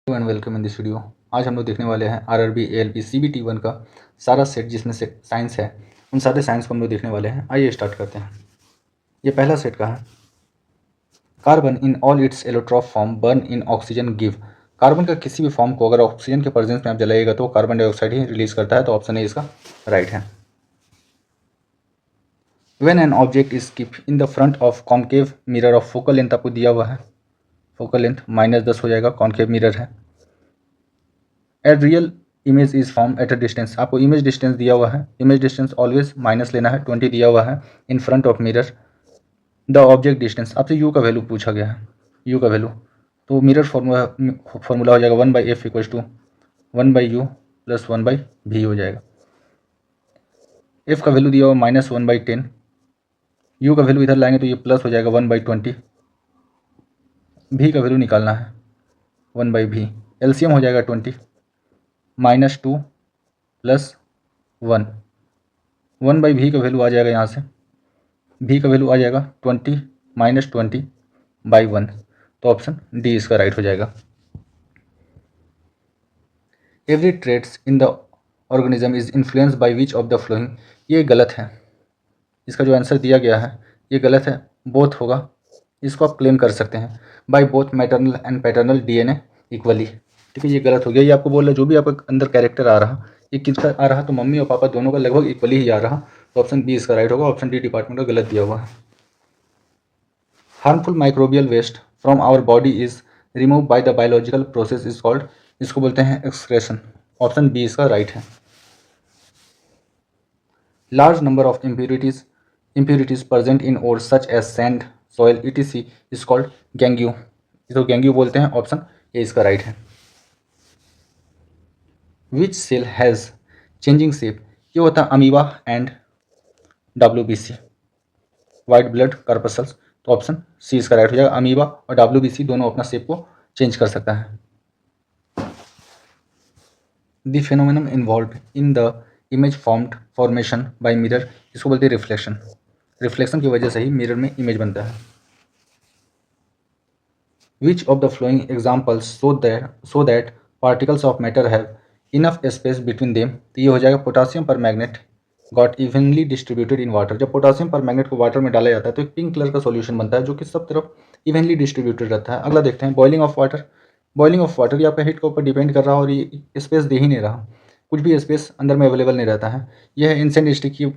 And welcome in this video. आज हम लोग देखने वाले हैं आरआरबी एएलपी सीबीटी 1 का सारा सेट जिसमें से साइंस है, उन सारे साइंस को हम लोग देखने वाले हैं। आइए स्टार्ट करते हैं। ये पहला सेट का है। Carbon in all it's allotrope form burn in oxygen give. Carbon का किसी भी फॉर्म को अगर ऑक्सीजन के प्रेजेंस में आप जलाइएगा तो कार्बन डाइऑक्साइड ही रिलीज करता है, तो ऑप्शन ए इसका राइट है। When an object is keep in the front of concave mirror of focal length आपको दिया हुआ है, फोकल लेंथ -10 हो जाएगा, कॉन्केव मिरर है। At real image is form at a distance, आपको इमेज डिस्टेंस दिया हुआ है, इमेज डिस्टेंस ऑलवेज माइनस लेना है, 20 दिया हुआ है। In front of mirror the object distance, आपसे यू का वैल्यू पूछा गया है, यू का वैल्यू, तो मिरर फॉर्मूला हो जाएगा 1/f equals to 1/u plus 1/v हो जाएगा। एफ का वैल्यू दिया हुआ -1/10, यू का वैल्यू इधर लाएंगे तो ये प्लस हो जाएगा 1/20, भी का वैल्यू निकालना है 1/v, एलसीएम हो जाएगा 20, -2 प्लस 1, 1/v का वैल्यू आ जाएगा यहाँ से, v का वैल्यू आ जाएगा 20 -20/1, तो ऑप्शन डी इसका राइट हो जाएगा। Every traits in the organism is influenced by which of the flowing, ये गलत है, इसका जो आंसर दिया गया है ये गलत है, बोथ होगा, इसको आप क्लेम कर सकते हैं। By both maternal and paternal DNA equally, ठीक है, ये गलत हो गया। ये आपको बोल रहा है जो भी आपका अंदर कैरेक्टर आ रहा, ये किसका आ रहा, तो मम्मी और पापा दोनों का लगभग इक्वली ही आ रहा, तो ऑप्शन बी इसका राइट होगा। ऑप्शन डी डिपार्टमेंट का गलत दिया हुआ है। Harmful microbial waste from our body is remove by the biological process is called, इसको बोलते हैं एक्सक्रेशन, ऑप्शन बी इसका राइट है। Large number of impurities present in ore such as sand, soil, etc. is called gangue, इसको गैंग्यू बोलते हैं, option A इसका right है। Which cell has changing shape, ये होता है amoeba and WBC, white blood corpuscles, तो ऑप्शन सी इसका राइट हो जाएगा। अमीबा और WBC दोनों अपना शेप को चेंज कर सकता है। The phenomenon involve in the image formation by mirror, इसको बोलते हैं रिफ्लेक्शन, रिफ्लेक्शन की वजह से ही मिरर में इमेज बनता है। Which of the flowing examples so that particles of matter have enough space between them, तो ये हो जाएगा पोटासियम पर magnet got evenly distributed in water, जब पोटासियम पर मैग्नेट को वाटर में डाला जाता है तो एक पिंक कलर का सॉल्यूशन बनता है जो कि सब तरफ इवनली डिस्ट्रीब्यूटेड रहता है। अगला देखते हैं boiling of water, boiling of water ये आपका हीट के ऊपर डिपेंड कर रहा है और ये स्पेस दे ही नहीं रहा, कुछ भी स्पेस अंदर में अवेलेबल नहीं रहता है। यह है इंसेंट स्टिक की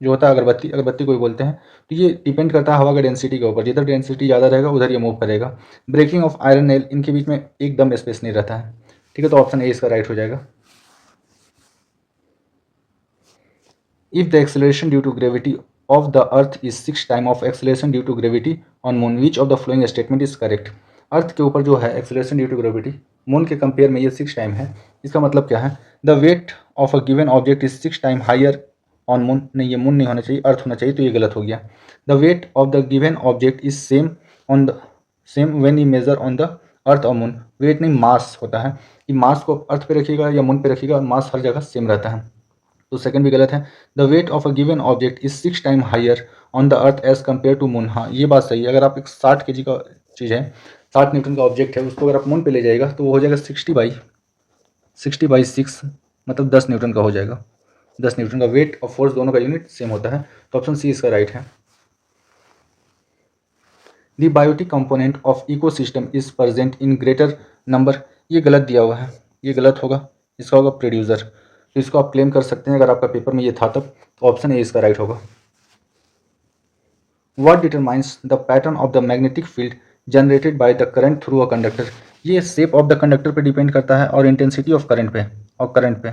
जो होता है अगरबत्ती, अगरबत्ती को भी बोलते हैं, तो ये डिपेंड करता है हवा का डेंसिटी के ऊपर, जिधर डेंसिटी ज़्यादा रहेगा उधर ये मूव करेगा। ब्रेकिंग ऑफ आयरन नेल, इनके बीच में एकदम स्पेस नहीं रहता है, ठीक है, तो ऑप्शन ए इसका राइट हो जाएगा। If the acceleration due to gravity of the earth is 6 time of acceleration due to gravity on moon, which of the following statement is correct. Earth के ऊपर जो है acceleration due to gravity moon के compare में ये 6 time है, इसका मतलब क्या है, the weight of a given object is 6 time higher on moon, नहीं ये मून नहीं होना चाहिए, अर्थ होना चाहिए, तो ये गलत हो गया। The weight of the given object is same when you major on the अर्थ और मून, वेट नहीं मास होता है, कि मास को अर्थ पे रखिएगा या मून पे रखिएगा, मास हर जगह सेम रहता है, तो सेकंड भी गलत है। The weight of a given object is 6 time higher on the earth as compare to moon, हाँ ये बात सही है। अगर आप एक 60 kg का चीज़ है, 60 न्यूटन का ऑब्जेक्ट है, उसको अगर आप मून पे ले जाएगा तो वो हो जाएगा 60/6, मतलब 10 न्यूटन का हो जाएगा, 10 न्यूटन का। वेट और फोर्स दोनों का यूनिट सेम होता है, तो ऑप्शन सी इसका राइट है। The biotic component of ecosystem is present in greater number, ये गलत दिया हुआ है, ये गलत होगा, इसका होगा प्रोड्यूसर, तो इसको आप क्लेम कर सकते हैं अगर आपका पेपर में ये था तब, तो ऑप्शन ए इसका राइट होगा। What determines the pattern of the magnetic field generated by the current through a conductor, ये शेप ऑफ द कंडक्टर पे डिपेंड करता है और इंटेंसिटी ऑफ करंट पे, और करंट पे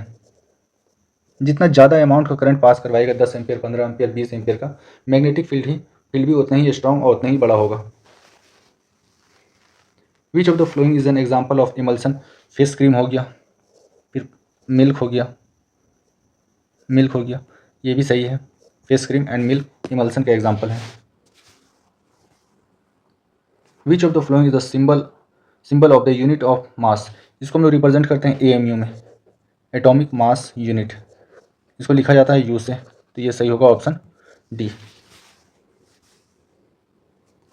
जितना ज़्यादा अमाउंट का करंट पास करवाएगा, 10 एम्पियर, 15 एम्पियर, 20 एम्पियर का, मैग्नेटिक फील्ड भी उतना ही स्ट्रॉन्ग और उतना ही बड़ा होगा। Which of the following is an example of emulsion, face cream हो गया, फिर मिल्क हो गया, मिल्क हो गया, ये भी सही है, face cream and milk emulsion का एग्जाम्पल है। Which of the following is the symbol of the unit of mass, इसको हम लोग रिप्रेजेंट करते हैं AMU में, एटॉमिक मास यूनिट, इसको लिखा जाता है U से, तो ये सही होगा option D.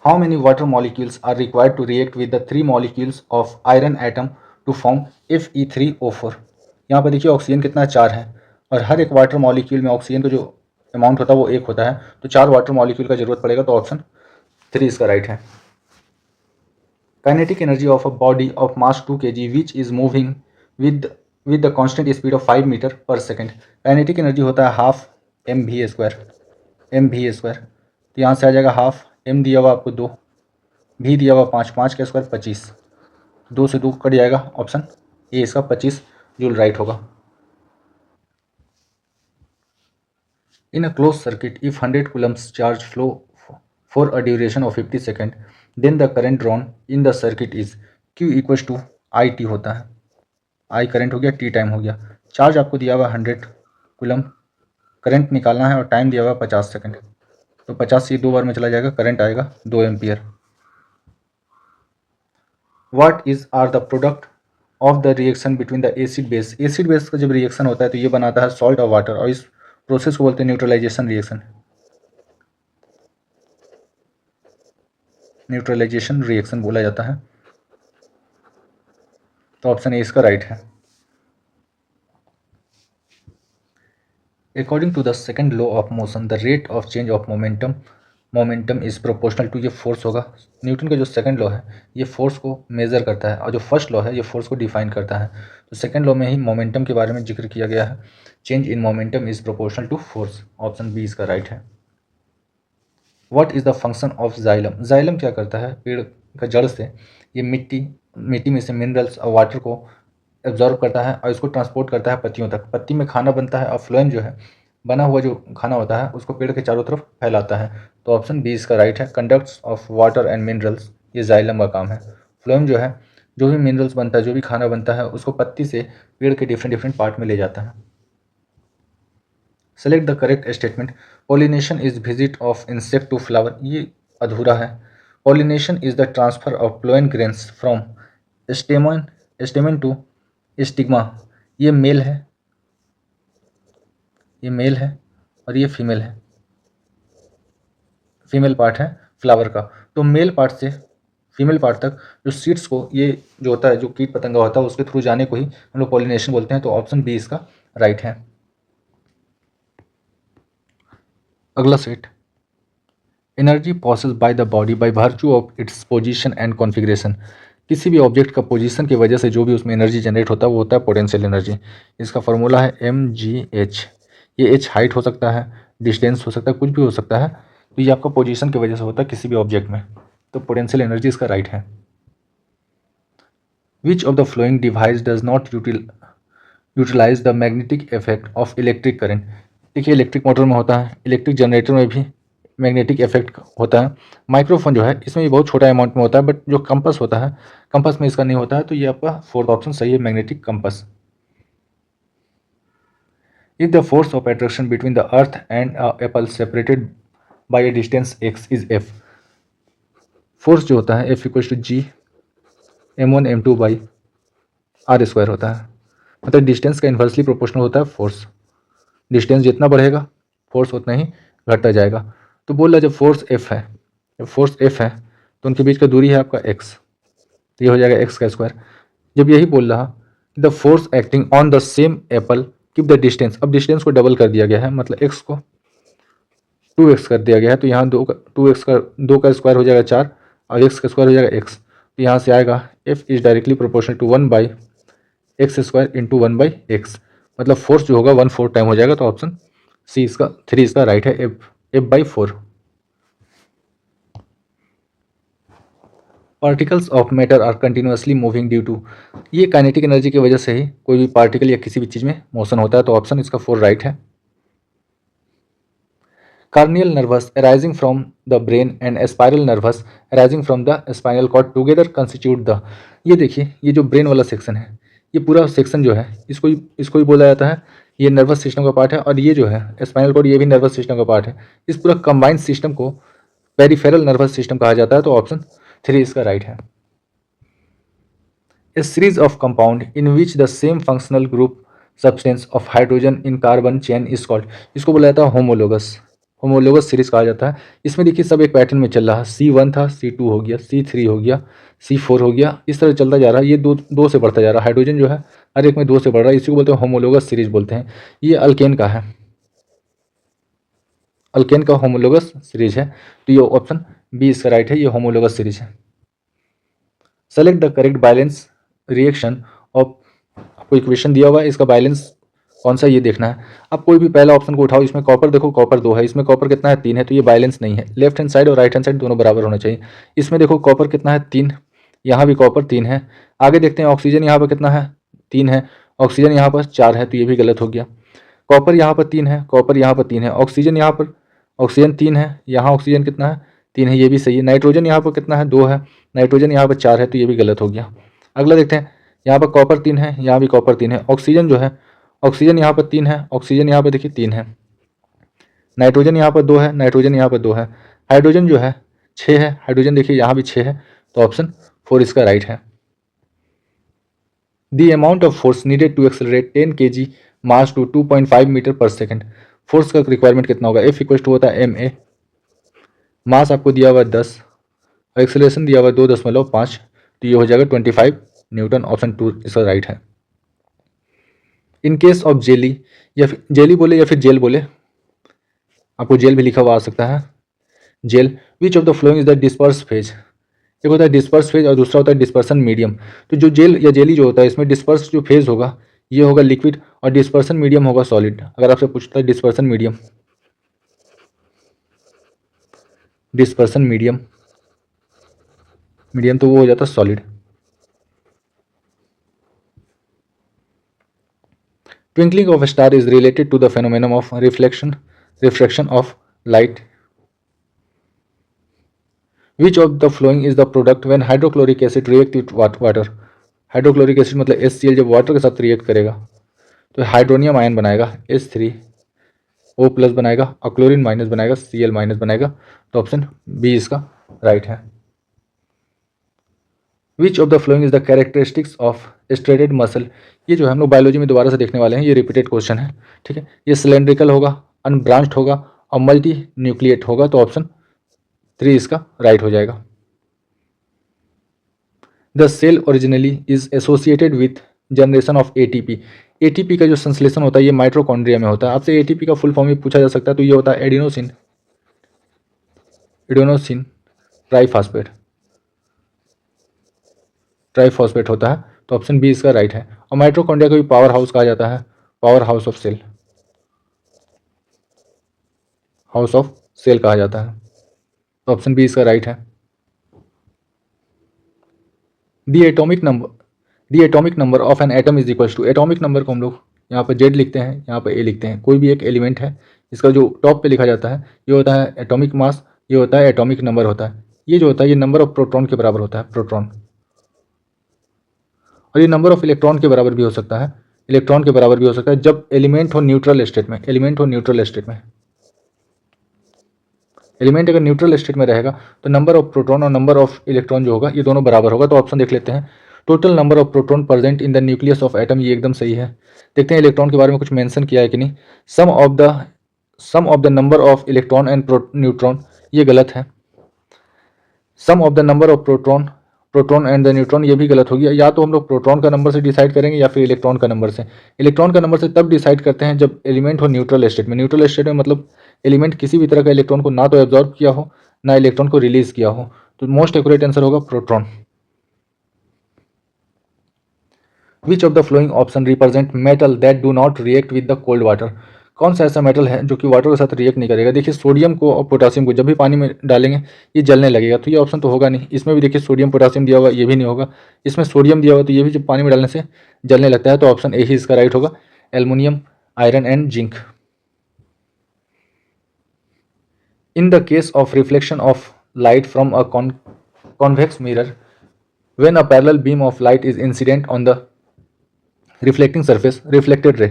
How many water molecules are required to react with the 3 molecules of iron atom to form Fe3O4। यहाँ पर देखिए ऑक्सीजन कितना 4 है, और हर एक वाटर मॉलिक्यूल में ऑक्सीजन का जो अमाउंट होता है वो 1 होता है, तो 4 वाटर मॉलिक्यूल का जरूरत पड़ेगा, तो ऑप्शन 3 इसका राइट है। Kinetic energy of a body of mass 2 kg which is moving with the constant speed of 5 metre per second. Kinetic energy होता है हाफ mv²। तो यहाँ से आ जाएगा हाफ, m दिया हुआ आपको 2, v दिया हुआ 5, 5 का स्क्वायर 25, 2 से 2 कट जाएगा, ऑप्शन ए इसका 25 जूल राइट होगा। In a close circuit if 100 coulombs charge flow for a duration of 50 second then the current drawn in the circuit is q equals to i t होता है। I current हो गया, T time हो गया। Charge आपको दिया हुआ 100 coulomb, current निकालना है और टाइम दिया हुआ 50 सेकेंड, तो 50 से 2 बार में चला जाएगा, करंट आएगा 2 ampere. What is are the product of the reaction between the acid base. Acid base का जब रिएक्शन होता है तो ये बनाता है सॉल्ट और वाटर, और इस प्रोसेस को बोलते हैं न्यूट्रलाइजेशन रिएक्शन। न्यूट्रलाइजेशन रिएक्शन बोला जाता है, तो ऑप्शन ए इसका राइट है। According to the second law of motion the rate of change of momentum is proportional to, ये फोर्स होगा। न्यूटन का जो सेकंड लॉ है ये फोर्स को मेजर करता है, और जो फर्स्ट लॉ है ये फोर्स को डिफाइन करता है। तो सेकंड लॉ में ही मोमेंटम के बारे में जिक्र किया गया है, change in momentum is proportional to force, option B इसका राइट है। What is the function of xylem. Xylem क्या करता है, पेड़ का जड़ से ये मिट्टी में से मिनरल्स और वाटर को एब्जॉर्ब करता है और इसको ट्रांसपोर्ट करता है पत्तियों तक। पत्ती में खाना बनता है और फ्लोएम जो है, बना हुआ जो खाना होता है उसको पेड़ के चारों तरफ फैलाता है, तो ऑप्शन बी इसका राइट है। Conducts of water and minerals, ये जाइलम का काम है। फ्लोएम जो है, जो भी मिनरल्स बनता है, जो भी खाना बनता है, उसको पत्ती से पेड़ के डिफरेंट डिफरेंट पार्ट में ले जाता है। Select the correct statement. Pollination is visit of insect to flower, ये अधूरा है। Pollination is the transfer of pollen grains from stamen to stigma, ये मेल है, ये मेल है और ये फीमेल है, फीमेल पार्ट है फ्लावर का। तो मेल पार्ट से फीमेल पार्ट तक जो सीड्स को, ये जो होता है, जो कीट पतंगा होता है, उसके थ्रू जाने को ही हम लोग पॉलिनेशन बोलते हैं, तो ऑप्शन बी इसका राइट है। अगला set, energy possesses bye the body by virtue of its position and configuration. किसी भी ऑब्जेक्ट का पोजीशन की वजह से जो भी उसमें एनर्जी जनरेट होता है वो होता है पोटेंशियल एनर्जी। इसका फॉर्मूला है mgh। ये h हाइट हो सकता है, डिस्टेंस हो सकता है, कुछ भी हो सकता है, तो ये आपका पोजीशन की वजह से होता है किसी भी ऑब्जेक्ट में, तो पोटेंशियल एनर्जी इसका राइट है। Which of the following device does not utilize the magnetic effect of electric current. देखिए इलेक्ट्रिक मोटर में होता है, इलेक्ट्रिक जनरेटर में भी मैग्नेटिक इफेक्ट होता है। माइक्रोफोन जो है इसमें भी बहुत छोटा अमाउंट में होता है, बट जो कंपस होता है, कंपस में इसका नहीं होता है, तो ये आपका फोर्थ ऑप्शन सही है, magnetic compass. If the force of attraction between the earth and apple separated by a distance x is f, force जो होता है F equals to G m1 m2 by R square होता है, मतलब distance का inversely proportional होता है force. Distance जितना बढ़ेगा फोर्स उतना ही घटता जाएगा। तो बोल रहा जब फोर्स F है, जब फोर्स F है तो उनके बीच का दूरी है आपका x, तो ये हो जाएगा x का स्क्वायर। जब यही बोल रहा the force acting on the same Apple keep the distance, अब डिस्टेंस को डबल कर दिया गया है, मतलब x को 2x कर दिया गया है, तो यहाँ 2x का 2 का स्क्वायर हो जाएगा 4 और x का स्क्वायर हो जाएगा x, तो यहाँ से आएगा F is directly proportional to 1 by x square into 1 by x, मतलब फोर्स जो होगा 1/4 टाइम हो जाएगा, तो ऑप्शन सी इसका 3 इसका राइट है, F/4। Particles of matter are continuously moving due to, ये काइनेटिक एनर्जी की वजह से ही कोई भी पार्टिकल या किसी भी चीज़ में मोशन होता है, तो ऑप्शन इसका 4 राइट है। Cranial nerves arising from the brain and spiral nerves arising from the spinal cord together constitute the, ये देखिए ये जो ब्रेन वाला सेक्शन है, ये पूरा सेक्शन जो है इसको ही बोला जाता है, ये नर्वस सिस्टम का पार्ट है, और ये जो है स्पाइनल कॉर्ड ये भी नर्वस सिस्टम का पार्ट है। इस पूरा कंबाइंड सिस्टम को पेरिफेरल नर्वस सिस्टम कहा जाता है, तो ऑप्शन 3 इसका राइट है। A series of compound in which the same functional group substance of hydrogen in carbon chain is called, इसको बोला जाता है होमोलोगस। होमोलोगस सीरीज कहा जाता है। इसमें देखिए सब एक पैटर्न में चल रहा है, C1 था, C2 हो गया, C3 हो गया, C4 हो गया, इस तरह चलता जा रहा है। ये दो से बढ़ता जा रहा है, हाइड्रोजन जो है हर एक में 2 से बढ़ रहा है, इसी को बोलते हैं होमोलोगस सीरीज बोलते हैं। ये अल्केन का है, अल्केन का होमोलोगस सीरीज है, तो ये ऑप्शन बी इसका राइट है, ये होमोलोगस सीरीज है। Select the correct balance reaction of, आपको इक्वेशन दिया हुआ है, इसका बैलेंस कौन सा ये देखना है। अब कोई भी पहला ऑप्शन को उठाओ, इसमें कॉपर देखो, कॉपर 2 है, इसमें कॉपर कितना है 3 है, तो ये बैलेंस नहीं है। लेफ्ट हैंड साइड और राइट हैंड साइड दोनों बराबर होना चाहिए। इसमें देखो कॉपर कितना है 3, यहाँ भी कॉपर 3 है। आगे देखते हैं ऑक्सीजन यहाँ पर कितना है 3 है, ऑक्सीजन यहाँ पर 4 है, तो ये भी गलत हो गया। कॉपर यहाँ पर 3 है, कॉपर यहाँ पर 3 है, ऑक्सीजन यहाँ पर ऑक्सीजन 3 है, यहाँ ऑक्सीजन कितना है 3 है, ये भी सही है। नाइट्रोजन यहाँ पर कितना है 2 है, नाइट्रोजन यहाँ पर 4 है, तो ये भी गलत हो गया। अगला देखते हैं, यहाँ पर कॉपर 3 है, यहाँ भी कॉपर 3 है, ऑक्सीजन जो है ऑक्सीजन यहाँ पर 3 है, ऑक्सीजन यहाँ पर देखिए 3 है, नाइट्रोजन यहाँ पर 2 है, नाइट्रोजन यहाँ पर 2 है, हाइड्रोजन जो है 6 है, हाइड्रोजन देखिए यहाँ भी 6 है, तो ऑप्शन 4 इसका राइट है। The amount of force needed to accelerate 10 kg mass to 2.5 metre per second. Force का रिक्वायरमेंट कितना होगा, F इक्वल टू होता है ma, मास आपको दिया हुआ 10 और एक्सेलरेशन दिया हुआ 2.5, तो ये हो जाएगा 25 न्यूटन, ऑप्शन 2 इसका राइट है। इन केस ऑफ जेली, या फिर जेली बोले या फिर जेल बोले, आपको जेल भी लिखा हुआ आ सकता है, gel. Which of the following is the disperse phase, एक होता है डिस्पर्स फेज और दूसरा होता है डिस्पर्सन मीडियम। तो जो जेल या जेली जो होता है, इसमें डिस्पर्स जो फेज होगा ये होगा लिक्विड और डिस्पर्सन मीडियम होगा सॉलिड। अगर आपसे पूछता है dispersion medium, dispersion medium, medium तो वो हो जाता है solid. Twinkling of star is related to the phenomenon of refraction of light. Which of the following is the product when hydrochloric acid react with water. Hydrochloric acid मतलब HCl जब water के साथ react करेगा तो hydronium ion बनाएगा, H3O+ बनाएगा और chlorine minus बनाएगा, Cl- बनाएगा, तो ऑप्शन बी इसका राइट है। Which of the following is the characteristics of striated muscle. ये जो है हम लोग बायोलॉजी में दोबारा से देखने वाले हैं, ये रिपीटेड क्वेश्चन है, ठीक है। ये सिलेंड्रिकल होगा, अनब्रांच्ड होगा और मल्टी न्यूक्लिएट होगा, तो ऑप्शन 3 इसका राइट हो जाएगा। The cell originally is associated with generation of ATP। ATP का जो संश्लेषण होता है ये माइट्रोकॉन्ड्रिया में होता है। आपसे ATP का फुल फॉर्म भी पूछा जा सकता है, तो ये होता है एडिनोसिन ट्राइफॉस्फेट होता है, तो ऑप्शन बी इसका राइट है। और माइट्रोकॉन्ड्रिया को भी पावर हाउस कहा जाता है, power house of cell, house of cell कहा जाता है, तो ऑप्शन बी इसका राइट है। The atomic number of an atom is equal to, atomic number को हम लोग यहाँ पर Z लिखते हैं, यहाँ पर A लिखते हैं। कोई भी एक एलिमेंट है, इसका जो टॉप पे लिखा जाता है ये होता है एटॉमिक मास, ये होता है एटॉमिक नंबर होता है। ये जो होता है ये नंबर ऑफ प्रोटॉन के बराबर होता है, प्रोटॉन, और ये नंबर ऑफ इलेक्ट्रॉन के बराबर भी हो सकता है, इलेक्ट्रॉन के बराबर भी हो सकता है जब एलिमेंट हो न्यूट्रल स्टेट में, एलिमेंट हो न्यूट्रल स्टेट में। एलिमेंट अगर न्यूट्रल स्टेट में रहेगा तो नंबर ऑफ प्रोटॉन और नंबर ऑफ इलेक्ट्रॉन जो होगा ये दोनों बराबर होगा, तो ऑप्शन देख लेते हैं। Total number of proton present in the nucleus of atom, ये एकदम सही है। देखते हैं इलेक्ट्रॉन के बारे में कुछ मेंशन किया है कि नहीं। Sum of the number of electron and neutron, ये गलत है। Sum of the number of proton and the neutron, ये भी गलत हो गया। या तो हम लोग प्रोटॉन का नंबर से डिसाइड करेंगे या फिर इलेक्ट्रॉन का नंबर से। इलेक्ट्रॉन का नंबर से तब डिसाइड करते हैं जब एलिमेंट हो न्यूट्रल स्टेट में। न्यूट्रल स्टेट में मतलब एलिमेंट किसी भी तरह का इलेक्ट्रॉन को ना तो एब्जॉर्ब किया हो ना इलेक्ट्रॉन को रिलीज किया हो, तो मोस्ट एक्यूरेट आंसर होगा proton. Which of the following option represent metal that do not react with the cold water. कौन सा ऐसा मेटल है जो कि वाटर के साथ रिएक्ट नहीं करेगा। देखिए सोडियम को और पोटासियम को जब भी पानी में डालेंगे ये जलने लगेगा, तो ये ऑप्शन तो होगा नहीं। इसमें भी देखिए सोडियम पोटासियम दिया होगा, ये भी नहीं होगा। इसमें सोडियम दिया होगा तो ये भी जब पानी में डालने से जलने लगता है, तो ऑप्शन ए ही इसका राइट होगा, aluminium, iron and zinc. In the case of reflection of light from a convex mirror when a parallel beam of light is incident on the reflecting surface, reflected ray।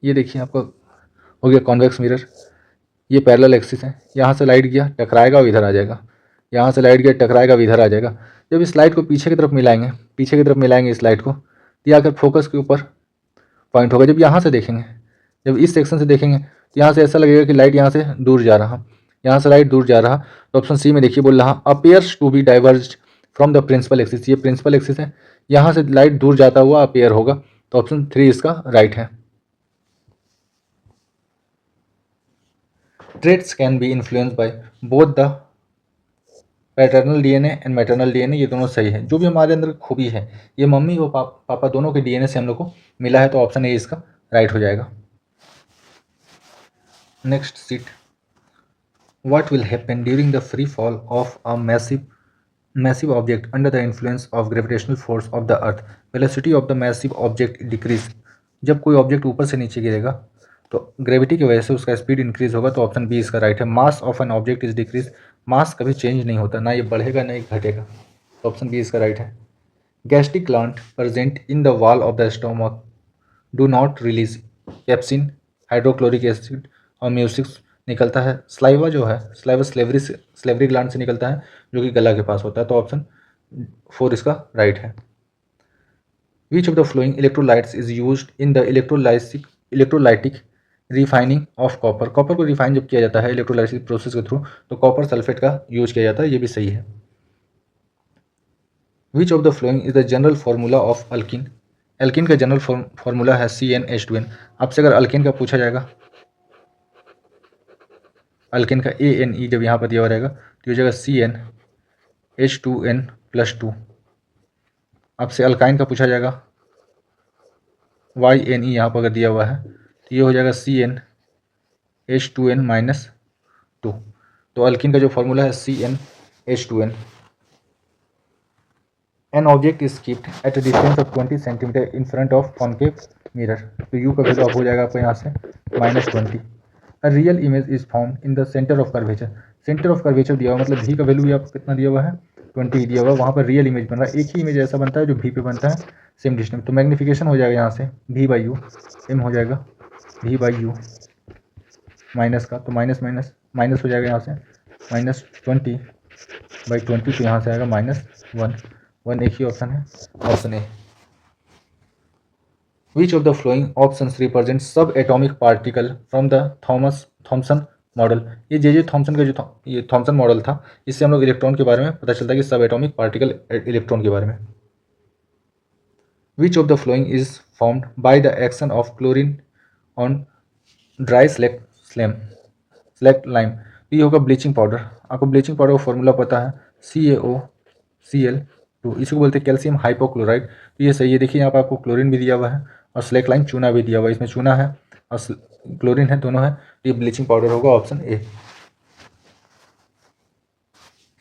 ये देखिए आपका हो गया convex mirror, ये parallel axis है, यहाँ से light गया टकराएगा और इधर आ जाएगा, यहाँ से लाइट गया टकराएगा और इधर आ जाएगा। जब इस लाइट को पीछे की तरफ मिलाएंगे, पीछे की तरफ मिलाएंगे इस लाइट को, ये आकर फोकस के ऊपर पॉइंट होगा। जब यहाँ से देखेंगे जब इस सेक्शन से देखेंगे तो यहाँ से ऐसा लगेगा कि लाइट यहाँ से दूर जा रहा, यहाँ से लाइट दूर जा रहा। तो ऑप्शन सी में देखिए बोल रहा appears to be diverge from the principal axis, ये प्रिंसिपल एक्सिस है, यहाँ से लाइट दूर जाता हुआ अपीयर होगा। तो ऑप्शन 3 इसका राइट है। Traits can be influenced by both the paternal DNA and maternal DNA, ये दोनों सही है। जो भी हमारे अंदर खूबी है ये मम्मी और पापा दोनों के डीएनए से हम लोग को मिला है, तो ऑप्शन ए इसका राइट हो जाएगा। Next seat, what will happen during the free fall of a massive object under the influence of gravitational force of the earth? Velocity of the massive object decrease, जब कोई object ऊपर से नीचे गिरेगा तो ग्रेविटी की वजह से उसका स्पीड इंक्रीज होगा। तो ऑप्शन बी इसका राइट है। Mass of an object is decrease, mass कभी चेंज नहीं होता, ना ये बढ़ेगा ना ये घटेगा। तो ऑप्शन बी इसका राइट है। Gastric gland present in the wall of the stomach do not release capsanthin, hydrochloric acid और म्यूसिक्स निकलता है। स्लाइवा जो है, स्लाइवा स्लेवरी ग्लैंड से निकलता है जो कि गला के पास होता है। तो ऑप्शन 4 इसका राइट है। Which of the following electrolytes is used in the electrolytic refining of copper, copper को रिफाइन जब किया जाता है इलेक्ट्रोलाइटिक प्रोसेस के थ्रू तो कॉपर सल्फेट का यूज किया जाता है, ये भी सही है। Which of the following is the general formula of alkene, alkene का जनरल फार्मूला है CnH2n। आपसे अगर अल्किन का पूछा जाएगा, अल्किन का ANE जब यहाँ पर दिया हुआ रहेगा तो ये हो जाएगा CnH2n+2। आपसे अल्काइन का पूछा जाएगा YNE, यहाँ पर अगर दिया हुआ है तो ये हो जाएगा CnH2n-2। तो अल्किन का जो फॉर्मूला है CnH2n। N object is keeped eight a distance of 20 centimetre in front of concave mirror, तो यू का वैल्यू हो जाएगा आपको यहाँ से -20। A real image is found in the centre of curvature, centre of curvature दिया हुआ मतलब भी का वैल्यू भी आपको कितना दिया हुआ है 20 दिया हुआ है, वहाँ पर रियल इमेज बन रहा है। एक ही इमेज ऐसा बनता है जो भी पे बनता है सेम डिस्टेंस। तो मैग्नीफिकेशन हो जाएगा यहाँ से V/U, एम हो जाएगा V/U माइनस का, तो माइनस माइनस माइनस हो जाएगा यहाँ से -20/20, तो यहाँ से आएगा -1 एक ही ऑप्शन है, option A. Which of the following options represent subaatomic particle from the Thompson model? ये जे थॉमसन का जो ये थॉमसन मॉडल था, इससे हम लोग इलेक्ट्रॉन के बारे में पता चलता है कि सब एटॉमिक पार्टिकल इलेक्ट्रॉन के बारे में। Which of the following is formed by the action of chlorine on dry slaked lime? तो ये होगा ब्लीचिंग पाउडर। आपको ब्लीचिंग पाउडर का फॉर्मूला पता है CaOCl2, इसी को बोलते हैं कैल्शियम हाइपोक्लोराइड। तो ये सही है। देखिए यहाँ पर आपको क्लोरीन भी दिया हुआ है और स्लैक लाइम चूना भी दिया हुआ है, इसमें चूना है और क्लोरीन है, दोनों है। तो ये ब्लीचिंग पाउडर होगा, option A.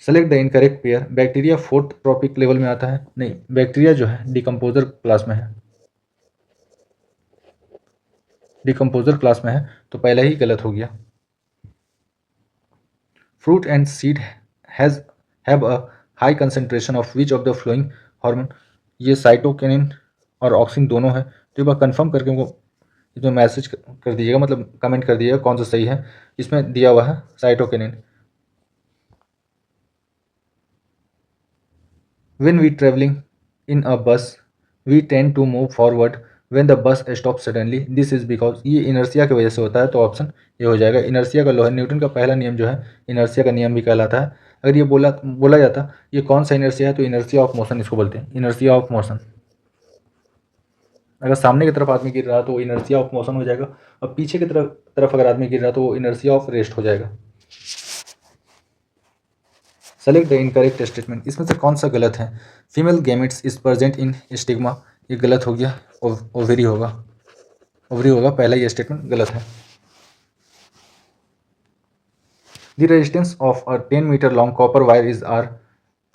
Select the incorrect pair, bacteria 4th trophic level में आता है, नहीं, बैक्टीरिया जो है डिकम्पोजर क्लास में है, डिकम्पोजर क्लास में है, तो पहला ही गलत हो गया। Fruit and seed have a high concentration of which of the following hormone, ये साइटोकिनिन और ऑक्सिन दोनों है। तो एक बार कंफर्म करके हमको इसमें मैसेज कर दीजिएगा, मतलब कमेंट कर दीजिएगा कौन सा सही है। इसमें दिया हुआ है cytokinin. When we traveling in a bus, we tend to move forward when the bus stops suddenly. This is because ये इनर्सिया की वजह से होता है। तो ऑप्शन ये हो जाएगा। इनर्सिया का लॉ है, न्यूटन का पहला नियम जो है इनर्सिया का नियम भी कहलाता है। अगर ये बोला जाता ये कौन सा इनर्सिया है, तो इनर्सिया ऑफ मोशन इसको बोलते हैं, इनर्सिया ऑफ मोशन। अगर सामने की तरफ आदमी गिर रहा तो वो इनर्सिया ऑफ मोशन हो जाएगा, और पीछे की तरफ अगर आदमी गिर रहा तो वो इनर्सिया ऑफ रेस्ट हो जाएगा। सेलेक्ट द इनकरेक्ट स्टेटमेंट, इसमें से कौन सा गलत है? Female gametes is present in stigma, ये गलत हो गया। ओवरी होगा, पहला ये स्टेटमेंट गलत है। The resistance of a 10 metre long copper wire is R,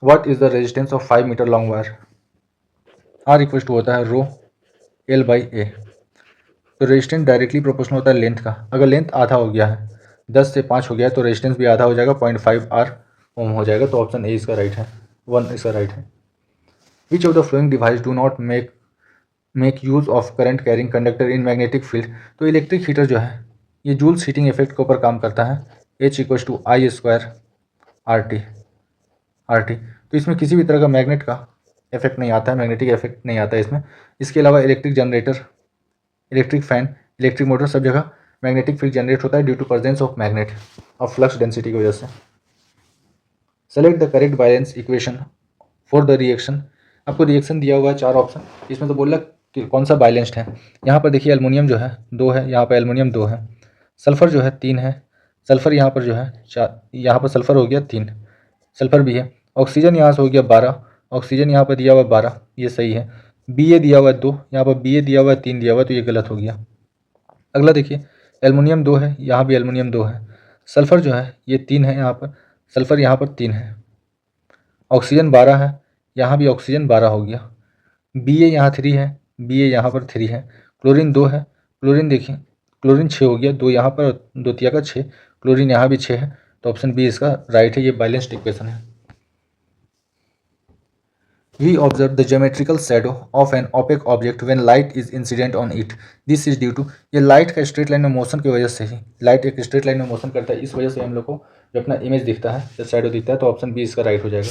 what is the resistance of 5 metre long wire? R equal to होता है रो L/A। तो रेजिस्टेंस डायरेक्टली प्रोपोर्शनल होता है लेंथ का। अगर लेंथ आधा हो गया है, 10 से 5 हो गया है, तो रेजिस्टेंस भी आधा हो जाएगा, 0.5 R ओम हो जाएगा। तो ऑप्शन ए इसका राइट है, 1 इसका राइट है। Which of the following device do not make use of current carrying conductor in magnetic field? तो इलेक्ट्रिक हीटर जो है ये जूल्स हीटिंग इफेक्ट के ऊपर काम करता है, H=I²RT। तो इसमें किसी भी तरह का मैग्नेट का इफेक्ट नहीं आता है, मैग्नेटिक इफेक्ट नहीं आता है इसमें। इसके अलावा electric generator, electric fan electric motor सब जगह मैग्नेटिक फील्ड जनरेट होता है due to presence of magnet और फ्लक्स डेंसिटी की वजह से। Select the correct balance equation for the reaction. आपको रिएक्शन दिया हुआ है 4 ऑप्शन, इसमें तो बोला कि कौन सा बैलेंस्ड है। यहाँ पर देखिए एल्युमिनियम जो है 2 है, यहाँ पर एल्युमिनियम 2 है, सल्फर जो है 3 है, सल्फर यहाँ पर जो है 4, यहाँ पर सल्फर हो गया 3, सल्फर भी है। ऑक्सीजन यहाँ से हो गया 12, ऑक्सीजन यहाँ पर दिया हुआ 12, ये सही है। Ba दिया हुआ है 2, यहाँ पर Ba दिया हुआ है 3 दिया हुआ है, तो ये गलत हो गया। अगला देखिए एल्युमिनियम 2 है, यहाँ भी एल्युमिनियम 2 है, सल्फर जो है ये 3 है, यहाँ पर सल्फर यहाँ पर 3 है, ऑक्सीजन 12 है, यहाँ भी ऑक्सीजन 12 हो गया। Ba यहाँ 3 है, Ba यहाँ पर 3 है, क्लोरीन 2 है, क्लोरीन देखिए क्लोरीन 6 हो गया, 2 यहाँ पर 2 तिया का 6, क्लोरीन यहाँ भी 6 है, तो ऑप्शन बी इसका राइट है, ये बैलेंस्ड इक्वेशन है। We observe the geometrical shadow of an opaque object when light is incident on it. This is due to, ये लाइट का स्ट्रेट लाइन में मोशन की वजह से ही, लाइट एक स्ट्रेट लाइन में मोशन करता है, इस वजह से हम लोग को जो अपना इमेज दिखता है, जो शैडो दिखता है, तो ऑप्शन बी इसका राइट हो जाएगा।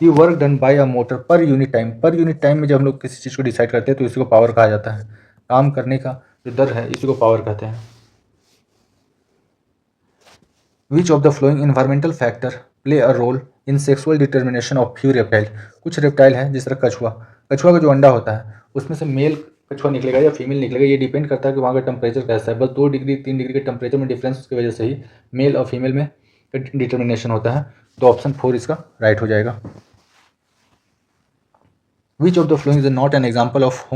ये work done by a motor per unit time, per unit time में जब हम लोग किसी चीज़ को डिसाइड करते हैं तो इसी को पावर कहा जाता है। काम करने का जो दर है इसी को पावर कहते हैं। Which of the following environmental factor play a role in sexual determination of few reptile. कुछ रेप्टाइल है जिस तरह कछुआ, कछुआ का जो अंडा होता है उसमें से मेल कछुआ निकलेगा या फीमेल निकलेगा, ये डिपेंड करता है कि वहाँ का टेम्परेचर कैसा है। बस 2 डिग्री 3 डिग्री के टेम्परेचर में डिफरेंस की वजह से ही मेल और फीमेल में डिटर्मिनेशन होता है, तो ऑप्शन 4 इसका राइट हो जाएगा। Which of the following is not an example of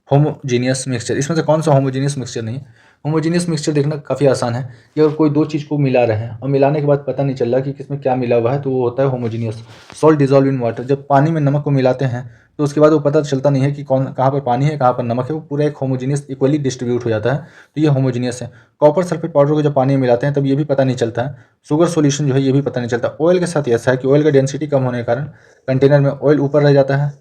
homogeneous mixture. इसमें से कौन सा होमोजीनियस मिक्सचर नहीं है। होमोजीनियस मिक्सचर देखना काफ़ी आसान है कि अगर कोई 2 चीज़ को मिला रहे हैं और मिलाने के बाद पता नहीं चल रहा कि किसमें क्या मिला हुआ है, तो वो होता है homogeneous. Salt dissolve in water, जब पानी में नमक को मिलाते हैं तो उसके बाद वो पता चलता नहीं है कि कहाँ पर पानी है कहाँ पर नमक है, वो पूरा एक होमोजीनियस इक्वली डिस्ट्रीब्यूट हो जाता है, तो ये होमोजीनियस है। कॉपर सल्फेट पाउडर को जब पानी में मिलाते हैं तब ये भी पता नहीं चलता है। शुगर सोल्यूशन जो है ये भी पता नहीं चलता। ऑयल के साथ ऐसा है कि ऑयल का डेंसिटी कम होने के कारण कंटेनर में ऑयल ऊपर रह जाता है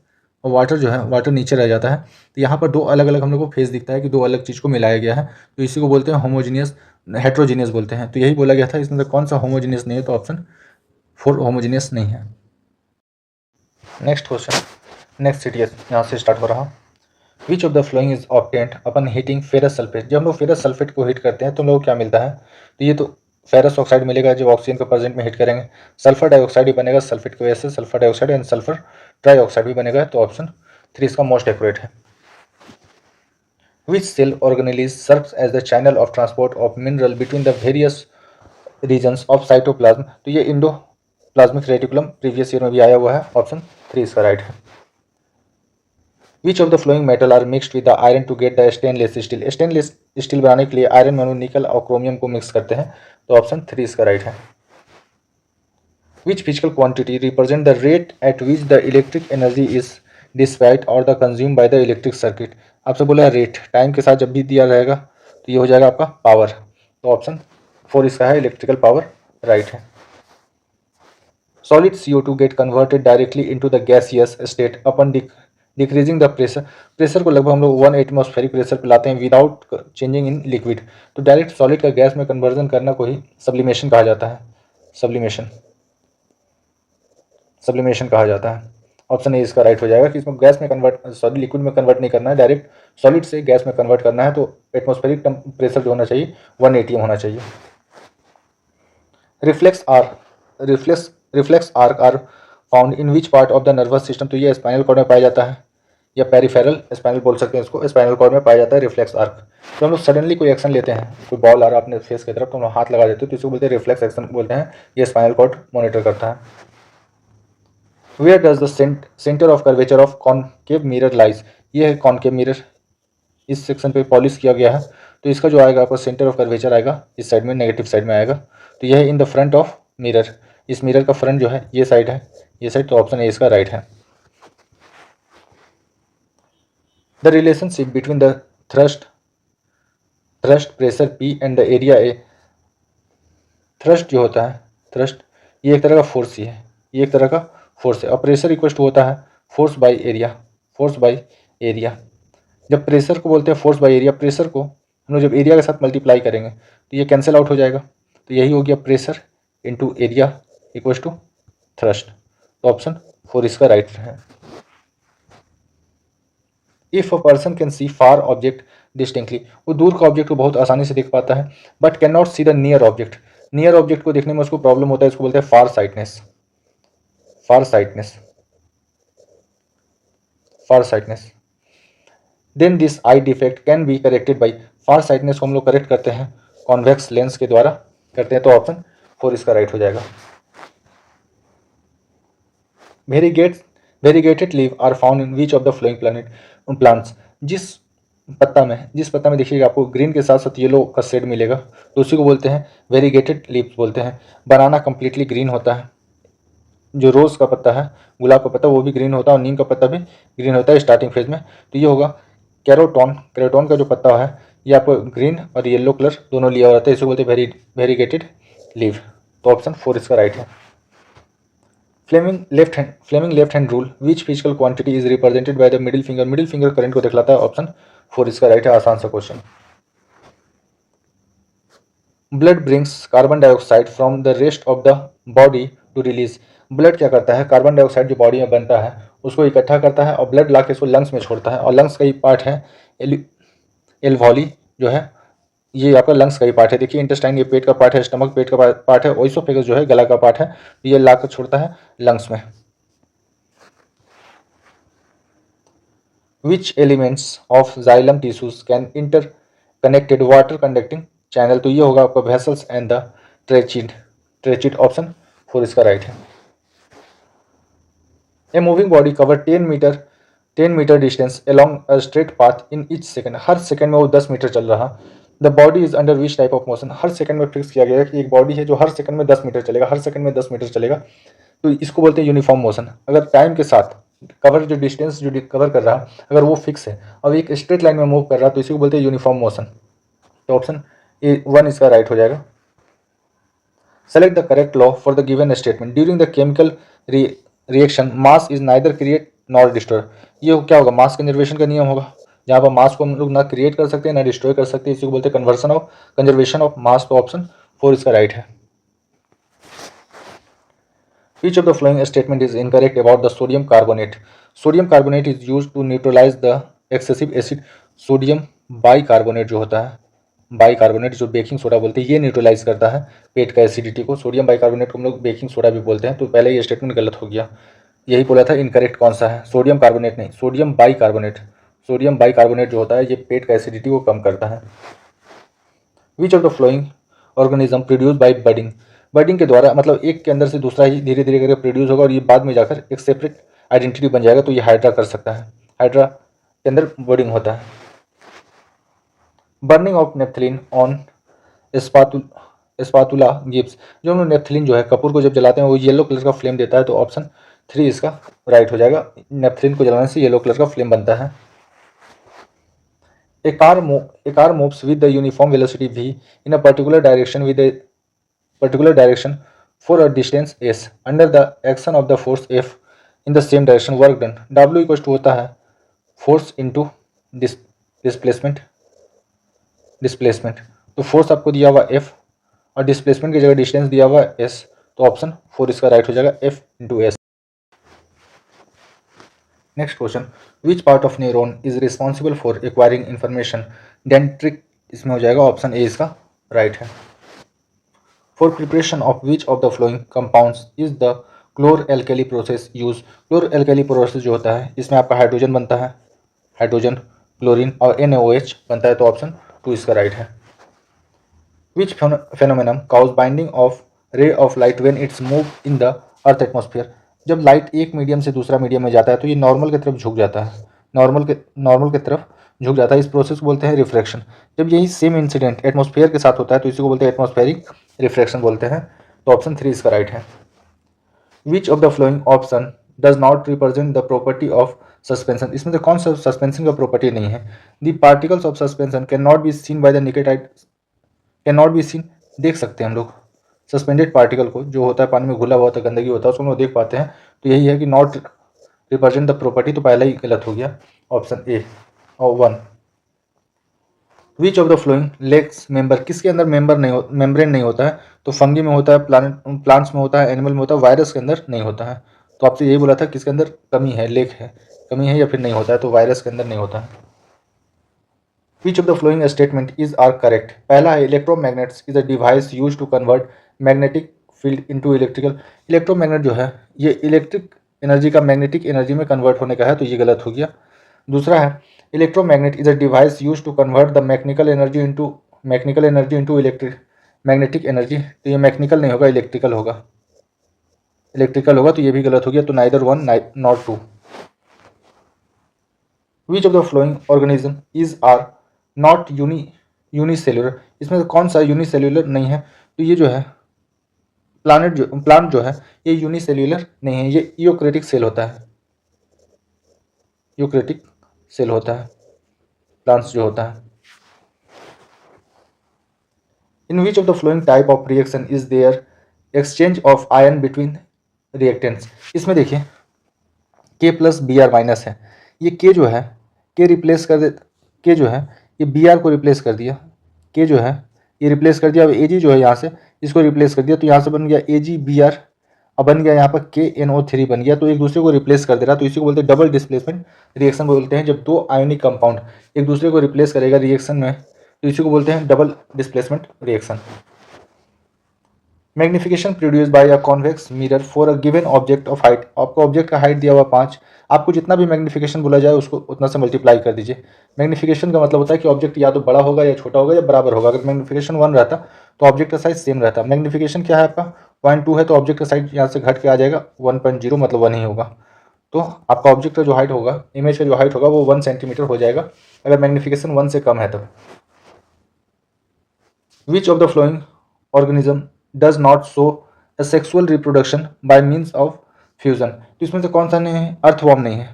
और वाटर जो है वाटर नीचे रह जाता है, तो यहाँ पर 2 अलग अलग हम लोग को फेस दिखता है कि 2 अलग चीज़ को मिलाया गया है, तो इसी को बोलते हैं होमोजीनियस, हेट्रोजीनियस बोलते हैं। तो यही बोला गया था, इसमें कौन सा होमोजीनियस नहीं है, तो ऑप्शन 4 होमोजीनियस नहीं है। नेक्स्ट क्वेश्चन, नेक्स्ट सिटी यहाँ से स्टार्ट हो रहा। विच of the following is obtained upon heating ferrous sulphate. जब हम लोग फेरस सल्फेट को हीट करते हैं तो हम लोग को क्या मिलता है, तो ये तो फेरस ऑक्साइड मिलेगा जब ऑक्सीजन को प्रेजेंट में हीट करेंगे। सल्फर डाइऑक्साइड भी बनेगा सल्फेट की वजह से, sulphur dioxide and sulphur trioxide भी बनेगा, तो ऑप्शन 3 इसका मोस्ट एक्यूरेट है। Which cell organelle serves as the channel of transport of mineral between the various regions of cytoplasm. तो ये इंडोप्लाज्मिक रेटिकुलम प्रीवियस ईयर में भी आया हुआ है, ऑप्शन 3 इसका राइट है। Which of the following metal are mixed with the iron to get the stainless steel. Stainless steel बनाने के लिए आयरन मैनु निकल और क्रोमियम को मिक्स करते हैं, तो ऑप्शन 3 इसका राइट है। Which physical quantity represent the rate at which the electric energy is dissipate और the consume by the electric circuit. आपसे बोला रेट, टाइम के साथ जब भी दिया रहेगा तो ये हो जाएगा आपका पावर, तो ऑप्शन 4 इसका है, इलेक्ट्रिकल पावर राइट है। Solid CO2 get converted directly into the gaseous state upon decreasing the pressure. Pressure को लगभग हम लोग 1 एटमॉस्फेरिक प्रेशर पे लाते हैं विदाउट चेंजिंग इन लिक्विड, तो डायरेक्ट सॉलिड का गैस में कन्वर्जन करना को ही सब्लिमेशन कहा जाता है। सब्लिमेशन कहा जाता है, ऑप्शन ए इसका राइट हो जाएगा कि इसमें गैस में कन्वर्ट सॉरी लिक्विड में कन्वर्ट नहीं करना है, डायरेक्ट सॉलिड से गैस में कन्वर्ट करना है, तो एटमॉस्फेरिक प्रेशर जो होना चाहिए 1 atm होना चाहिए। Reflex arc are found in which part of the nervous system. तो ये स्पाइनल कॉर्ड में पाया जाता है या पेरिफेरल स्पाइनल बोल सकते हैं इसको, स्पाइनल कॉर्ड में पाया जाता है रिफ्लेक्स आर्क। तो हम लोग सडनली कोई एक्शन लेते हैं, कोई बॉल आ रहा है अपने फेस की तरफ तो हम लोग हाथ लगा देते हैं, तो इसको बोलते हैं रिफ्लेक्स एक्शन बोलते हैं, ये स्पाइनल कॉर्ड मॉनिटर करता है। Where does the centre of curvature of concave mirror lies. ये है कॉनकेव मिरर, इस सेक्शन पे पॉलिश किया गया है, तो इसका जो आएगा आपका सेंटर ऑफ कर्वेचर आएगा इस साइड में, नेगेटिव साइड में आएगा, तो यह है इन द फ्रंट ऑफ मिरर। इस मिरर का फ्रंट जो है ये साइड है, ये साइड, तो ऑप्शन ए इसका राइट है। The relationship between the thrust pressure P and the area A। Thrust जो होता है, थ्रस्ट ये एक तरह का फोर्स ही है, ये एक तरह का फोर्स है, और प्रेशर इक्वल टू होता है फोर्स बाय एरिया। जब प्रेशर को बोलते हैं फोर्स बाय एरिया, प्रेशर को हम लोग जब एरिया के साथ मल्टीप्लाई करेंगे तो ये कैंसिल आउट हो जाएगा, तो यही हो गया pressure into area equal to thrust, तो ऑप्शन 4 इसका राइट है। If a person can see far object distinctly, वो दूर का ऑब्जेक्ट को बहुत आसानी से देख पाता है, but can not see the near object, near object को देखने में उसको प्रॉब्लम होता है, इसको बोलते हैं far sightedness, far sightedness, far sightedness. Then this eye defect can be corrected by, far sightedness को हम लोग करेक्ट करते हैं कॉन्वेक्स लेंस के द्वारा करते हैं, तो ऑप्शन 4 इसका राइट हो जाएगा। Variegated leave are found in which of the following plants, जिस पत्ता में देखिएगा आपको ग्रीन के साथ साथ येलो का शेड मिलेगा, तो उसी को बोलते हैं वेरीगेटेड लीव्स बोलते हैं। बनाना कंप्लीटली ग्रीन होता है, जो रोज़ का पत्ता है, गुलाब का पत्ता, वो भी ग्रीन होता है, और नीम का पत्ता भी ग्रीन होता है स्टार्टिंग फेज में। तो ये होगा कैरोटॉन, कैरोटॉन का जो पत्ता है ये आपको ग्रीन और येलो कलर दोनों लिया हुआ रहता है, इसे बोलते हैं वेरीगेटेड लीव, तो ऑप्शन 4 इसका राइट है। Fleming left hand rule which physical quantity is represented by the middle finger, middle finger current को दिखलाता है, ऑप्शन 4 इसका राइट है। आसान सा question. Blood brings carbon dioxide from the rest of the body to release, blood क्या करता है, कार्बन डाइऑक्साइड जो बॉडी में बनता है उसको इकट्ठा करता है और ब्लड ला के इसको लंग्स में छोड़ता है, और लंग्स का ही पार्ट है एल्वोली जो है, ये आपका लंग्स का ही पार्ट है। देखिए इंटेस्टाइन ये पेट का पार्ट है, स्टमक पेट का पार्ट है, ओइसोफेगस जो है गला का पार्ट है, ये ला कर छोड़ता है लंग्स में। Which elements of xylem tissues can inter connected water conducting channel, तो ये होगा आपका vessels and the tracheid, option 4 इसका राइट है। A moving body cover 10 metre distance along a straight path in each second, हर second में वो 10 metre चल रहा। The body is under which type of motion, हर सेकंड में फिक्स किया गया है कि एक बॉडी है जो हर सेकंड में 10 मीटर चलेगा, हर सेकंड में 10 मीटर चलेगा, तो इसको बोलते हैं यूनिफॉर्म मोशन। अगर टाइम के साथ कवर जो डिस्टेंस जो कवर कर रहा अगर वो फिक्स है और एक स्ट्रेट लाइन में मूव कर रहा तो इसी को बोलते हैं यूनिफॉर्म मोशन, तो ऑप्शन 1 इसका राइट हो जाएगा। Select the correct law for the given statement, during the chemical reaction mass is neither create nor destroy, ये क्या होगा, मास कंजर्वेशन का नियम होगा, जहाँ पर मास को हम लोग ना क्रिएट कर सकते हैं ना डिस्ट्रॉय कर सकते हैं, इसी को बोलते हैं कंजर्वेशन ऑफ मास, तो ऑप्शन 4 इसका राइट है। Which of the following statement is incorrect about the sodium carbonate? Sodium carbonate is used to neutralize the excessive acid. Sodium bicarbonate जो होता है, बाइकार्बोनेट जो बेकिंग सोडा बोलते हैं, ये न्यूट्रलाइज करता है पेट का एसिडिटी को। सोडियम बाइकार्बोनेट को हम लोग बेकिंग सोडा भी बोलते हैं, तो पहले ये स्टेटमेंट गलत हो गया, यही बोला था। इनकरेक्ट कौन सा है, सोडियम कार्बोनेट नहीं, सोडियम बाइकार्बोनेट। सोडियम बाइकार्बोनेट जो होता है ये पेट का एसिडिटी को कम करता है। Which of the following organism produce by budding, budding के द्वारा मतलब एक के अंदर से दूसरा ही धीरे धीरे करके प्रोड्यूस होगा और ये बाद में जाकर एक सेपरेट आइडेंटिटी बन जाएगा, तो ये हाइड्रा कर सकता है, हाइड्रा के अंदर बडिंग होता है। Burning of naphthalene on spatula gives, जो हम लोग नेफ्थलीन जो है कपूर को जब जलाते हैं वो येलो कलर का फ्लेम देता है, तो ऑप्शन 3 इसका राइट हो जाएगा। नेफ्थलीन को जलाने से येलो कलर का फ्लेम बनता है। A car moves with the uniform velocity v in a particular direction for a distance s under the action of the force F in the same direction, work done W equal to होता है force into displacement. तो force आपको दिया हुआ F और displacement की जगह distance दिया हुआ S, तो ऑप्शन 4 इसका राइट हो जाएगा, F into S। Next question, which part of neuron is responsible for acquiring information, dendrite, इसमें हो जाएगा, ऑप्शन ए इसका राइट है। For preparation of which of the following compounds is the chlor alkali process use, chlor alkali process जो होता है इसमें आपका हाइड्रोजन बनता है, हाइड्रोजन क्लोरीन और NaOH बनता है, तो ऑप्शन 2 इसका राइट है। Which phenomenon cause bending of ray of light when it's move in the earth atmosphere, जब लाइट एक मीडियम से दूसरा मीडियम में जाता है तो ये नॉर्मल की तरफ झुक जाता है, नॉर्मल की तरफ झुक जाता है, इस प्रोसेस को बोलते हैं रिफ्रैक्शन। जब यही सेम इंसिडेंट एटमॉस्फेयर के साथ होता है तो इसी को बोलते हैं एटमॉस्फेरिक रिफ्रैक्शन बोलते हैं, तो ऑप्शन 3 इसका राइट है। Which of the following option does not represent the property of suspension, इसमें से कौन सा सस्पेंशन का प्रॉपर्टी नहीं है। The particles of suspension can not be seen by the naked eye, can not be seen, देख सकते हैं हम लोग सस्पेंडेड पार्टिकल को, जो होता है पानी में घुला हुआ होता है, गंदगी होता है, उसको हम लोग देख पाते हैं, तो यही है कि नॉट रिप्रेजेंट द प्रॉपर्टी, तो पहला ही गलत हो गया, ऑप्शन ए और 1। विच of the flowing legs member, किसके अंदर मेम्ब्रेन नहीं होता है, तो फंगी में होता है, प्लांट्स में होता है, एनिमल में होता है, वायरस के अंदर नहीं होता है, तो आपसे यही बोला था किसके अंदर कमी है, लेग है, कमी है या फिर नहीं होता है, तो वायरस के अंदर नहीं होता है। Which of the following statement is are correct? पहला है electromagnets is a device use to convert magnetic field into electrical. Electromagnet जो है ये इलेक्ट्रिक एनर्जी का मैग्नेटिक एनर्जी में कन्वर्ट होने का है, तो ये गलत हो गया। दूसरा है electromagnet is a device use to convert the mechanical energy into electric magnetic energy, तो ये मैकेनिकल नहीं होगा, इलेक्ट्रिकल होगा। इलेक्ट्रिकल होगा तो ये भी गलत हो गया, तो neither one not two. Which of the following organism is are not unicellular? इसमें से कौन सा यूनिसेल्युलर नहीं है? तो ये जो है प्लांट जो है ये यूनिसेल्युलर नहीं है, ये यूकैरियोटिक सेल होता है। यूकैरियोटिक सेल होता है प्लांट्स जो होता है। In which of the following type of reaction is there exchange of ion between reactants? इसमें देखिए के प्लस बी आर माइनस है, ये के जो है के रिप्लेस कर दे, के जो है ये बी आर को रिप्लेस कर दिया, के जो है ये रिप्लेस कर दिया। अब ए जी जो है यहाँ से इसको रिप्लेस कर दिया, तो यहाँ से बन गया ए जी बी आर, अब बन गया यहाँ पर के एन ओ थ्री बन गया, तो एक दूसरे को रिप्लेस कर दे रहा, तो इसी को बोलते हैं डबल डिस्प्लेसमेंट रिएक्शन बोलते हैं। जब दो आयोनिक कंपाउंड एक दूसरे को रिप्लेस करेगा रिएक्शन में, तो इसी को बोलते हैं double displacement reaction. Magnification produce by a convex mirror for a given object of height. आपको ऑब्जेक्ट का हाइट दिया हुआ 5, आपको जितना भी मैग्निफिकेशन बोला जाए उसको उतना से मल्टीप्लाई कर दीजिए। मैग्निफिकेशन का मतलब होता है कि ऑब्जेक्ट या तो बड़ा होगा या छोटा होगा या बराबर होगा। अगर मैग्निफिकेशन 1 रहता तो ऑब्जेक्ट का साइज सेम रहता। मैग्निफिकेशन क्या है आपका 0.2 है, तो ऑब्जेक्ट का साइज यहाँ से घट के आ जाएगा 1.0, मतलब 1 ही होगा। तो आपका ऑब्जेक्ट का जो हाइट होगा, इमेज का जो हाइट होगा वो 1 सेंटीमीटर हो जाएगा अगर मैग्निफिकेशन 1 से कम है तब। विच of the following organism does not show a sexual reproduction by means of fusion? तो इसमें से कौन सा नहीं है? अर्थवॉर्म नहीं है।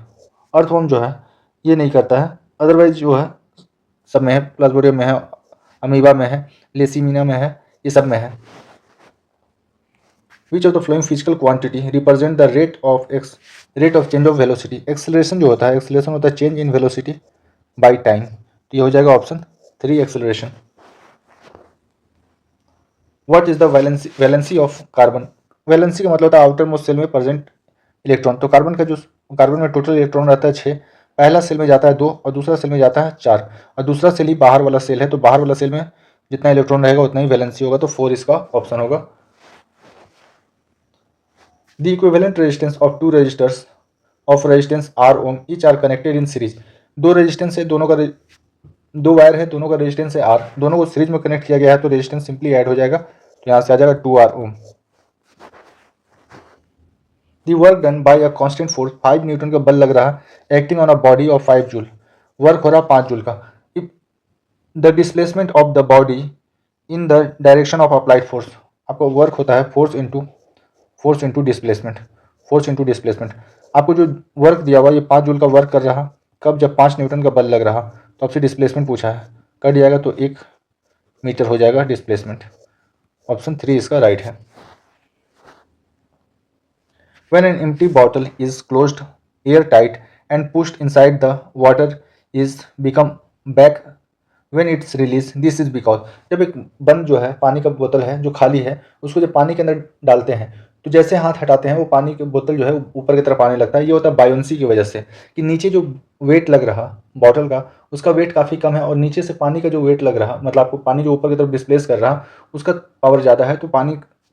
अर्थवॉर्म जो है ये नहीं करता है, अदरवाइज जो है सब में है, प्लाज्मोडियम में है, अमीबा में है, लेसीमिना में है, ये सब में है। Which of the following physical quantity represent the rate of change of velocity? Acceleration जो होता है, एक्सेलरेशन होता है change in velocity by time, तो ये हो जाएगा option 3 acceleration. What is the valency of carbon? Valency का मतलब होता है आउटर मोस्ट सेल में प्रेजेंट इलेक्ट्रॉन। तो कार्बन में टोटल इलेक्ट्रॉन रहता है 6, पहला सेल में जाता है 2 और दूसरा सेल में जाता है 4, और दूसरा सेल ही बाहर वाला सेल है, तो बाहर वाला सेल में जितना इलेक्ट्रॉन रहेगा उतना ही वैलेंसी होगा, तो 4 इसका ऑप्शन होगा। The equivalent resistance of two resistors of resistance R ohm each are connected in series. दो रेजिस्टेंस है, दो वायर है, दोनों का रेजिस्टेंस है आर, दोनों को सीरीज में कनेक्ट किया गया है, तो रेजिस्टेंस सिंपली ऐड हो जाएगा, तो यहाँ से आ जाएगा 2 R ohm. The work done by a constant force 5 newton का बल लग रहा है acting on a body of 5 joule, work हो रहा 5 जूल का। If the displacement of the body in the direction of applied force, आपको वर्क होता है फोर्स इंटू डिस्प्लेसमेंट। आपको जो वर्क दिया हुआ ये 5 जूल का वर्क कर रहा, कब? जब 5 न्यूटन का बल लग रहा, तो आपसे डिस्प्लेसमेंट पूछा है, कट जाएगा तो 1 मीटर हो जाएगा डिस्प्लेसमेंट। ऑप्शन 3 इसका राइट है। When an empty bottle is closed airtight and pushed inside the water is become back when it's released, this is because जब एक बंद जो है पानी का बोतल है जो खाली है उसको जब पानी के अंदर डालते हैं तो जैसे हाथ हटाते हैं वो पानी की बोतल जो है ऊपर की तरफ आने लगता है। ये होता है बायोन्सी की वजह से कि नीचे जो वेट लग रहा बॉटल का उसका वेट काफ़ी कम है और नीचे से पानी का जो वेट लग रहा मतलब आपको पानी जो ऊपर की तरफ डिस्प्लेस कर रहा उसका पावर ज़्यादा है,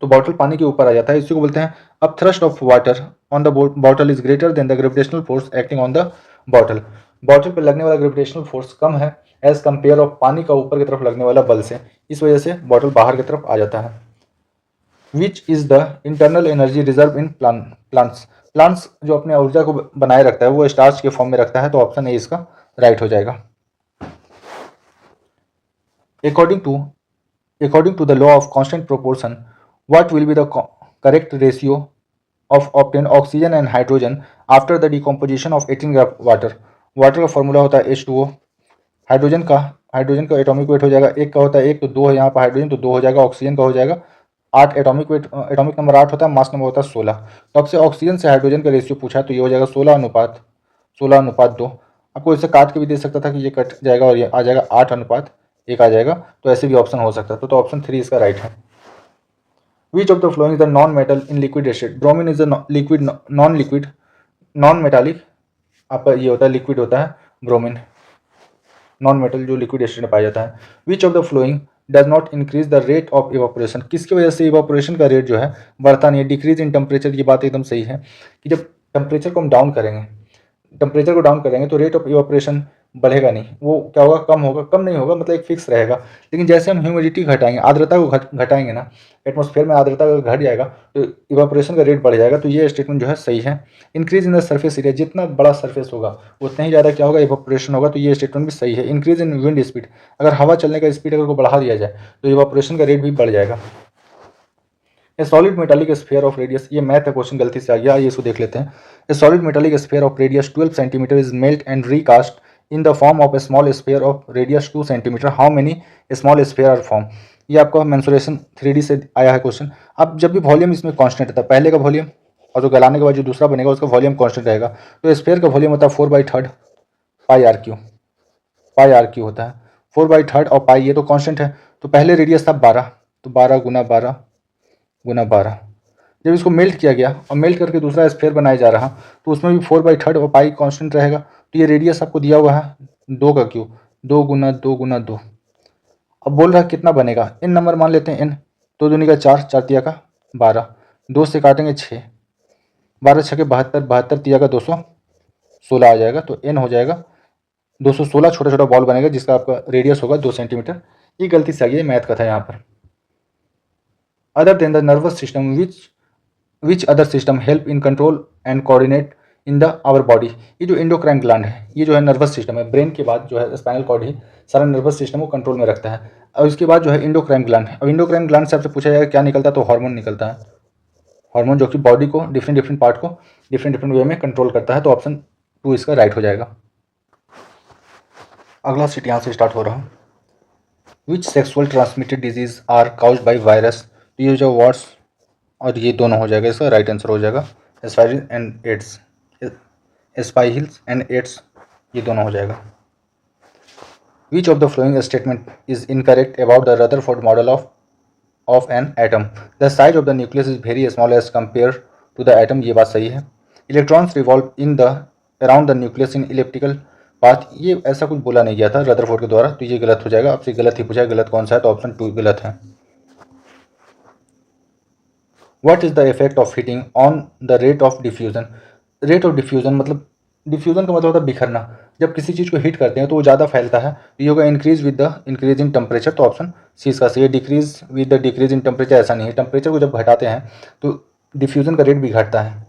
तो बॉटल पानी के ऊपर आ जाता है। इसी को बोलते हैं अब thrust of water on the bottle is greater than the gravitational force acting on the bottle. Bottle पर लगने वाला ग्रेविटेशनल फोर्स कम है एज कंपेयर ऑफ पानी का ऊपर की तरफ लगने वाला बल से, इस वजह से बॉटल बाहर की तरफ आ जाता है। Which is the internal energy reserve in plants जो अपने ऊर्जा को बनाए रखता है वो स्टार्च के फॉर्म में रखता है, तो ऑप्शन ए इसका राइट हो जाएगा। According to the law of constant proportion, what will be the correct ratio of obtained oxygen and hydrogen after the decomposition of 18 gram water? Water का फॉर्मूला होता है H2O, हाइड्रोजन का atomic weight हो जाएगा 1 का होता है 1, तो 2 है यहाँ पर हाइड्रोजन, तो 2 हो जाएगा। ऑक्सीजन का हो जाएगा 8, एटॉमिक नंबर 8 होता है, मास नंबर होता है 16। तो आपसे ऑक्सीजन से हाइड्रोजन का रेशियो पूछा है, तो ये हो जाएगा 16:2। आपको इसे काट के भी दे सकता था कि ये कट जाएगा और ये आ जाएगा 8:1 आ जाएगा, तो ऐसे भी ऑप्शन हो सकता था, तो ऑप्शन 3 इसका राइट है। Which of the following is the non metal in liquid state? Bromine is the liquid non metallic आपका ये होता है लिक्विड होता है ब्रोमीन, नॉन मेटल जो लिक्विड स्टेट में पाया जाता है। Which of the flowing does not increase the rate of evaporation, किसकी वजह से इवापोरेशन का रेट जो है बढ़ता नहीं है? डिक्रीज इन टेम्परेचर, ये बात एकदम सही है कि जब टेम्परेचर को हम डाउन करेंगे, टेम्परेचर को डाउन करेंगे तो रेट ऑफ इवापोरेशन बढ़ेगा नहीं, वो क्या होगा, कम होगा, कम नहीं होगा, मतलब एक फिक्स रहेगा। लेकिन जैसे हम ह्यूमिडिटी घटाएंगे, आर्द्रता को घटाएंगे ना, एटमॉस्फेयर में आर्द्रता घट जाएगा तो इवापोरेशन का रेट बढ़ जाएगा। तो ये स्टेटमेंट जो है सही है। Increase in the surface area, जितना बड़ा सर्फेस होगा उतना ही ज़्यादा क्या होगा, इवापोरेशन होगा। तो ये स्टेटमेंट भी सही है। इंक्रीज इन विंड स्पीड, अगर हवा चलने का स्पीड अगर को बढ़ा दिया जाए तो इवापोरेशन का रेट भी बढ़ जाएगा। A solid metallic sphere of radius, ये मैथ का क्वेश्चन गलती से आ गया, ये इसको देख लेते हैं। A solid metallic sphere of radius 12 centimetre is melt and recast in the form of a small sphere of radius 2 centimetre, how many small sphere are form. ये आपका मेंसुरेशन 3D से आया है क्वेश्चन। अब जब भी वॉल्यूम इसमें constant रहता है, पहले का वॉल्यूम और जो गलाने के बाद जो दूसरा बनेगा उसका वॉल्यूम कांस्टेंट रहेगा, तो स्फीयर का वॉल्यूम होता है 4/3 pi r cube, pi r cube होता है 4/3 और पाई, ये तो कांस्टेंट है। तो पहले रेडियस था 12, तो 12 गुना 12 गुना 12। जब इसको मेल्ट किया गया और मेल्ट करके दूसरा स्फीयर बनाया जा रहा तो उसमें भी 4/3 और पाई कांस्टेंट रहेगा। तो ये रेडियस आपको दिया हुआ है 2 का क्यू, 2 गुना 2 गुना 2। अब बोल रहा है कितना बनेगा, n नंबर मान लेते हैं, n 2 दूनी का 4, 4 तिया का 12, 2 से काटेंगे 6, 12 छके 72, 72 तिया का 216 आ जाएगा। तो n हो जाएगा 216, छोटा छोटा बॉल बनेगा जिसका आपका रेडियस होगा 2 सेंटीमीटर। ये गलती से आ गई, मैथ का था यहाँ पर। Other than the nervous system which other system help in control and coordinate in the our body, ये जो एंडोक्राइन ग्लैंड है, ये जो है नर्वस सिस्टम है, ब्रेन के बाद जो है स्पाइनल कॉर्ड ही सारा नर्वस सिस्टम को कंट्रोल में रखता है। और इसके बाद जो है एंडोक्राइन ग्लैंड है। अब एंडोक्राइन ग्लैंड से आपसे पूछा जाएगा क्या निकलता है, तो हार्मोन निकलता है, हार्मोन जो कि बॉडी को डिफरेंट डिफरेंट पार्ट को डिफरेंट डिफरेंट वे में कंट्रोल करता है। तो ऑप्शन 2 इसका राइट हो जाएगा। अगला सीट यहाँ से स्टार्ट हो रहा है। Which sexual transmitted disease are caused by virus, तो ये जो वर्ड्स और ये दोनों हो जाएगा, इसका राइट आंसर हो जाएगा एस्पाइरिल एंड एड्स, एस्पाइहिल्स एंड एड्स, ये दोनों हो जाएगा। Which of the following statement is incorrect about the Rutherford model of an atom, the size of the nucleus is very small as compare to the atom, ये बात सही है। Electrons revolve in the around the nucleus in elliptical path, ये ऐसा कुछ बोला नहीं गया था रदरफोर्ड के द्वारा, तो ये गलत हो जाएगा। आपसे गलत ही पूछा है, गलत कौन सा है, तो ऑप्शन 2 गलत है। What is the effect of heating on the rate of diffusion, rate of diffusion मतलब, डिफ्यूजन का मतलब होता है बिखरना। जब किसी चीज़ को हीट करते हैं तो वो ज़्यादा फैलता है, तो ये होगा increase with the increase in temperature, तो ऑप्शन सी इसका सही है। Decrease with the decrease in temperature ऐसा नहीं है, टेम्परेचर को जब घटाते हैं तो डिफ्यूजन का रेट भी घटता है।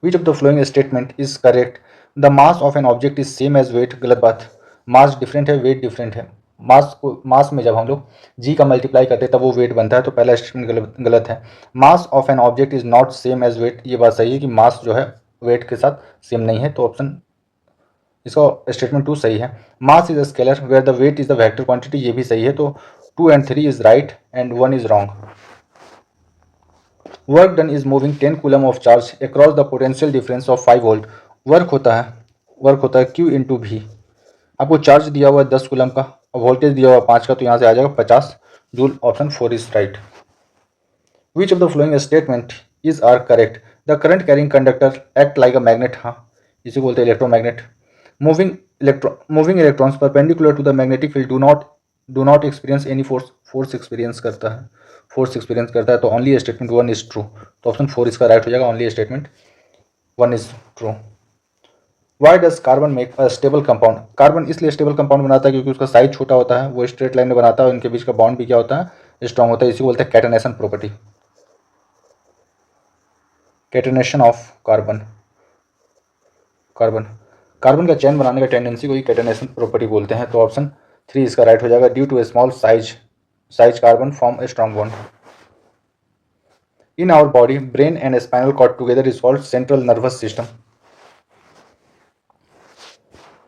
Which of the following statement is correct, the mass of an object is same as weight, गलत बात, मास डिफरेंट है, वेट डिफरेंट है। मास में जब हम लोग जी का मल्टीप्लाई करते हैं तब वो वेट बनता है, तो पहला स्टेटमेंट गलत है। Mass of an object is not same as weight, ये बात सही है कि मास जो है वेट के साथ सेम नहीं है, तो ऑप्शन इसका स्टेटमेंट 2 सही है। Mass is a scalar where the weight is the vector quantity, ये भी सही है, तो 2 and 3 is right and 1 is wrong. Work done is moving 10 coulomb of charge across the potential difference of 5 volt, work होता है Q into भी। आपको charge दिया हुआ है 10 कूलम का और वोल्टेज दिया हुआ 5 का, तो यहाँ से आ जाएगा 50 joule, option 4 is right. Which of the following statement is are correct, the current carrying conductor act like a magnet, हाँ इसे बोलते हैं electromagnet. Moving electrons perpendicular to the magnetic field do not experience any force experience करता है, तो only statement 1 is true, तो option 4 इसका right हो जाएगा, only statement 1 is true. Why does carbon make a stable compound, carbon इसलिए stable compound बनाता है क्योंकि उसका साइज छोटा होता है, वो स्ट्रेट लाइन में बनाता है, उनके बीच का बॉन्ड भी क्या होता है, स्ट्रॉन्ग होता है, इसी को बोलते हैं catenation property, catenation of carbon. Carbon का चेन बनाने का टेंडेंसी को ही कैटेनेशन प्रॉपर्टी बोलते हैं, तो ऑप्शन 3 इसका राइट हो जाएगा। Due to a small size carbon form a strong bond. In our body brain and spinal cord together is called central nervous system.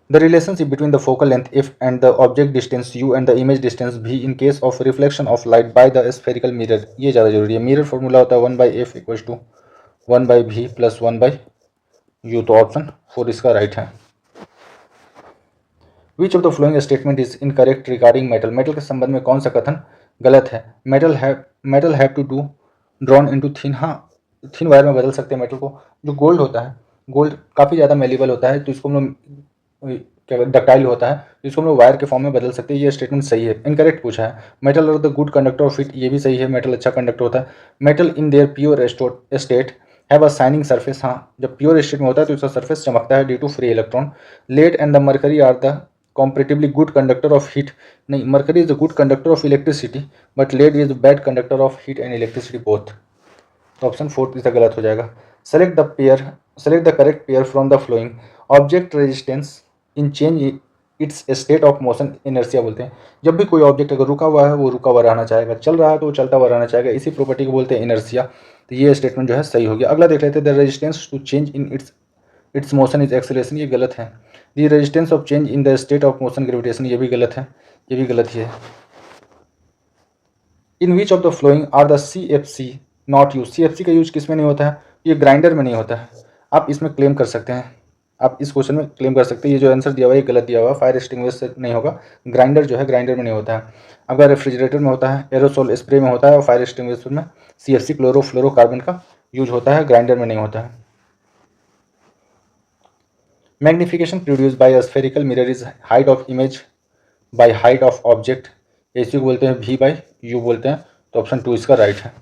The relationship between the focal length f and the object distance u and the image distance v in case of reflection of light by the spherical mirror, ये ज़्यादा जरूरी है। Mirror formula होता है 1/f = 1/v + 1/u, तो option 4 इसका right है। Which of the following statement is incorrect regarding metal, metal के संबंध में कौन सा कथन गलत है। Metal have to do drawn into thin, हाँ थिन वायर में बदल सकते हैं मेटल को। जो गोल्ड होता है गोल्ड काफ़ी ज़्यादा मेलेबल होता है, तो इसको हम लोग क्या डक्टाइल होता है, तो इसको हम लोग वायर के फॉर्म में बदल सकते हैं। ये स्टेटमेंट सही है। इनकरेक्ट पूछा है, मेटल और the good conductor of heat, ये भी सही है, मेटल अच्छा कंडक्टर होता है। Metal in their pure state have a shining surface, हाँ जब प्योर स्टेट में होता है तो इसका सरफेस चमकता है due to free electron. Lead and the mercury are the comparatively good conductor of heat, नहीं, mercury is a good conductor of electricity but lead is bad conductor of heat and electricity both. तो option 4 इसका गलत हो जाएगा। Select the pair, select the correct pair from the following. Object resistance in change its state of motion, inertia बोलते हैं। जब भी कोई ऑब्जेक्ट अगर रुका हुआ है वो रुका हुआ रहना चाहेगा, चल रहा है तो वो चलता हुआ रहना चाहेगा, इसी प्रॉपर्टी को बोलते हैं इनर्शिया। तो ये स्टेटमेंट जो है सही हो गया। अगला देख लेते हैं, the resistance to change in its motion is acceleration, ये गलत है। The resistance of change in the state of motion gravitation, ये भी गलत है, ये भी गलत ही है। In which of the following are the C F C not use, C F C का यूज किस में नहीं होता है, ये ग्राइंडर में नहीं होता है। आप इसमें क्लेम कर सकते हैं, आप इस क्वेश्चन में क्लेम कर सकते हैं ये जो आंसर दिया हुआ है ये गलत दिया हुआ है, फायर एक्सटिंग्विशर से नहीं होगा। ग्राइंडर जो है ग्राइंडर में नहीं होता है, अगर रेफ्रिजरेटर में होता है, एरोसोल स्प्रे में होता है, और फायर एक्सटिंग्विशर में सी एफ सी क्लोरोफ्लोरोकार्बन का यूज होता है, ग्राइंडर में नहीं होता है। Magnification produce by a spherical mirror is height of image by height of object, इसी को बोलते हैं V बाय U बोलते हैं, तो ऑप्शन 2 इसका राइट है।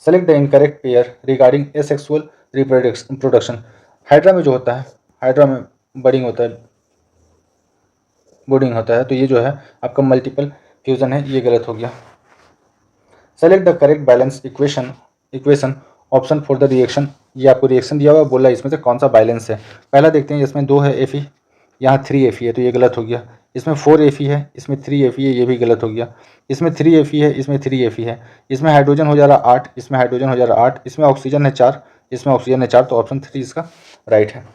Select the incorrect pair regarding asexual reproduction. Hydra में जो होता है, हाइड्रा में बडिंग होता है, बोर्डिंग होता है, तो ये जो है आपका मल्टीपल फ्यूजन है, ये गलत हो गया। Select the correct balance equation option for the reaction, ये आपको रिएक्शन दिया हुआ है, बोला इसमें से कौन सा बैलेंस है। पहला देखते हैं, इसमें 2 है Fe, यहाँ 3 Fe है, तो ये गलत हो गया। इसमें 4 Fe है, इसमें 3 Fe है, ये भी गलत हो गया। इसमें 3 Fe है, इसमें 3 Fe है, इसमें हाइड्रोजन हो जा रहा 8, इसमें हाइड्रोजन हो जा रहा 8, इसमें ऑक्सीजन है 4, इसमें ऑक्सीजन है 4, तो ऑप्शन 3 इसका राइट है।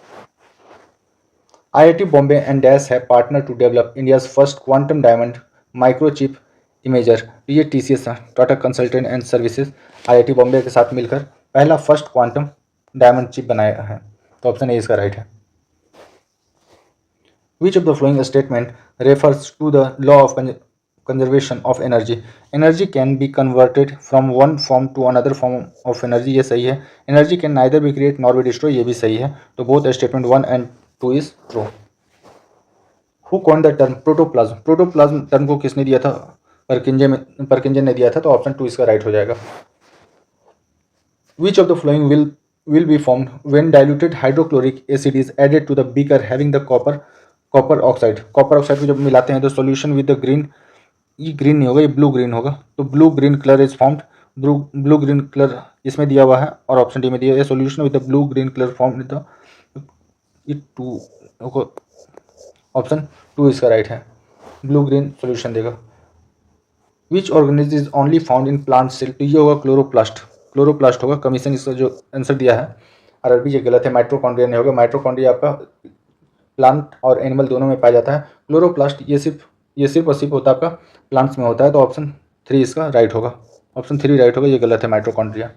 IIT बॉम्बे एंड डैश है partner to develop India's first quantum diamond microchip imager, ये TCS Tata consultant and services IIT Bombay के साथ मिलकर पहला फर्स्ट क्वांटम डायमंड चिप बनाया है, तो ऑप्शन ए इसका राइट है। Which of the following statement refers to the law of conservation of energy? Energy can be converted from one form to another form of energy, ये सही है। Energy can neither be created nor be destroyed, ये भी सही है। तो both statement 1 and 2 is true. Who coined the term protoplasm? Protoplasm term को किसने दिया था? परकिंजे ने दिया था, तो ऑप्शन 2 इसका राइट हो जाएगा। Which of the following will be formed when diluted hydrochloric acid is added to the beaker having the copper oxide? Copper oxide को जब मिलाते हैं तो सॉल्यूशन विद द ग्रीन, ये ग्रीन नहीं होगा, ये ब्लू ग्रीन होगा, तो blue green colour is formed, blue green colour इसमें दिया हुआ है और ऑप्शन डी में दिया है, solution with the blue green colour formed with the, ये 2, ऑप्शन 2 इसका राइट है, ब्लू ग्रीन सॉल्यूशन देगा। Which organism is only found in plant cell, तो ये होगा क्लोरोप्लास्ट, क्लोरोप्लास्ट होगा। कमीशन इसका जो आंसर दिया है RRB, ये गलत है, माइट्रोकॉन्ड्रिया नहीं होगा। माइट्रोकॉन्ड्रिया आपका प्लांट और एनिमल दोनों में पाया जाता है। क्लोरोप्लास्ट ये सिर्फ और सिर्फ होता है आपका प्लांट्स में होता है, तो ऑप्शन 3 इसका राइट होगा, ऑप्शन 3 राइट होगा, ये गलत है mitochondria.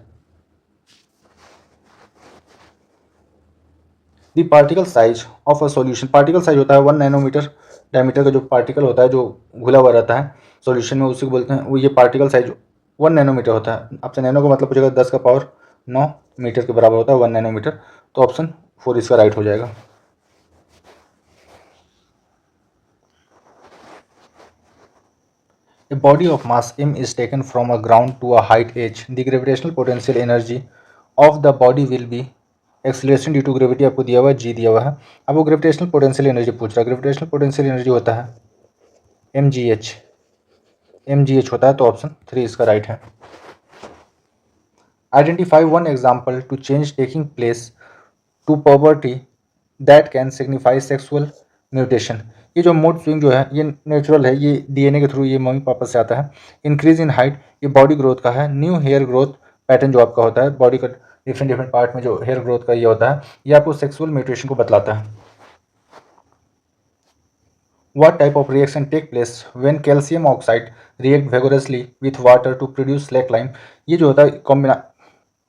The particle size of a solution, particle size होता है 1 नैनोमीटर डायमीटर का जो पार्टिकल होता है जो घुला हुआ रहता है सॉल्यूशन में, उसी को बोलते हैं, वो ये पार्टिकल साइज 1 नैनोमीटर होता है। आपसे नैनो का मतलब पूछेगा 10 का पावर 9 मीटर के बराबर होता है 1 नैनोमीटर, तो ऑप्शन 4 इसका राइट हो जाएगा। A body of mass m is taken from a ground to a height h. The gravitational potential energy of the body will be acceleration due to gravity आपको दिया हुआ है, g दिया हुआ है। अब वो ग्रेविटेशनल पोटेंशियल एनर्जी पूछ रहा है, ग्रेविटेशनल पोटेंशियल एनर्जी होता है mgh होता है, तो ऑप्शन 3 इसका राइट है। Identify one example to change taking place to poverty that can signify sexual mutation, ये जो मूड स्विंग जो है ये नेचुरल है, ये DNA के थ्रू ये मम्मी पापा से आता है। इंक्रीज इन हाइट, ये बॉडी ग्रोथ का है। न्यू हेयर ग्रोथ पैटर्न जो आपका होता है बॉडी का डिफरेंट पार्ट में जो हेयर ग्रोथ का ये होता है, ये आपको सेक्सुअल म्यूटेशन को बतलाता है। What type of reaction take place when calcium oxide react vigorously with water to produce slack lime, ये जो होता है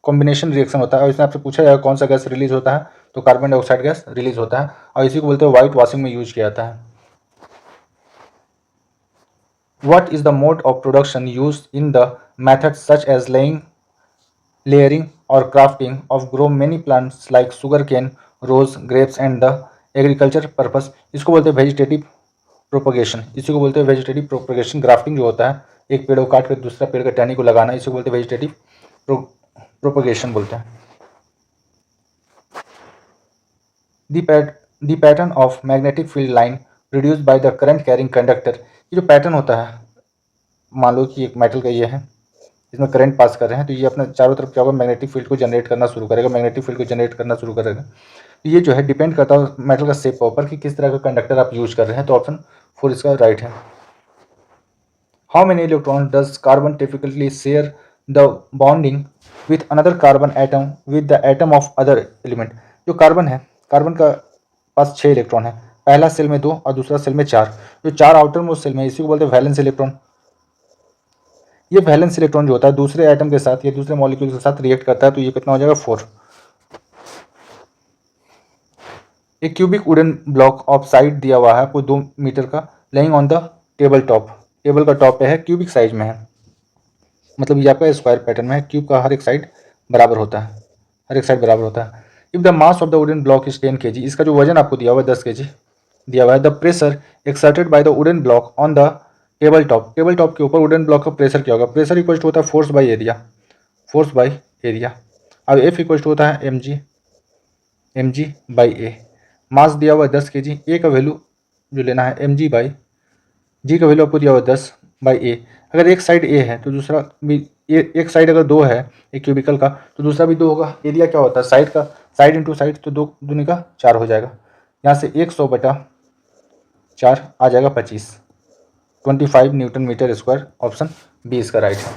कॉम्बिनेशन रिएक्शन होता है, और इसमें आपसे पूछा जाएगा कौन सा गैस रिलीज होता है, तो कार्बन डाइऑक्साइड गैस रिलीज होता है, और इसी को बोलते हैं व्हाइट वॉशिंग में यूज किया जाता है। What is the mode of production used in the methods such as laying layering or crafting of grow many plants like sugarcane, rose, grapes and the agriculture purpose. इसको बोलते हैं vegetative propagation. इसी को बोलते हैं वेजिटेटिव प्रोपगेशन। ग्राफ्टिंग जो होता है, एक पेड़ को काट कर दूसरा पेड़ का टहनी को लगाना, इसी को बोलते हैं वेजिटेटिव प्रोपगेशन बोलते हैं। The pattern of magnetic field line produced by the current carrying conductor. ये जो पैटर्न होता है, मान लो कि एक मेटल का ये है, इसमें करंट पास कर रहे हैं, तो ये अपने चारों तरफ क्या होगा, मैग्नेटिक फील्ड को जनरेट करना शुरू करेगा, मैग्नेटिक फील्ड को जनरेट करना शुरू करेगा। तो ये जो है डिपेंड करता है मेटल का शेप के ऊपर कि किस तरह का कंडक्टर आप यूज कर रहे हैं। तो ऑप्शन 4 इसका राइट है। How many electron does carbon typically share the bonding with another carbon atom with the atom of other element. जो कार्बन है, कार्बन का पास 6 इलेक्ट्रॉन है, पहला सेल में 2 और दूसरा सेल में 4। जो 4 आउटर मोस्ट सेल में, इसी को बोलते हैं वैलेंस इलेक्ट्रॉन। ये वैलेंस इलेक्ट्रॉन जो होता है दूसरे एटम के साथ या दूसरे मॉलिक्यूल के साथ रिएक्ट करता है, तो ये कितना हो जाएगा 4। एक cubic wooden block of side दिया हुआ है आपको 2 मीटर का, laying on the table top. Table का टॉप पे है, क्यूबिक साइज में है, मतलब ये आपका स्क्वायर पैटर्न में है। क्यूब का हर एक साइड बराबर होता है, हर एक साइड बराबर होता है। If the mass of the wooden block is 10 kg, इसका जो वजन आपको दिया हुआ है 10 kg दिया हुआ है। The pressure exerted by the wooden block on the table top, table top के ऊपर वुडन ब्लॉक का प्रेशर क्या होगा? प्रेशर इक्वल टू होता है force by area, force by area. अब एफ इक्वल टू होता है एम जी बाई ए। मास दिया हुआ है 10 kg, ए का वैल्यू जो लेना है एम जी बाई जी का वैल्यू आपको दिया हुआ है 10 बाई ए। अगर एक साइड ए है तो दूसरा भी एक साइड अगर 2 है एक क्यूबिकल का, तो दूसरा भी 2 होगा। एरिया क्या होता है? साइड का, साइड इंटू साइड, तो 2 दूनी का 4 हो जाएगा। यहाँ से 100/4 आ जाएगा 25 newton meter square. Option B इसका राइट है।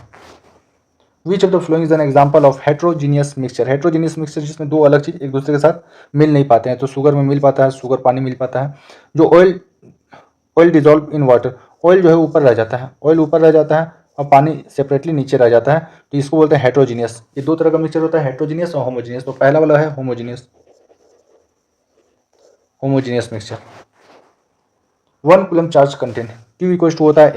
Which of the following is an example of heterogeneous mixture. Heterogeneous mixture जिसमें 2 अलग चीज एक दूसरे के साथ मिल नहीं पाते हैं। तो शुगर में मिल पाता है, शुगर पानी मिल पाता है। जो oil dissolve in water, oil जो है ऊपर रह जाता है, ऑयल ऊपर रह जाता है और पानी सेपरेटली नीचे रह जाता है, तो इसको बोलते हैं हेट्रोजीनियस। ये 2 तरह का मिक्सचर होता है, हेट्रोजीनियस और होमोजीनियस। तो पहला वाला है homogeneous mixture. 1 coulomb charge content, Q equal to होता है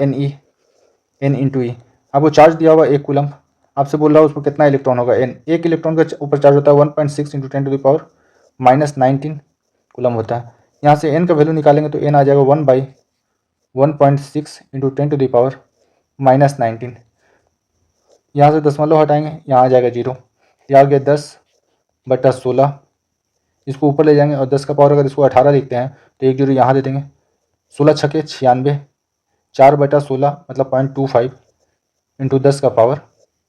N इंटू ई। आपको चार्ज दिया हुआ 1 कूलम, आपसे बोल रहा है उसमें कितना इलेक्ट्रॉन होगा N। एक इलेक्ट्रॉन का ऊपर चार्ज होता है 1.6 इंटू 10⁻⁻19 कूलम होता है। यहाँ से N का वैल्यू निकालेंगे तो N आ जाएगा 1/1.6 इंटू 10⁻⁻19। यहाँ से दशमलव हटाएंगे, यहाँ आ जाएगा 0। यह आ गया 10/16। इसको ऊपर ले जाएंगे और 10 का पावर अगर इसको 18 लिखते हैं तो 1 0 यहाँ दे देंगे। 16 छके 96, 4/16 मतलब 0.25 इंटू 10 का पावर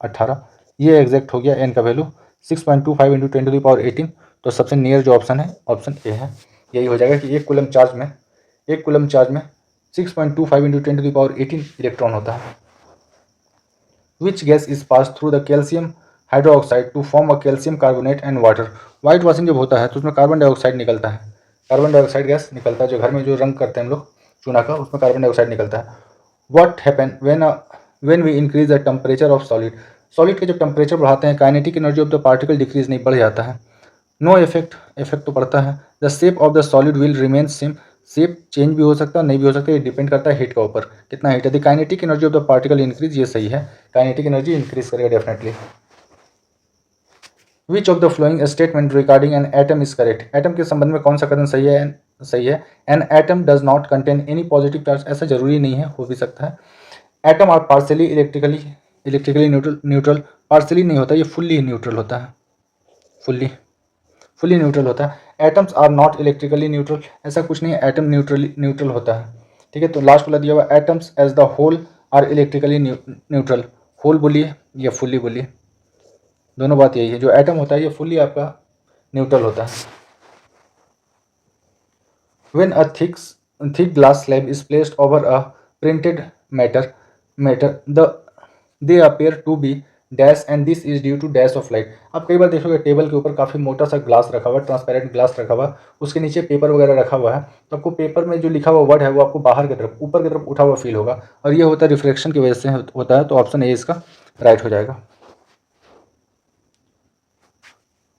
18। ये एग्जैक्ट हो गया N का वैल्यू 6.25 इंटू 10⁻18। तो सबसे नियर जो ऑप्शन है ऑप्शन ए है। यही हो जाएगा कि 1 कूलम चार्ज में 6.25 इंटू 10⁻18 इलेक्ट्रॉन होता है। Which gas is pass through the calcium hydroxide to form a calcium carbonate and water. White washing जब होता है तो उसमें कार्बन डाइऑक्साइड निकलता है, कार्बन डाइऑक्साइड गैस निकलता है। जो घर में जो रंग करते हैं हम लोग चूना का, उसमें कार्बन डाइऑक्साइड निकलता है। What happen when we increase the temperature of solid. Solid के जब टेम्परेचर बढ़ाते हैं, kinetic energy of the particle decrease नहीं, बढ़ जाता है। नो इफेक्ट तो पड़ता है। The shape of the solid will remain same, shape change भी हो सकता है नहीं भी हो सकता है, ये डिपेंड करता है हीट का ऊपर, कितना हीट है। The kinetic energy of the particle increase, ये सही है, काइनेटिक एनर्जी इंक्रीज करेगा definitely. Which of the following statement regarding an atom is correct. Atom के संबंध में कौन सा कथन सही है? An atom does not contain any positive charge, ऐसा जरूरी नहीं है, हो भी सकता है। Atom are partially electrically neutral, partially नहीं होता, ये फुल्ली न्यूट्रल होता है, फुल्ली न्यूट्रल होता है। Atoms are not electrically neutral, ऐसा कुछ नहीं है, एटम न्यूट्रल होता है। ठीक है, तो लास्ट वाला दिया हुआ atoms as the whole are electrically neutral. Whole बोलिए या फुल्ली बोलिए, दोनों बात यही है। जो एटम होता है ये फुल्ली आपका न्यूट्रल होता है। When a thick glass slab is placed over a printed matter, they appear to be dash and this is due to dash of light। आप कई बार देखोगे टेबल के ऊपर काफ़ी मोटा सा ग्लास रखा हुआ है, ट्रांसपेरेंट ग्लास रखा हुआ है, उसके नीचे पेपर वगैरह रखा हुआ है, तो आपको पेपर में जो लिखा हुआ वर्ड है वो आपको बाहर की तरफ, ऊपर की तरफ उठा हुआ फील होगा, और ये होता है रिफ्लेक्शन की वजह से होता है। तो ऑप्शन ए इसका राइट हो जाएगा।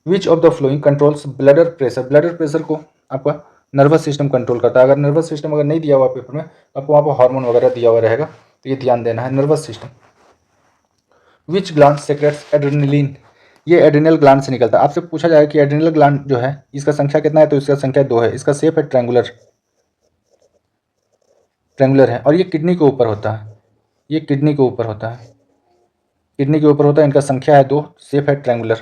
Which of the flowing controls bladder pressure. Bladder pressure को आपका नर्वस सिस्टम कंट्रोल करता है। अगर नर्वस सिस्टम अगर नहीं दिया हुआ पेपर में तो आपको वहाँ पर हार्मोन वगैरह दिया हुआ रहेगा, तो ये ध्यान देना है, नर्वस सिस्टम। विच ग्लैंड सेक्रेट्स एड्रेनलिन। ये एड्रिनल ग्लैंड से निकलता है। आपसे पूछा जाएगा कि एड्रिनल ग्लैंड जो है इसका संख्या कितना है, तो इसका संख्या 2 है। इसका शेप है ट्रैंगुलर है और ये किडनी के ऊपर होता है। ये किडनी के ऊपर होता है, किडनी के ऊपर होता है। इनका संख्या है 2, शेप है triangular.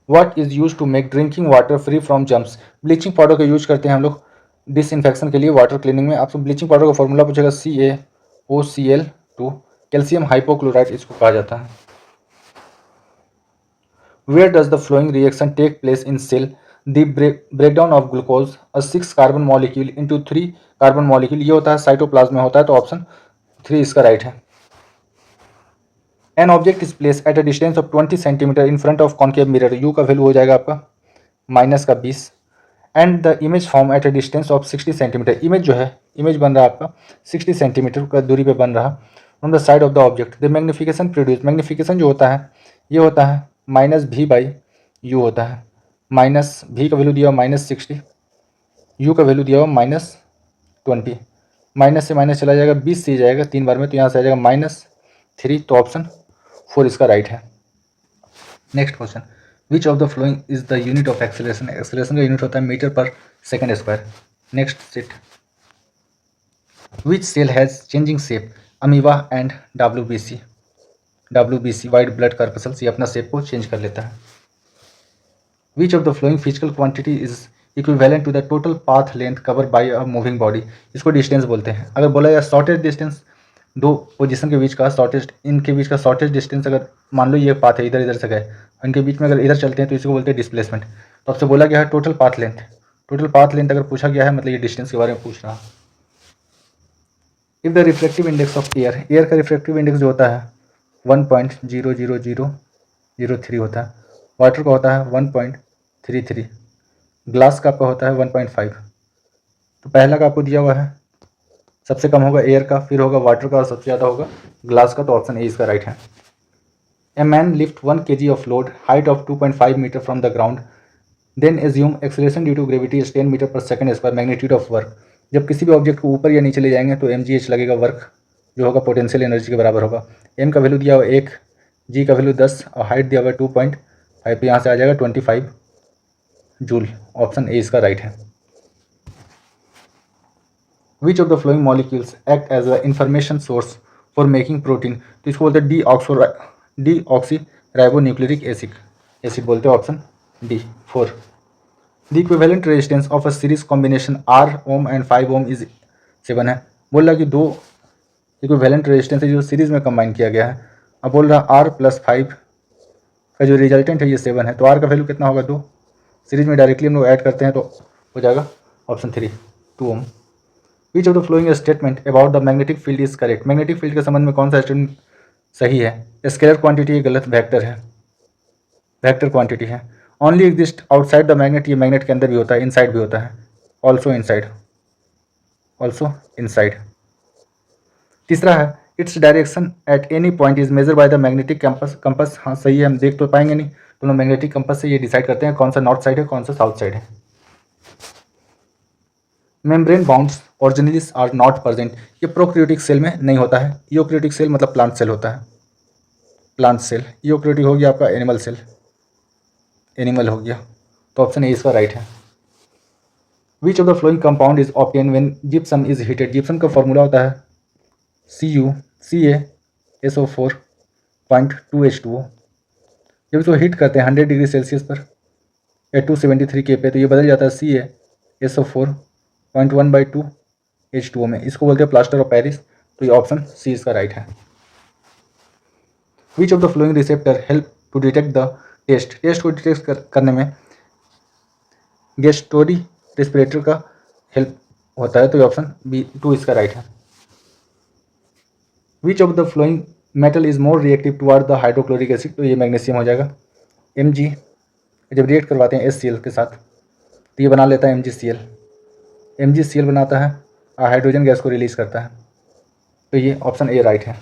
What is use to make drinking water free from germs. Bleaching powder का यूज करते हैं हम लोग डिसइंफेक्शन के लिए, वाटर क्लीनिंग में। आपसे ब्लीचिंग पाउडर का फॉर्मूला पूछेगा CaOCl2, कैल्शियम हाइपोक्लोराइड इसको कहा जाता है। Where does the following reaction take place in cell? The breakdown of glucose, a 6 carbon molecule into 3 carbon molecule, ये होता है साइटोप्लाज्म में होता है, तो ऑप्शन 3 इसका राइट है। An object is placed at a distance of 20 cm in front of concave mirror, u का वैल्यू हो जाएगा आपका -20, and the image form at a distance of 60 cm। Image जो है, इमेज बन रहा है आपका 60 सेंटीमीटर का दूरी पे बन रहा from the side of the object. The magnification produce, magnification जो होता है ये होता है -v/u होता है। माइनस v का वैल्यू दिया हुआ -60, u का वैल्यू दिया हुआ -20। माइनस से माइनस चला जाएगा, 20 से जाएगा 3 बार में, तो यहाँ से आ जाएगा -3, तो ऑप्शन 4 इसका राइट है। Next question, which of the following is the unit of acceleration. Acceleration का यूनिट होता है meter per second square. Next set, which cell has changing shape, amoeba and WBC white blood corpuscles, ये अपना shape को change कर लेता है। Which of the following physical quantity is equivalent to the total path length cover by a moving body. इसको distance बोलते हैं। अगर बोला जाए शॉर्टेस्ट डिस्टेंस, दो पोजीशन के बीच का शॉर्टेस्ट, इनके बीच का शॉर्टेस्ट डिस्टेंस, अगर मान लो ये पाथ है, इधर से गए, इनके बीच में अगर इधर चलते हैं तो इसको बोलते हैं डिस्प्लेसमेंट। तो आपसे बोला गया है total path length. Total path length अगर पूछा गया है मतलब ये डिस्टेंस के बारे में पूछ रहा है। If the reflective index of air, air का रिफ्लेक्टिव इंडेक्स जो होता है 1.00003 होता है। वाटर का होता है 1.33, ग्लास का आपका होता है 1.5। तो पहला का आपको दिया हुआ है, सबसे कम होगा एयर का, फिर होगा वाटर का और सबसे ज़्यादा होगा ग्लास का, तो ऑप्शन ए इसका राइट है। A man lift 1 kg of load, height of 2.5 metre from the ground, then assume acceleration due to gravity is 10 metre per second square, magnitude of work. जब किसी भी ऑब्जेक्ट को ऊपर या नीचे ले जाएंगे तो mgh लगेगा, वर्क जो होगा पोटेंशियल एनर्जी के बराबर होगा। m का वैल्यू दिया हुआ 1, g का वैल्यू 10 और हाइट दिया हुआ 2.5, तो यहाँ से आ जाएगा 25 जूल, ऑप्शन ए इसका राइट है। Which of the following molecules act as a information source for making protein. तो इसको बोलते हैं डीऑक्सी राइबोन्यूक्लिक एसिड बोलते हैं, option D 4। The equivalent resistance of a series combination R ohm and 5 ohm is 7 है। बोल रहा कि दो इक्विवेलेंट रेजिस्टेंस है जो सीरीज में कंबाइन किया गया है। अब बोल रहा R + 5 का जो रिजल्टेंट है ये 7 है, तो R का वैल्यू कितना होगा 2। सीरीज में डायरेक्टली हम लोग ऐड करते हैं तो हो जाएगा option 3 2 ohm. Which of the following statement about the magnetic field is correct. Magnetic field के संबंध में कौन सा स्टेटमेंट सही है। स्केलर क्वांटिटी ये गलत, वेक्टर है, वेक्टर क्वांटिटी है। Only exist outside the magnet, ये मैग्नेट के अंदर भी होता है, इनसाइड भी होता है, ऑल्सो इनसाइड। तीसरा है its direction at any point is measure by the magnetic compass. हाँ सही है, हम देख तो पाएंगे नहीं, तो हम मैग्नेटिक कंपस से ये डिसाइड करते हैं कौन सा नॉर्थ साइड है कौन सा साउथ साइड है। Membrane bounds organelles are not present, ये प्रोकैरियोटिक सेल में नहीं होता है। यूकैरियोटिक सेल मतलब प्लांट सेल होता है, प्लांट सेल। यूकैरियोटिक हो गया आपका एनिमल सेल, एनिमल हो गया, तो ऑप्शन ए इसका राइट है। Which of the following compound is obtain when gypsum is heated. Gypsum का फॉर्मूला होता है CuCaSO4.2H2O। जब इसको हीट करते हैं 100 डिग्री सेल्सियस पर या 273 K पे, तो ये बदल जाता है CaSO4.1/2H2O में। इसको बोलते हैं प्लास्टर ऑफ पेरिस, तो ये ऑप्शन सी इसका राइट है। Which of the following receptor help to detect the taste. Taste को डिटेक्ट करने में गैस्ट्रोरी रेस्पिरेटर का हेल्प होता है, तो ये ऑप्शन बी 2 इसका राइट है। Which of the following metal is more reactive toward the hydrochloric acid, तो ये मैग्नीशियम हो जाएगा। Mg जब रिएक्ट करवाते हैं HCl के साथ तो ये बना लेता है MgCl। MgCl बनाता है और हाइड्रोजन गैस को रिलीज करता है, तो ये ऑप्शन ए राइट है।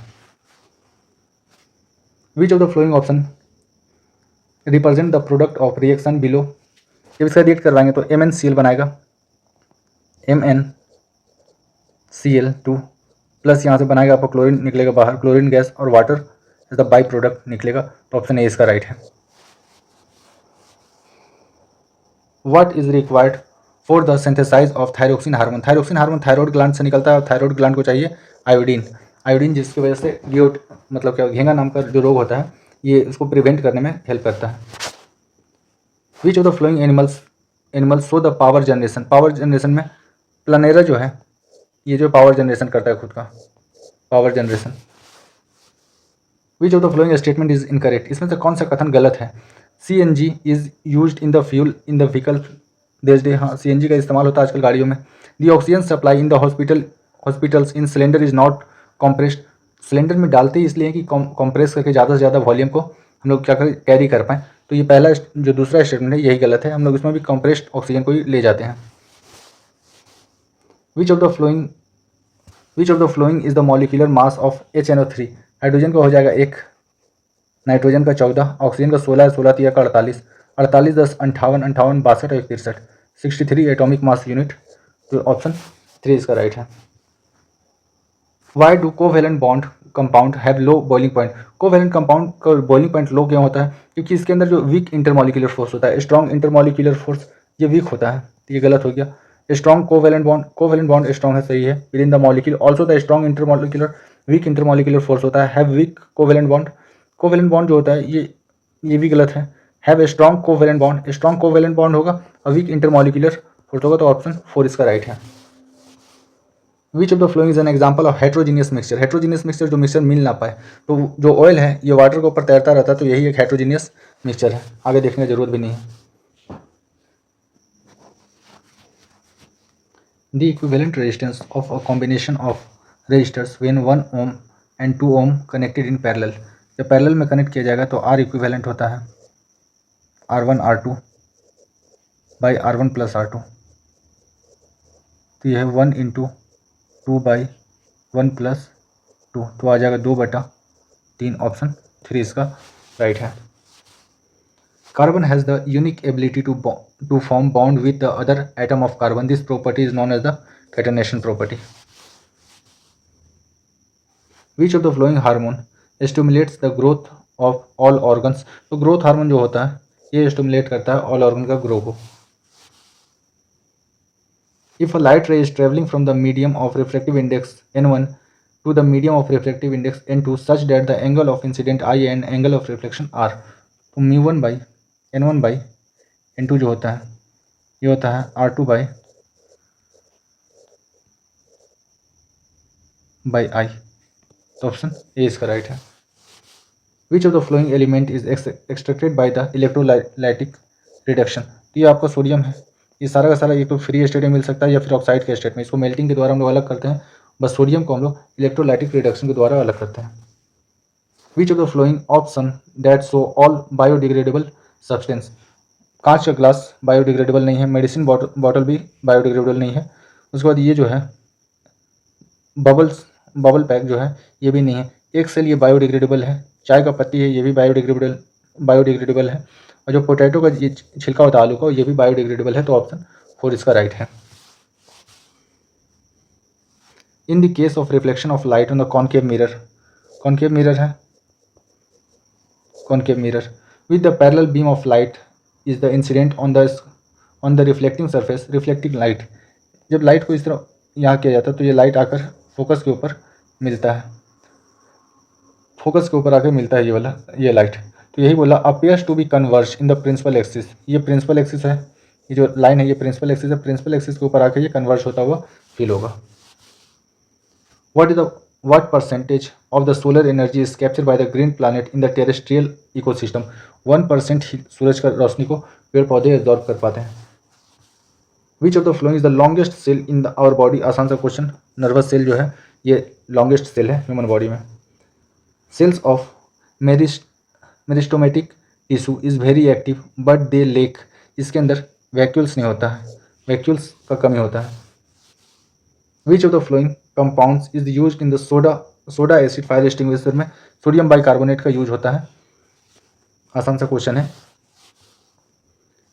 Which of the following option represent the product of reaction below. जब इसका रिएक्ट करवाएंगे तो MnCl बनाएगा, MnCl2 प्लस यहाँ से बनाएगा आपको क्लोरीन निकलेगा बाहर, क्लोरीन गैस और water as the by product निकलेगा, तो ऑप्शन ए इसका राइट है। What is required for the synthesize of thyroxine hormone? Thyroxine hormone thyroid gland से निकलता है और थायराइड ग्लैंड को चाहिए आयोडीन। आयोडीन जिसकी वजह से गियोट मतलब क्या घेंगा नाम का जो रोग होता है ये इसको प्रिवेंट करने में हेल्प करता है। Which of the flowing animals show the power generation? Power generation में प्लानेरा जो है ये जो पावर जनरेशन करता है खुद का power generation. Which of the following statement is incorrect? इसमें से कौन सा कथन गलत है? CNG is used in the fuel in the vehicle this day. हाँ, CNG का इस्तेमाल होता है आजकल गाड़ियों में। The oxygen supply in the hospitals in cylinder is not compressed. Cylinder में डालते ही इसलिए कि कॉम्प्रेस करके ज़्यादा से ज़्यादा वॉल्यूम को हम लोग क्या करें कैरी कर पाएँ। तो ये पहला जो दूसरा स्टेटमेंट है यही गलत है, हम लोग इसमें भी कॉम्प्रेस्ड ऑक्सीजन को ही ले जाते हैं। Which of the following is the molecular mass of HNO3? Hydrogen का हो जाएगा 1, नाइट्रोजन का 14, ऑक्सीजन का 16 है, 16 तिया का 48, 48 10 58, 58 62 और 63, 63 एटॉमिक मास यूनिट। तो ऑप्शन 3 इसका राइट है। Why do covalent bond compound have low boiling point? Covalent compound का बॉइलिंग पॉइंट लो क्यों होता है? क्योंकि इसके अंदर जो वीक इंटरमॉलिक्यूलर फोर्स होता है, स्ट्रॉन्ग इंटरमॉलिक्यूलर फोर्स ये वीक होता है, तो ये गलत हो गया। स्ट्रॉन्ग कोवेलेंट बॉन्ड स्ट्रॉन्ग है, सही है। Within the molecule also the strong intermolecular weak intermolecular force होता है, have weak covalent bond. Covalent bond जो होता है ये भी गलत है। Have a strong covalent bond, strong covalent bond होगा और वीक इंटरमॉलिक्यूलर फोर्स होगा, तो ऑप्शन 4 इसका राइट है। Which of the following is an example of heterogeneous mixture? Heterogeneous mixture जो मिक्सचर मिल ना पाए, तो जो ऑयल है ये वाटर के ऊपर तैरता रहता है, तो यही एक हेट्रोजीनियस मिक्सचर है, आगे देखने की जरूरत भी नहीं है। The equivalent resistance of a combination of resistors when 1 ohm and 2 ohm connected in parallel. जब पैरेलल में कनेक्ट किया जाएगा तो R इक्विवेलेंट होता है R1 R2 by R1 plus R2, तो यह है 1 इंटू 2 बाई 1 प्लस 2, तो आ जाएगा 2/3, ऑप्शन 3 इसका राइट है। Carbon has the unique ability to form bond with the other atom of carbon, this property is known as the catenation property. Which of the following hormone stimulates the growth of all organs? तो growth hormone जो होता है ये stimulate करता है all organ का grow को। If a light ray is traveling from the medium of refractive index n1 to the medium of refractive index n2 such that the angle of incident I and angle of reflection r, तो μ1 by n1 by n2 जो होता है ये होता है r2 by I, तो option A इसका right है। Which of the flowing element is extracted by the electrolytic reduction? तो ये आपका सोडियम है, ये सारा का सारा एक तो फ्री स्टेट में मिल सकता है या फिर ऑक्साइड के स्टेट में, इसको मेल्टिंग के द्वारा हम लोग अलग करते हैं, बस सोडियम को हम लोग इलेक्ट्रोलाइटिक रिडक्शन के द्वारा अलग करते हैं। Which of the following option that show all biodegradable substance? कांच का ग्लास बायोडिग्रेडेबल नहीं है, मेडिसिन बॉटल भी बायोडिग्रेडेबल नहीं है, उसके बाद ये जो है बबल पैक जो है ये भी नहीं है, एक सेल ये बायोडिग्रेडेबल है, चाय का पत्ती है ये भी बायोडिग्रेडेबल है, और जो पोटैटो का ये छिलका होता है आलू का ये भी बायोडिग्रेडेबल है, तो ऑप्शन 4 इसका राइट है। In the case of reflection of light on the concave mirror, concave mirror with the parallel beam of light is the incident on the reflecting surface reflecting light. जब light को इस तरह यहाँ किया जाता है तो ये लाइट आकर फोकस के ऊपर मिलता है, फोकस के ऊपर आकर मिलता है ये लाइट, तो यही बोला appears to be converge in the principal axis. ये प्रिंसिपल एक्सिस है, ये जो लाइन है ये प्रिंसिपल एक्सिस है, प्रिंसिपल एक्सिस के ऊपर आकर ये कन्वर्ज होता हुआ फील होगा। what percentage of the solar energy is captured by the green planet in the terrestrial ecosystem? 1% ही सूरज का रोशनी को पेड़ पौधे एब्जॉर्ब कर पाते हैं। Which of the following is the longest cell in the our body? आसान सा क्वेश्चन, नर्वस सेल जो है ये लॉन्गेस्ट सेल है ह्यूमन बॉडी में। Cells of meristematic tissue is very active but they lack, इसके अंदर वैक्यूल्स नहीं होता है, वैक्यूल्स का कमी होता है। Which of the following compounds is use in the soda acid fire extinguisher में सोडियम बाइकार्बोनेट का यूज होता है, आसान सा क्वेश्चन है।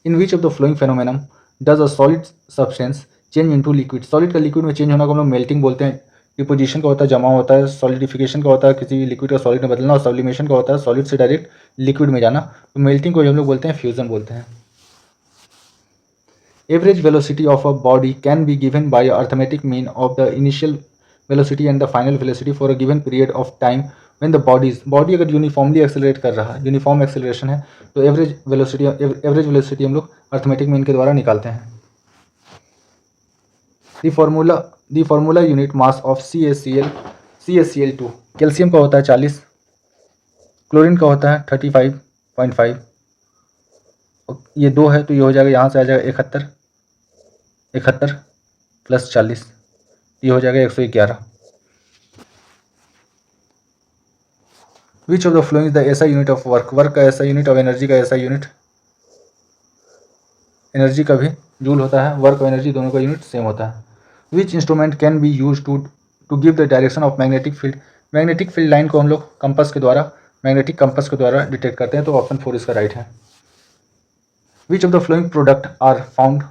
In which of the following phenomenon does a solid substance change into liquid? Solid का liquid में change होना को हम लोग मेल्टिंग बोलते हैं, डिपोजिशन का होता है जमा होता है, सॉलिडिफिकेशन का होता है किसी लिक्विड का सॉलिड में बदलना, और सब्लिमेशन का होता है सॉलिड से डायरेक्ट लिक्विड में जाना। तो मेल्टिंग को हम लोग बोलते हैं फ्यूजन बोलते हैं। Average velocity of a body can be given by arithmetic mean of the initial velocity and the final velocity for a given period of time when the body अगर यूनिफॉर्मली एक्सेलरेट कर रहा है, uniform acceleration है, तो average velocity हम लोग arithmetic mean के द्वारा निकालते हैं। The formula unit mass of CaCl2, calcium का होता है 40, क्लोरीन का होता है 35.5, ये 2 है तो ये हो जाएगा, यहाँ से आ जाएगा 71 प्लस 40, ये हो जाएगा 111। विच of the following is the ऐसा यूनिट ऑफ वर्क का ऐसा यूनिट, और एनर्जी का ऐसा यूनिट, एनर्जी का भी जूल होता है, वर्क और एनर्जी दोनों का यूनिट सेम होता है। Which instrument can be use to give the direction of magnetic field, magnetic field line को हम लोग मैग्नेटिक कंपास के द्वारा डिटेक्ट करते हैं, तो ऑप्शन 4 इसका राइट है। Which of the following product are found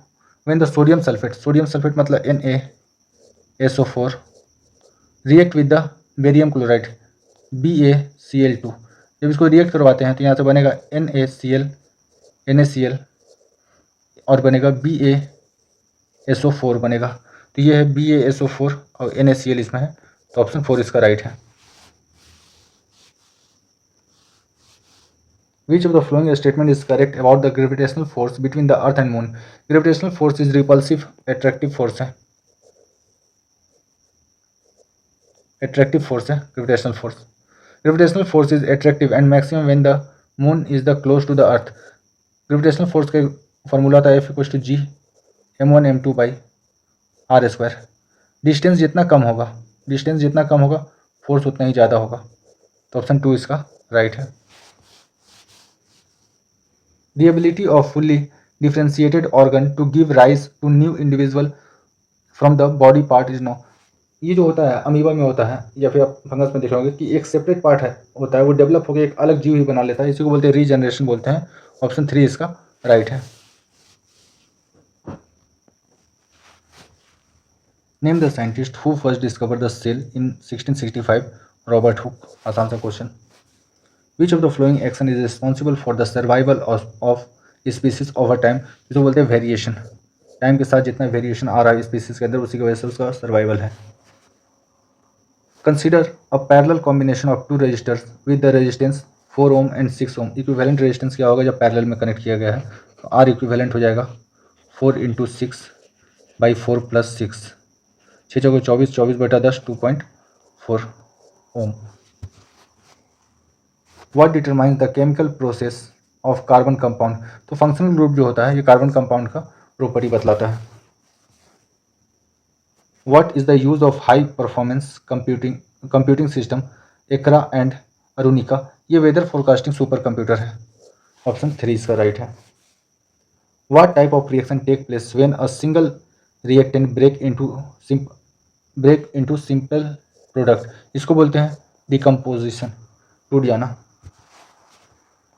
when the sodium sulphate मतलब NaSO4 react with the barium chloride BaCl2, जब इसको रिएक्ट करवाते हैं तो यहाँ से बनेगा NaCl और बनेगा BaSO4 बनेगा, तो ये है BaSO4 और NaCl इसमें है, तो ऑप्शन 4 इसका राइट है। Which of the following statement is correct about the gravitational force between the earth and moon? Gravitational force is repulsive attractive force है, gravitational force is attractive and maximum when the moon is the close to the earth। gravitational force का formula था F = G m1m2/r²। Distance जितना कम होगा force उतना ही ज़्यादा होगा, तो option 2 इसका राइट है। The ability of fully differentiated organ to give rise to new individual from the body part is known। ये जो होता है अमीबा में होता है या फिर आप फंगस में देख रहे होंगे कि एक सेपरेट पार्ट होता है, वो डेवलप होकर एक अलग जीव ही बना लेता है, इसी को बोलते हैं रीजनरेशन बोलते हैं। ऑप्शन 3 इसका राइट है। Name the scientist who first discover the cell in 1665। Robert Hooke. आसान सा question. Which of the following action is responsible for the survival of species over time. जिसको बोलते हैं वेरिएशन, टाइम के साथ जितना वेरिएशन आ रहा है स्पीसीज के अंदर उसी की वजह से उसका सर्वाइवल है। Consider a parallel combination of 2 resistors with the resistance 4 ohm and 6 ohm. Equivalent resistance क्या होगा जब पैरेलल में कनेक्ट किया गया है, तो आर इक्विवेलेंट हो जाएगा 4 × 6/4 + 6, 6 × 24, 24/10 2.4 ohm. What determines the chemical process of carbon compound. तो फंक्शनल ग्रुप जो होता है ये कार्बन कंपाउंड का प्रॉपर्टी बतलाता है। What is the use of high performance computing system एकरा एंड अरुणिका। ये वेदर फोरकास्टिंग सुपर कंप्यूटर है, ऑप्शन 3 इसका राइट है। What type of reaction take place when a single reactant break into simple product। इसको बोलते हैं डिकम्पोजिशन, टूट जाना।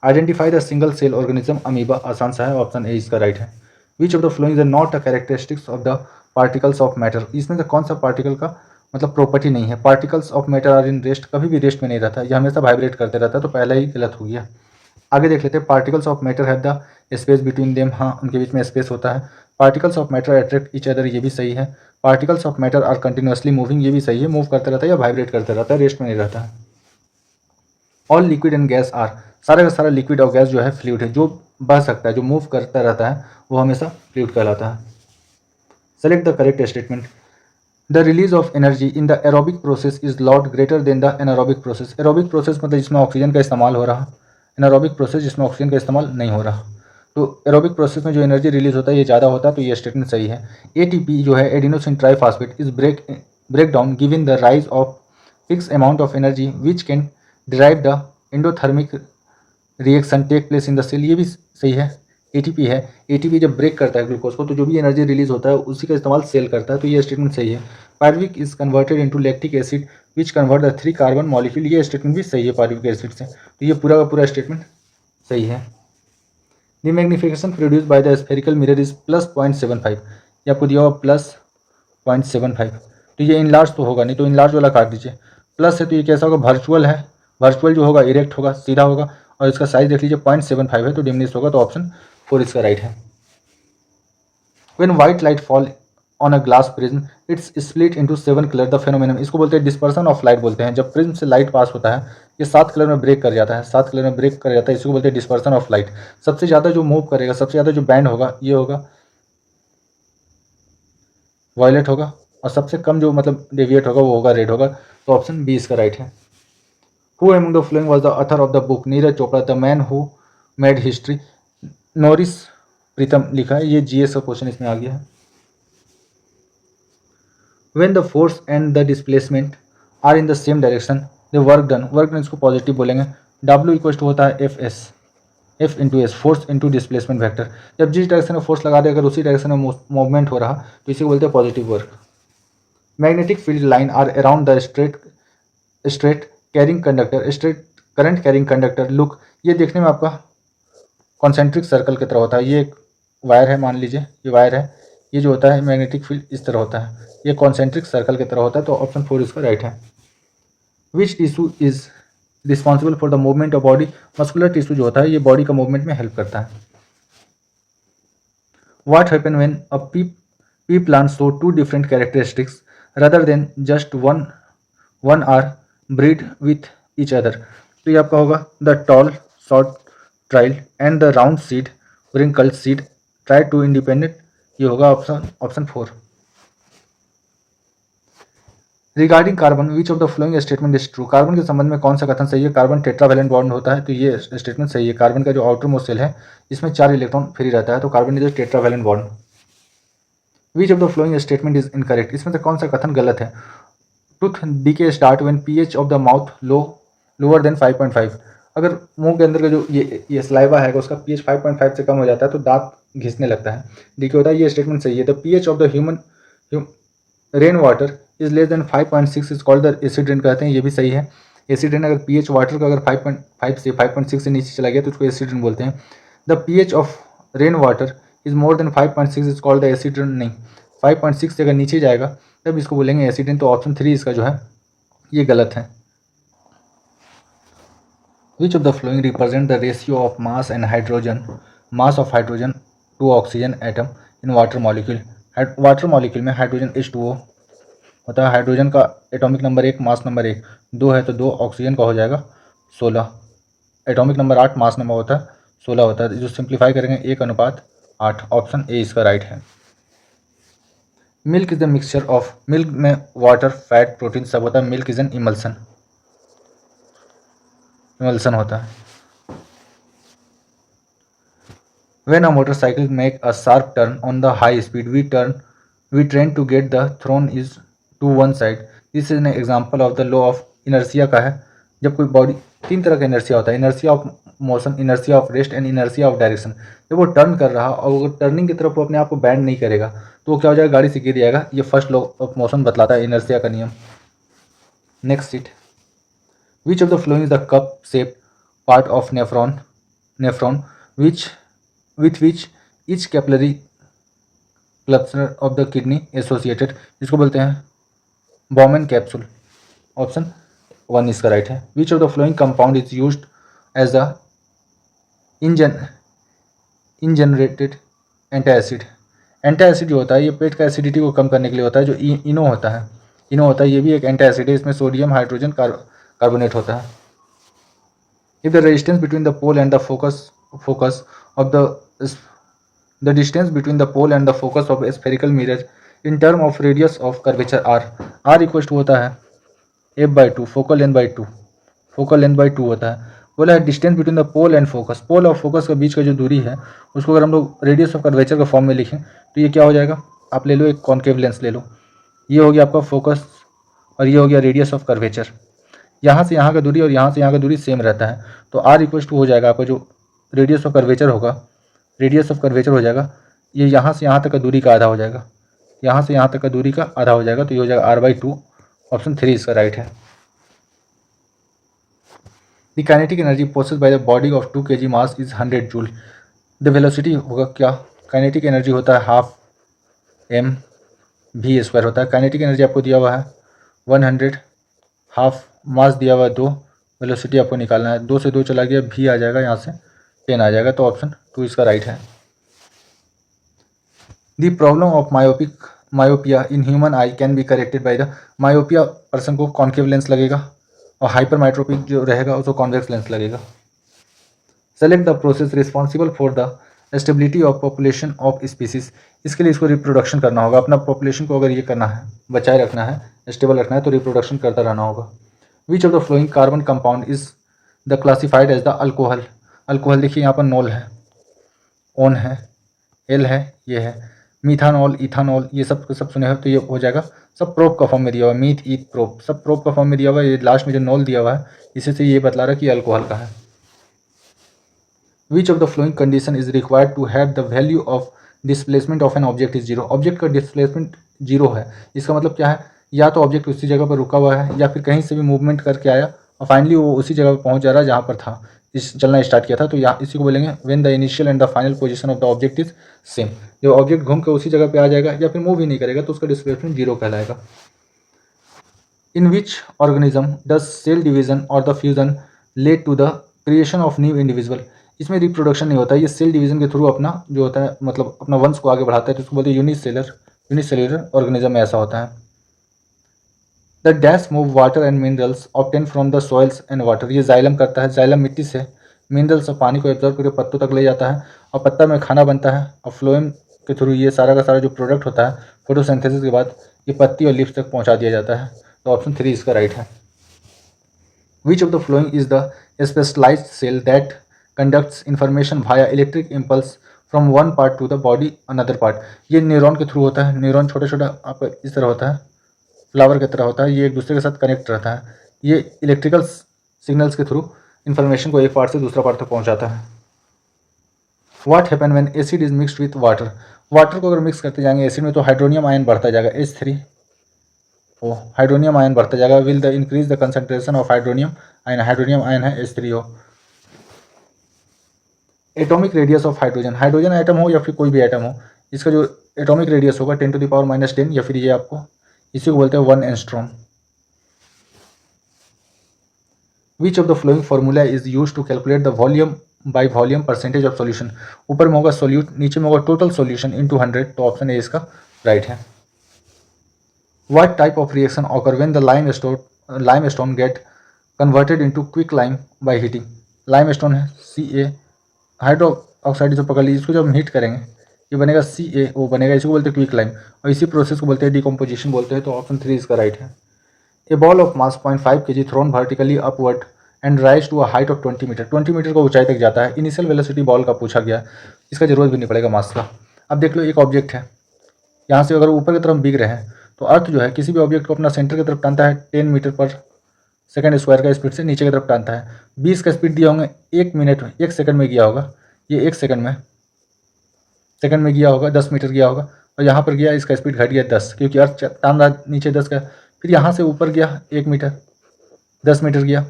Identify the single cell organism amoeba. आसान सा है, ऑप्शन ए इसका राइट है। Which of the following is not a characteristics of the particles of matter. इसमें से कौन सा पार्टिकल का मतलब प्रॉपर्टी नहीं है। Particles of matter are in rest, कभी भी रेस्ट में नहीं रहता, यह हमेशा वाइब्रेट करते रहता है, तो पहला ही गलत हो गया। आगे देख लेते हैं। Particles of matter have the space between them. हाँ, उनके बीच में स्पेस होता है। Particles of matter attract each other, ये भी सही है। Particles of matter are continuously moving, ये भी सही है, मूव करता रहता है या वाइब्रेट करता रहता है, रेस्ट में नहीं रहता है। All liquid and gas are, सारा का सारा लिक्विड और गैस जो है फ्लूइड है, जो बह सकता है, जो मूव करता रहता है वो हमेशा फ्लूइड कहलाता है। Select the correct statement. The release of energy in the aerobic process is lot greater than the anaerobic process. Aerobic process मतलब जिसमें ऑक्सीजन का इस्तेमाल हो रहा, एनारोबिक प्रोसेस जिसमें ऑक्सीजन का इस्तेमाल नहीं हो रहा। तो एरोबिक प्रोसेस में जो एनर्जी रिलीज होता है ये ज़्यादा होता है, तो ये स्टेटमेंट सही है। ATP जो है adenosine triphosphate is break down giving the rise of fix amount of energy which can derive the endothermic reaction take place in the cell, ये भी सही है। ATP है, ATP जब ब्रेक करता है ग्लूकोज को तो जो भी एनर्जी रिलीज होता है उसी का इस्तेमाल सेल करता है, तो ये स्टेटमेंट सही है। Pyruvic is converted into lactic acid which convert the 3 carbon molecule, ये स्टेटमेंट भी सही है पायरुविक एसिड से, तो ये पूरा का पूरा स्टेटमेंट सही है। The magnification produce by the spherical mirror is +0.75, ये आपको दिया हुआ +0.75, तो तो ये इनलार्ज तो होगा नहीं, तो इनलार्ज वाला काट दीजिए। प्लस है तो ये कैसा होगा, वर्चुअल है, वर्चुअल जो होगा इरेक्ट होगा, सीधा होगा, और इसका साइज देख लीजिए 0.75 है, तो डिमिनिश होगा, तो ऑप्शन 4 इसका राइट है। When white light fall on a glass prism, it's split into 7 color. The phenomenon, इसको बोलते हैं डिस्पर्सन ऑफ लाइट बोलते हैं। जब प्रिज्म से लाइट पास होता है ये 7 कलर में ब्रेक कर जाता है, 7 कलर में ब्रेक कर जाता है, इसको बोलते हैं डिस्पर्सन ऑफ लाइट। सबसे ज़्यादा जो मूव करेगा, सबसे ज़्यादा जो बैंड होगा ये होगा वायलेट होगा, और सबसे कम जो मतलब डेविएट होगा वो होगा रेड होगा, तो ऑप्शन बी इसका राइट है। Who among the following was the author of the book Neeraj Chopra the man who made history? Norris Pritam लिखा है, ये जीएस का क्वेश्चन इसमें आ गया है। When the force and the displacement are in the same direction, the work done इसको positive बोलेंगे। W equal to होता है F S, F into S, force into displacement vector. जब जिस डायरेक्शन में फोर्स लगा दे अगर उसी डायरेक्शन में मूवमेंट हो रहा तो इसे बोलते हैं positive work. Magnetic field line are around the straight carrying conductor, straight current carrying conductor look, ये देखने में आपका कॉन्सेंट्रिक सर्कल की तरह होता है। ये एक वायर है, मान लीजिए ये वायर है, ये जो होता है मैग्नेटिक फील्ड इस तरह होता है, ये कॉन्सेंट्रिक सर्कल की तरह होता है, तो ऑप्शन 4 इसका राइट है। Which tissue is responsible for the movement of body? Muscular tissue जो होता है ये बॉडी का मूवमेंट में हेल्प करता है। What happen when a pea plant show 2 different characteristics rather then just one are breed with each other? तो ये आपका होगा the tall short trait and the round seed wrinkled seed try to independent, ये होगा option 4। Regarding carbon which of the following statement is true? Carbon के संबंध में कौन सा कथन सही है? कार्बन टेट्रावैलेंट बॉन्ड होता है, तो ये स्टेटमेंट सही है। कार्बन का जो आउटर मोस्ट शेल है इसमें 4 इलेक्ट्रॉन फ्री रहता है, तो carbon is tetravalent bond. Which of the following statement is incorrect? इसमें से कौन सा कथन गलत है? Tooth decay start when pH of the mouth lower than 5.5। अगर मुंह के अंदर का जो ये सलाइवा है उसका पीएच 5.5 से कम हो जाता है तो दांत घिसने लगता है, डीके होता है, ये स्टेटमेंट सही है। The pH of the human rain water is less than 5.6 is called the acid rain कहते हैं, ये भी सही है। एसिड रेन, अगर पीएच वाटर का अगर 5.5 से 5.6 से नीचे चला गया तो उसको एसिड रेन बोलते हैं। The pH of rain water is more than 5.6 is called the acid rain, नहीं 5.6 से अगर नीचे जाएगा तब इसको बोलेंगे एसिड रेन, तो ऑप्शन 3 इसका जो है ये गलत है। Which of the following represent the ratio of mass and hydrogen, mass of hydrogen to oxygen atom in water molecule? Water molecule में हाइड्रोजन H2O होता है, हाइड्रोजन का एटॉमिक नंबर 1 मास नंबर 1, 2 है तो 2, ऑक्सीजन का हो जाएगा 16, एटॉमिक नंबर 8 मास number होता है 16 होता है, जो सिंप्लीफाई करेंगे 1:8, ऑप्शन ए इसका राइट है। Milk is the mixture of, milk में वाटर फैट प्रोटीन सब होता है, milk is an emulsion, emulsion होता है। When a motorcycle make a sharp turn on the high speed, we train to get the thrown is to one side. This is an example of the law of inertia का है। जब कोई body, 3 तरह का inertia होता है, inertia of motion, inertia of rest and inertia of direction. जब वो टर्न कर रहा और अगर टर्निंग की तरफ वो अपने आप को बैंड नहीं करेगा तो वो क्या हो जाएगा, गाड़ी से गिर जाएगा। ये फर्स्ट लॉ ऑफ मोशन बतलाता है इनर्सिया का नियम। Next seat, which of the following is the cup shape part of nephron with which each capillary cluster of the kidney associated, इसको बोलते हैं बॉमन कैप्सूल, ऑप्शन 1 इसका राइट है। Which of the following compound is used as the इंजनरेटेड antacid? Antacid जो होता है ये पेट का एसिडिटी को कम करने के लिए होता है, जो इनो होता है, ये भी एक एंटासिड है, इसमें सोडियम हाइड्रोजन कार्बोनेट होता है। If the resistance between the pole and the focus of the distance between the pole and the focus of a spherical mirror in term of radius of curvature r equals to होता है f/2 focal length by 2 होता है। बोला है distance between the pole and focus, pole और focus के बीच का जो दूरी है उसको अगर हम लोग रेडियस ऑफ कर्वेचर का फॉर्म में लिखें तो ये क्या हो जाएगा, आप ले लो एक कॉन्केव लेंस ले लो, ये हो गया आपका फोकस और ये हो गया रेडियस ऑफ कर्वेचर। यहाँ से यहाँ का दूरी और यहाँ से यहाँ का दूरी सेम रहता है, तो r इक्वल्स टू हो जाएगा आपका जो रेडियस ऑफ कर्वेचर होगा, रेडियस ऑफ कर्वेचर हो जाएगा ये यहाँ से यहाँ तक का दूरी का आधा हो जाएगा, यहाँ से यहाँ तक का दूरी का आधा हो जाएगा, तो ये हो जाएगा r/2, ऑप्शन 3 इसका राइट है। The kinetic energy possess by the body of 2 kg mass is 100 joule. The velocity होगा क्या, काइनेटिक एनर्जी होता है 12 m वी स्क्वायर होता है। काइनेटिक एनर्जी आपको दिया हुआ है 100, हाफ मास दिया हुआ है 2, वेलोसिटी आपको निकालना है, 2 से 2 चला गया, वी आ जाएगा, यहाँ से 10 आ जाएगा, तो ऑप्शन 2 इसका राइट है। The problem of myopia in human I can be corrected by the myopia person को कॉन्केव लेंस लगेगा और हाइपरमाइट्रोपिक जो रहेगा उसको कॉन्वेक्स लेंस लगेगा। Select the process responsible for the stability of population of species. इसके लिए इसको रिप्रोडक्शन करना होगा, अपना पॉपुलेशन को अगर ये करना है, बचाए रखना है, स्टेबल रखना है, तो रिप्रोडक्शन करता रहना होगा। Which of the following carbon compound is the classified as the alcohol. Alcohol देखिए यहाँ पर नोल है, ओन है, एल है, ये है, मीथानॉल, इथानॉल, ये सब सुने हो, तो ये हो जाएगा सब प्रोप का फॉर्म में दिया हुआ है, मीथ ईथ प्रोप, सब प्रोप का फॉर्म में दिया हुआ है। ये लास्ट में जो नॉल दिया हुआ है इसी से ये बतला रहा है कि अल्कोहल का है। Which of the following condition is required to have the value of displacement of an object is zero. Object का डिस्प्लेसमेंट जीरो है, इसका मतलब क्या है, या तो ऑब्जेक्ट उसी जगह पर रुका हुआ है या फिर कहीं से भी मूवमेंट करके आया और फाइनली वो उसी जगह पर पहुंच जा रहा है जहाँ पर था, इस चलना स्टार्ट किया था, तो यहाँ इसी को बोलेंगे when the initial and the final position of the object is same. जब ऑब्जेक्ट घूम के उसी जगह पे आ जाएगा या फिर मूव ही नहीं करेगा तो उसका डिस्प्लेसमेंट जीरो कहलाएगा। In which organism does cell division और the fusion lead to the creation of new individual. इसमें रिप्रोडक्शन नहीं होता है, ये सेल डिवीजन के थ्रू अपना जो होता है मतलब अपना वंश को आगे बढ़ाता है, तो उसको बोलते हैं यूनिसेलुलर ऑर्गेनिज्म में ऐसा होता है। The dash move water and minerals obtain from the soils and water. ये जाइलम करता है, जाइलम मिट्टी से मिनरल्स और पानी को एब्जॉर्ब करके पत्तों तक ले जाता है और पत्ता में खाना बनता है और फ्लोएम के थ्रू ये सारा का सारा जो प्रोडक्ट होता है फोटोसिंथेसिस के बाद ये पत्ती और लीव्स तक पहुंचा दिया जाता है, तो ऑप्शन 3 इसका राइट है। Which of the following is the specialised cell that conducts information via electric impulse from one part to the body another part. ये न्यूरॉन के थ्रू होता है, न्यूरॉन छोटा छोटा आप इस तरह होता है, फ्लावर की तरह होता है, ये एक दूसरे के साथ कनेक्ट रहता है, ये इलेक्ट्रिकल सिग्नल्स के थ्रू इन्फॉर्मेशन को एक पार्ट से दूसरा पार्ट तक पहुंचाता है। What happen when acid is mixed with water. Water को अगर मिक्स करते जाएंगे एसिड में तो हाइड्रोनियम आयन बढ़ता जाएगा, H3 ओ हाइड्रोनियम आयन बढ़ता जाएगा। Will the increase the concentration of hydronium ion है H3O। Atomic radius of hydrogen, hydrogen atom हो या फिर कोई भी एटम हो, इसका जो एटॉमिक रेडियस होगा 10⁻⁻10 या फिर ये आपको इसी को बोलते हैं 1 angstrom. Which of the following formula is use to calculate the volume by volume percentage of solution. ऊपर में होगा सोल्यूट, नीचे में होगा टोटल सॉल्यूशन इनटू 100, तो ऑप्शन ए इसका राइट है। What type of reaction occur when the limestone get converted into quick lime by heating. Limestone है Ca, हाइड्रो ऑक्साइड जो पकड़ ली, इसको जब हम हीट करेंगे ये बनेगा CaO बनेगा, इसको बोलते हैं क्विक लाइम और इसी प्रोसेस को बोलते हैं डिकम्पोजिशन बोलते हैं, तो ऑप्शन 3 इसका राइट है। A ball of mass 0.5 kg thrown vertically upward and rise to a height of 20 metre. 20 metre को ऊंचाई तक जाता है। इनिशियल वेलोसिटी बॉल का पूछा गया, इसका जरूरत भी नहीं पड़ेगा मास का। अब देख लो एक ऑब्जेक्ट है, यहाँ से अगर ऊपर की तरफ बिग रहे हैं तो अर्थ जो है किसी भी ऑब्जेक्ट को अपना सेंटर की तरफ टानता है 10 मीटर पर सेकंड स्क्वायर का स्पीड से नीचे की तरफ टानता है। 20 का स्पीड दिया होंगे, 1 मिनट में 1 सेकंड में गया होगा, ये 1 सेकंड में गया होगा, 10 मीटर गया होगा और यहाँ पर गया इसका स्पीड घट गया 10, क्योंकि अर्थ टान रहा नीचे 10 का। फिर यहाँ से ऊपर गया 1 मीटर, 10 मीटर गया,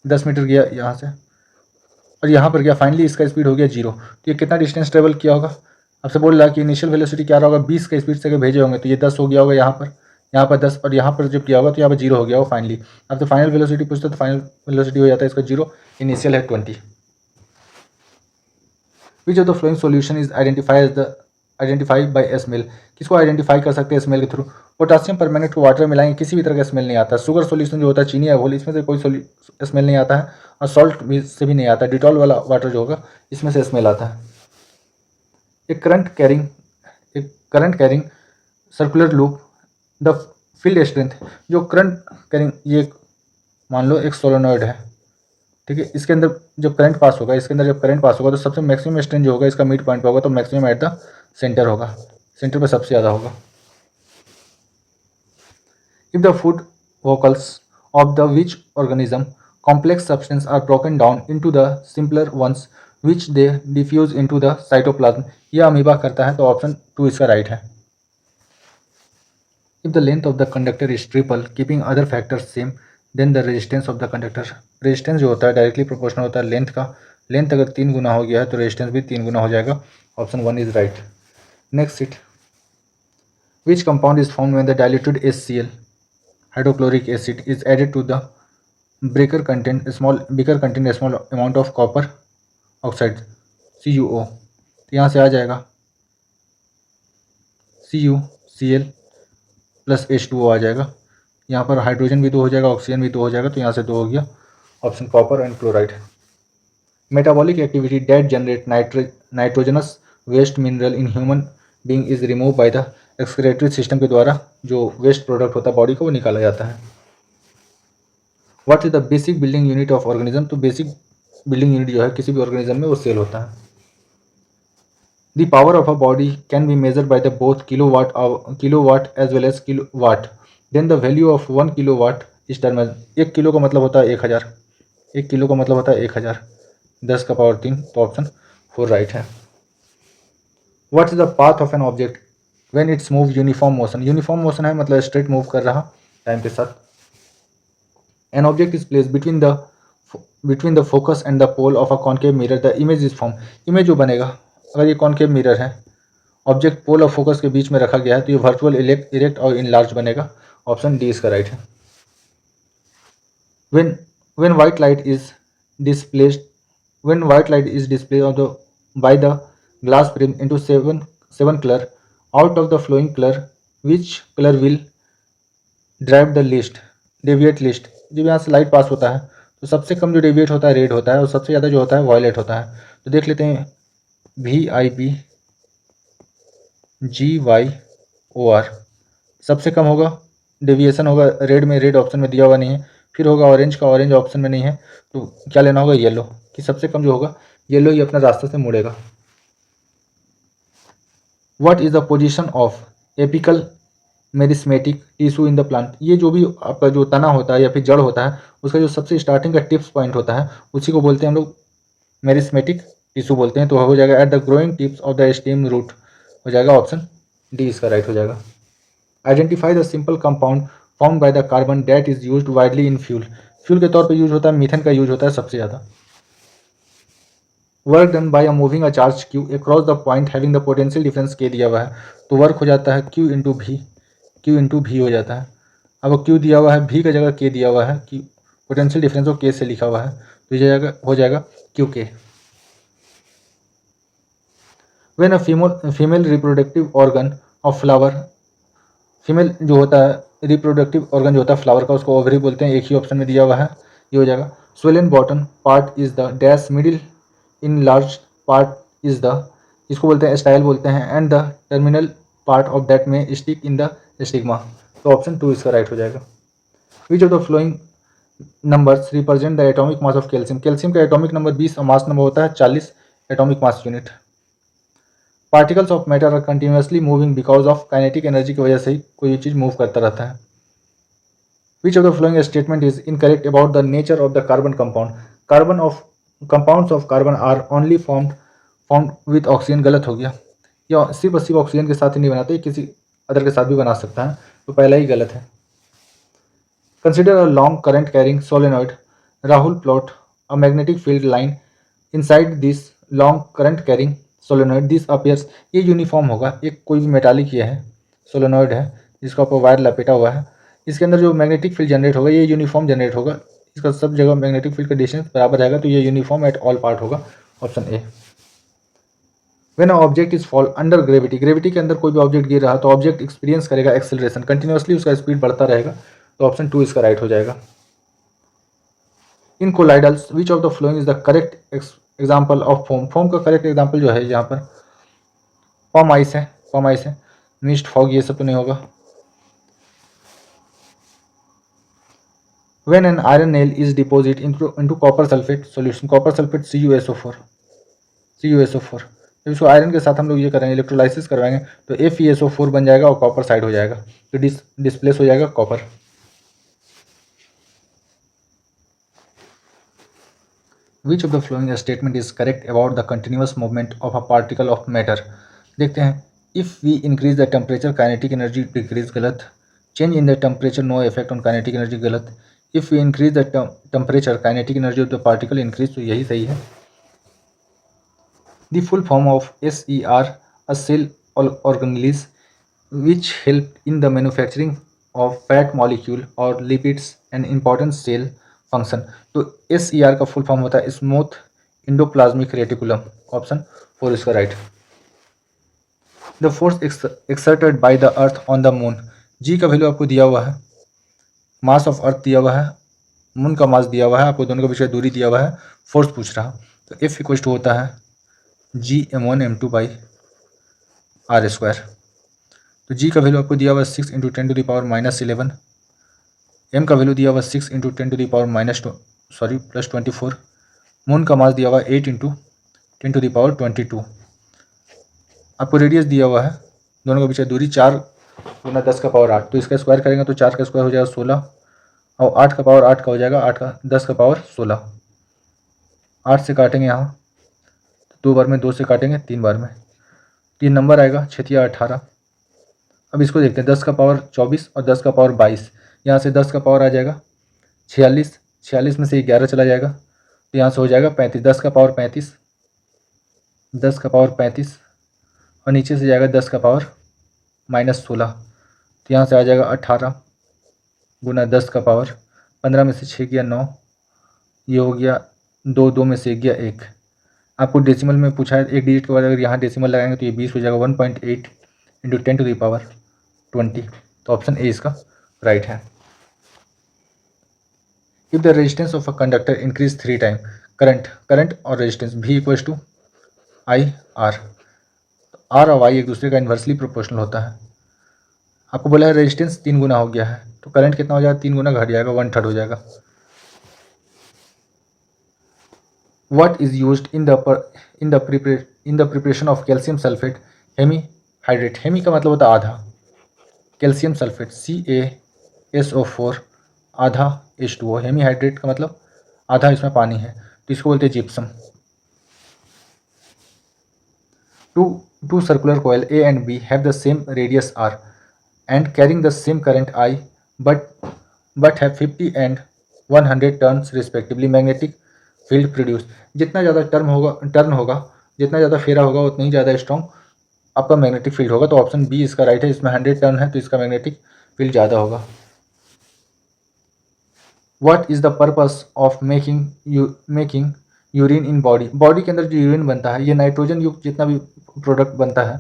10 मीटर गया यहाँ से और यहाँ पर गया, फाइनली इसका स्पीड हो गया 0। तो ये कितना डिस्टेंस ट्रेवल किया होगा, आपसे बोल रहा है कि इनिशियल वेलोसिटी क्या रहा होगा, 20 के स्पीड से अगर भेजे होंगे तो ये 10 हो गया होगा यहाँ पर 10 और यहाँ पर जब किया होगा तो यहाँ पर 0 हो गया होगा फाइनली। अब तो फाइनल वेलोसिटी पूछते तो फाइनल वेलोसिटी हो जाता है इसका 0, इनिशियल है 20। विच of the flowing solution is identified by smell. किसको आइडेंटिफाई कर सकते हैं स्मेल के थ्रू। पोटासियम परमैंगनेट को वाटर में मिलाएंगे किसी भी तरह का स्मेल नहीं आता। शुगर सोल्यूशन जो होता है चीनी या घोल, इसमें से कोई स्मेल नहीं आता है और सॉल्ट भी से भी नहीं आता। डिटॉल वाला वाटर जो होगा इसमें से स्मेल आता है। एक current carrying circular loop the field strength. जो करंट कैरिंग, ये मान लो एक सोलेनॉइड है, ठीक है, इसके अंदर जब करंट पास होगा तो सबसे मैक्सिमम स्ट्रेंथ जो होगा इसका मिड पॉइंट पे होगा, तो मैक्सिमम एट द सेंटर होगा, सेंटर पे सबसे ज़्यादा होगा। If the food vacuoles of the which organism complex substance are broken down into the simpler ones which they diffuse into the cytoplasm. यह अमीबा करता है, तो ऑप्शन 2 इसका राइट है। If the length of the conductor is triple keeping other factors same then the resistance of the conductor. Resistance जो होता है directly proportional होता है लेंथ का। लेंथ अगर 3 गुना हो गया है तो रेजिस्टेंस भी 3 गुना हो जाएगा, option 1 is right. Next seat, Which compound is formed when the diluted HCl, hydrochloric acid, is added to the beaker contain a small amount of copper oxide, CuO. तो यहाँ से आ जाएगा CuCl प्लस H2O आ जाएगा। यहाँ पर hydrogen भी 2 हो जाएगा, ऑक्सीजन भी 2 हो जाएगा, तो यहाँ से 2 हो गया। Option copper and chloride. Metabolic activity that generate nitrogenous waste mineral in human being is remove by the excretory system के द्वारा जो वेस्ट प्रोडक्ट होता है बॉडी को वो निकाला जाता है। What is the basic building unit of organism? तो बेसिक बिल्डिंग यूनिट जो है किसी भी ऑर्गेनिज्म में वो सेल होता है। The power of a body can be measured by the both kilowatt as well as kilowatt. Then the value of 1 kilowatt is term. 1 kilo का मतलब होता है 1000, 1 किलो का मतलब होता है 1000, 10 का पावर 3, तो ऑप्शन 4 राइट है। What is the path of an object when it's move uniform motion? Uniform motion है मतलब स्ट्रेट मूव कर रहा टाइम के साथ। An object is place between the focus and the pole of a concave mirror, the image is form. Image जो बनेगा, अगर ये कॉनकेव मिरर है, ऑब्जेक्ट पोल और फोकस के बीच में रखा गया है, तो ये वर्चुअल इरेक्ट और इनलार्ज बनेगा। ऑप्शन डी इसका राइट है। when white light is displaced when white light is displayed by the glass frame into seven color, out of the flowing color which color will drive the least deviate least? जब यहाँ से light pass होता है तो सबसे कम जो deviate होता है रेड होता है और सबसे ज़्यादा जो होता है वायलेट होता है। तो देख लेते हैं VIBGYOR सबसे कम होगा, डेविएशन होगा रेड में, रेड ऑप्शन में दिया हुआ नहीं है। फिर होगा ऑरेंज का, ऑरेंज ऑप्शन में नहीं है, तो क्या लेना होगा? येलो, कि सबसे कम जो होगा येलो ही अपना रास्ते से मुड़ेगा। What is the position of apical meristematic tissue in the plant? ये जो भी आपका जो तना होता है या फिर जड़ होता है उसका जो सबसे स्टार्टिंग का टिप्स पॉइंट होता है उसी को बोलते हैं हम लोग मेरिस्मेटिक टिश्यू बोलते हैं। तो हो जाएगा at the growing tips of the stem root, हो जाएगा ऑप्शन डी इसका राइट हो जाएगा। Identify the simple compound formed by the carbon that is used widely in fuel. Fuel के तौर पर यूज होता है, मीथेन का यूज होता है सबसे ज़्यादा। Work done by moving a charge Q across the point having the potential difference के दिया हुआ है, तो वर्क हो जाता है क्यू इंटू भी हो जाता है। अब क्यू दिया हुआ है, भी का जगह के दिया हुआ है, कि पोटेंशियल डिफरेंस को के से लिखा हुआ है, तो ये हो जाएगा क्यू के। When a female reproductive organ of flower, female जो होता है रिप्रोडक्टिव ऑर्गन जो होता है फ्लावर का, उसको ओवरी बोलते हैं, एक ही ऑप्शन में दिया हुआ है, ये हो जाएगा। Swollen bottom part is the dash middle in large part is the, इसको बोलते हैं स्टाइल बोलते हैं, and the terminal part of that में स्टिक इन द स्टिग्मा, तो ऑप्शन 2 इसका राइट हो जाएगा। Which of the following numbers represent the atomic mass of calcium? Calcium का एटॉमिक नंबर 20 और मास नंबर होता है 40 atomic mass unit. Particles of matter are continuously moving because of kinetic energy की वजह से ही कोई चीज़ मूव करता रहता है। Which of the following statement is incorrect about the nature of the carbon compound? Compounds of carbon are only formed with oxygen, गलत हो गया। या सिर्फ और सिर्फ ऑक्सीजन के साथ ही नहीं बनाते, किसी अदर के साथ भी बना सकता है, तो पहला ही गलत है। Consider a long current carrying solenoid, Rahul plot a magnetic field line inside this long current carrying solenoid, this appears, ये यूनिफॉर्म होगा। एक कोई भी मेटालिक ये है सोलेनॉइड है जिसका ऊपर वायर लपेटा हुआ है, इसके अंदर जो मैग्नेटिक फील्ड जनरेट होगा ये यूनिफॉर्म जनरेट होगा, इसका सब जगह मैग्नेटिक फील्ड का डिस्टेंस बराबर रहेगा, तो ये यूनिफॉर्म एट ऑल पार्ट होगा, option A. When object is fall under gravity, gravity के अंदर कोई भी ऑब्जेक्ट गिर रहा है तो ऑब्जेक्ट एक्सपीरियंस करेगा एक्सेलरेशन, कंटिन्यूसली उसका स्पीड बढ़ता रहेगा, तो ऑप्शन 2 इसका राइट हो जाएगा। In colloidals which of the following is the correct example of foam? Foam का करेक्ट एग्जाम्पल जो है यहाँ पर फॉर्म आइस है, मिस्ट फॉग ये सब तो नहीं होगा। When an iron nail is deposited into copper sulfate solution, copper sulfate CuSO4, जब इसको आयरन के साथ हम लोग ये करेंगे इलेक्ट्रोलाइसिस करवाएंगे तो FeSO4 बन जाएगा और कॉपर साइड हो जाएगा, तो डिस्प्लेस हो जाएगा copper. Which of the following statement is correct about the continuous movement of a particle of matter? देखते हैं। If we increase the temperature kinetic energy decrease, गलत। Change in the temperature no effect on kinetic energy, गलत। If we increase the temperature kinetic energy of the particle increase, तो यही सही है। The full form of SER, a cell organelles, which help in the manufacturing of fat molecule or lipids and important cell function। तो SER का full form होता है smooth endoplasmic reticulum. Option 4 इसका right. The force exerted by the earth on the moon. G का value आपको दिया हुआ है, मास ऑफ अर्थ दिया हुआ है, मून का मास दिया हुआ है, आपको दोनों के बीच में दूरी दिया हुआ है, फोर्स पूछ रहा। तो F इक्वल टू होता है Gm1m2/r²। तो जी का वैल्यू आपको दिया हुआ है 6 × 10⁻11। एम का वैल्यू दिया हुआ 6 × 10⁻+24। मून का मास दिया हुआ 8 × 10⁻22। आपको रेडियस दिया हुआ है, दोनों के बीच दूरी 4 × 10⁸। तो इसका स्क्वायर करेंगे तो 4 का स्क्वायर हो जाएगा 16 और 8 का पावर 8 का हो जाएगा 8 का 10⁻16। 8 से काटेंगे यहाँ, 2 बार में, 2 से काटेंगे 3 बार में, 3 नंबर आएगा 6×18। अब इसको देखते हैं 10⁻24 और 10⁻22। यहाँ से 10 का पावर आ जाएगा 46, 46 में से 11 चला जाएगा तो यहाँ से हो जाएगा 35, 10⁻35, 10⁻35 और नीचे से जाएगा 10⁻−16 तो यहाँ से आ जाएगा 18 गुना 10⁻15 में से 6 गया 9, ये हो गया 2, 2 में से 1 गया 1। आपको डेसिमल में पूछा है, एक डिजिट के बाद अगर यहाँ डेसिमल लगाएंगे तो ये 20 हो जाएगा। 1.8 × 10⁻20। तो ऑप्शन ए इसका राइट है। If the resistance of a conductor increase 3 time, current और resistance V equals to IR। R और I एक दूसरे का इन्वर्सली प्रोपोर्शनल होता है। आपको बोला है रेजिस्टेंस 3 गुना हो गया है तो करंट कितना हो जाएगा, 3 गुना घट जाएगा, 1/3 हो जाएगा। What is used in the preparation of calcium sulfate hemihydrate? Hemi का मतलब होता है आधा, कैल्शियम सल्फेट CaSO4 आधा H2O। हेमीहाइड्रेट का मतलब आधा इसमें पानी है तो इसको बोलते हैं gypsum. Two circular coil A and B have the same radius R and carrying the same current I but have 50 and 100 turns respectively। Magnetic field produce, जितना ज़्यादा टर्न होगा, जितना ज़्यादा फेरा होगा उतना ही ज़्यादा स्ट्रॉन्ग आपका मैग्नेटिक फील्ड होगा। तो ऑप्शन बी इसका राइट है। इसमें 100 टर्न है तो इसका मैग्नेटिक फील्ड ज़्यादा होगा। What is the purpose of making urine in body के अंदर जो यूरिन बनता है, ये नाइट्रोजन युक्त जितना भी प्रोडक्ट बनता है,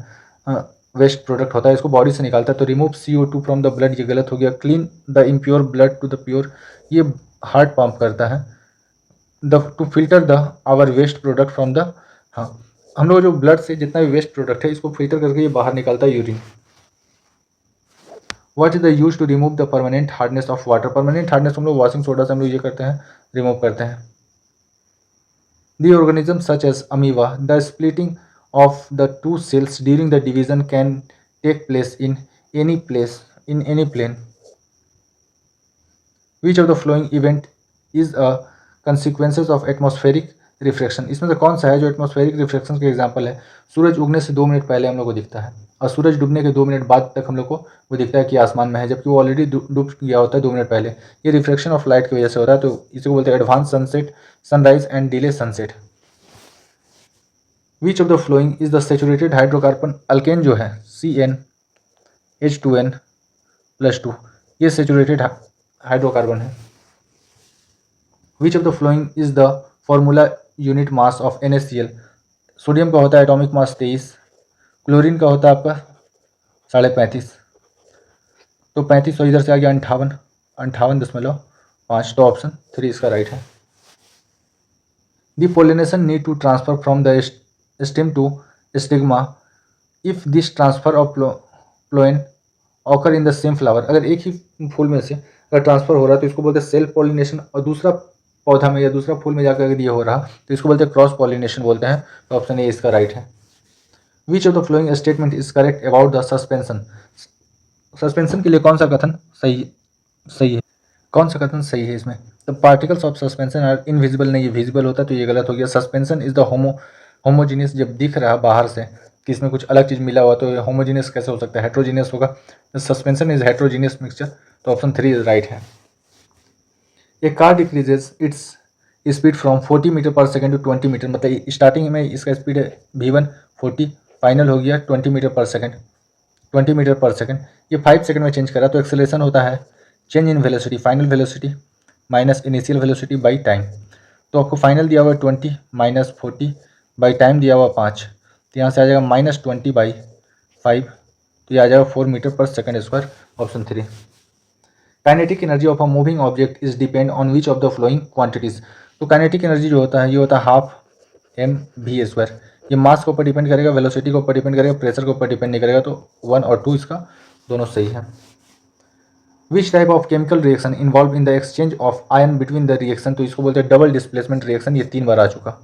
वेस्ट प्रोडक्ट होता है, इसको बॉडी से निकालता है। तो remove CO2 from the blood, ये गलत हो गया। Clean the impure blood to the pure, ये हार्ट पंप करता है। To filter the our waste product from the, हाँ, हम लोग जो ब्लड से जितना भी वेस्ट प्रोडक्ट है इसको फिल्टर करके ये बाहर निकालता है urine. What is the use to remove the permanent hardness of water? Permanent hardness हम लोग वॉशिंग सोडा से हम लोग ये करते हैं, रिमूव करते हैं। The organism such as amoeba, the splitting of the two cells during the division can take place in any plane। which of the following event is a consequences of atmospheric refraction? इसमें से कौन सा है जो atmospheric refraction के example है? सूरज उगने से 2 मिनट पहले हम लोग को दिखता है और सूरज डूबने के 2 मिनट बाद तक हम लोग को वो दिखता है कि आसमान में है, जबकि वो ऑलरेडी डूब गया होता है 2 मिनट पहले। ये रिफ्रैक्शन ऑफ लाइट की वजह से होता है। तो इसे बोलते हैं advance sunset, sunrise and delay sunset. Which of the following is the saturated hydrocarbon? Alkane जो है CnH2n+2, ये सेचुरेटेड हाइड्रोकार्बन है। Which of the following is the formula unit mass of NaCl? Sodium का होता है एटॉमिक मास 23, क्लोरीन का होता है आपका 35.5। तो 35 और इधर से आ गया 58.5। तो ऑप्शन 3 इसका राइट है। The pollination need to transfer from the stem to stigma if this transfer of phloem occur in the same flower. अगर एक ही फूल में से अगर ट्रांसफर हो रहा है तो इसको बोलते हैं सेल्फ पॉलिनेशन, और दूसरा पौधा में या दूसरा फूल में जाकर अगर ये हो रहा तो इसको बोलते हैं क्रॉस पॉलिनेशन बोलते हैं। तो ऑप्शन ए इसका राइट है। Which of the following statement is correct about the suspension? Suspension के लिए कौन सा कथन सही है? कौन सा कथन सही है इसमें? The particles of suspension are invisible, नहीं, ये विजिबल होता है तो ये गलत हो गया। सस्पेंशन इज द होमोजीनियस, जब दिख रहा है बाहर से कि इसमें कुछ अलग चीज़ मिला हुआ तो होमोजीनियस कैसे हो सकता है? हेट्रोजीनियस होगा। Suspension is heterogeneous mixture. तो ऑप्शन 3 इज राइट है। A car decreases its speed from 40 metre per second to 20 metre, मतलब स्टार्टिंग में इसका स्पीड है V1 40, फाइनल हो गया 20 metre per second. 20 metre per second, ये 5 सेकंड में चेंज करा तो एक्सेलरेशन होता है change in velocity, final velocity minus initial velocity by time. तो आपको फाइनल दिया हुआ 20 माइनस 40 बाई टाइम दिया हुआ 5, तो यहाँ से आ जाएगा -20/5, तो ये आ जाएगा 4 metre per second square, option 3। Kinetic energy of a moving object is depend on which of the flowing quantities. तो काइनेटिक एनर्जी जो होता है ये होता है हाफ mv²। ये मास के ऊपर डिपेंड करेगा, वेलोसिटी के ऊपर डिपेंड करेगा, प्रेशर के ऊपर डिपेंड नहीं करेगा, तो 1 और 2 इसका दोनों सही है। विच type of chemical reaction involve in the exchange of ion between the reaction, तो इसको बोलते हैं डबल डिस्प्लेसमेंट रिएक्शन, ये 3 बार आ चुका।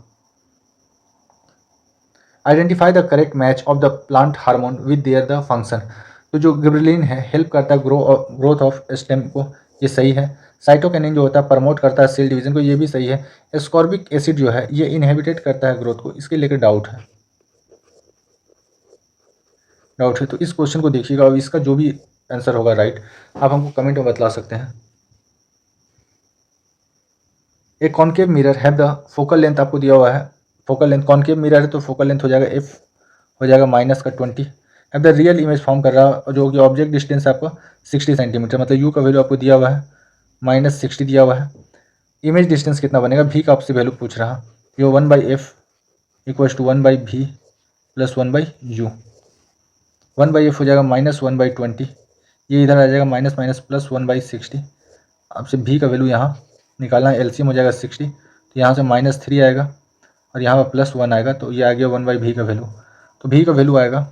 Identify the correct match of the plant hormone with their the function. तो जो गिबरेलिन है हेल्प करता है ग्रोथ ऑफ स्टेम को, ये सही है। साइटोकिनिन जो होता है प्रमोट करता है सेल डिवीजन को, ये भी सही है। एस्कॉर्बिक एसिड जो है ये इनहिबिटेट करता है ग्रोथ को, इसके लेकर डाउट है। तो इस क्वेश्चन को देखिएगा और इसका जो भी आंसर होगा राइट आप हमको कमेंट में बतला सकते हैं। एक कॉनकेव मिरर है द फोकल लेंथ आपको दिया हुआ है, फोकल लेंथ कॉनकेव मिरर है तो फोकल लेंथ हो जाएगा f, हो जाएगा -20। अब द रियल इमेज फॉर्म कर रहा है जो कि ऑब्जेक्ट डिस्टेंस आपको 60 सेंटीमीटर, मतलब u का वैल्यू आपको दिया हुआ है -60 दिया हुआ है। इमेज डिस्टेंस कितना बनेगा, v का आपसे वैल्यू पूछ रहा, ये 1/f equals to 1/v plus 1/u। 1/f हो जाएगा -1/20, ये इधर आ जाएगा माइनस माइनस प्लस 1/60। आपसे v का वैल्यू यहाँ निकालना है, एलसीएम हो जाएगा 60, तो यहाँ से -3 आएगा और यहाँ पर +1 आएगा, तो ये आ गया 1/v का वैल्यू। तो v का वैल्यू आएगा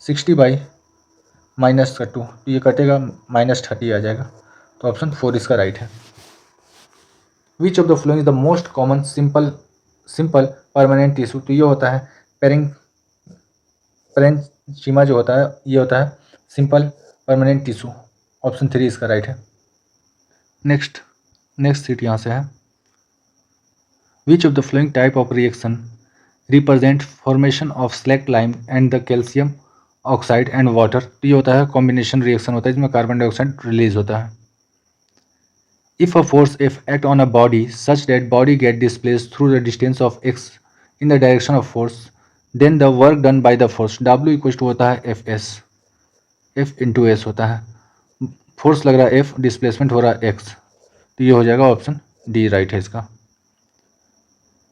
60/-2, तो ये कटेगा -30 आ जाएगा, तो ऑप्शन 4 इसका राइट है। Which of the following is the most common simple permanent tissue, तो ये होता है पेरेंचीमा जो होता है ये होता है सिंपल परमानेंट टिश्यू, ऑप्शन 3 इसका राइट है। नेक्स्ट सीट यहाँ से है। Which of the following type of reaction represent formation of slack lime and the calcium oxide and water, तो ये होता है कॉम्बिनेशन रिएक्शन होता है जिसमें कार्बन डाइऑक्साइड रिलीज होता है। If a force F act on a body such that body get displaced through the distance of x in the direction of force, then the work done by the force W equal to होता है F into S होता है। Force लग रहा है F, displacement हो रहा है x, तो ये हो जाएगा ऑप्शन डी राइट है इसका।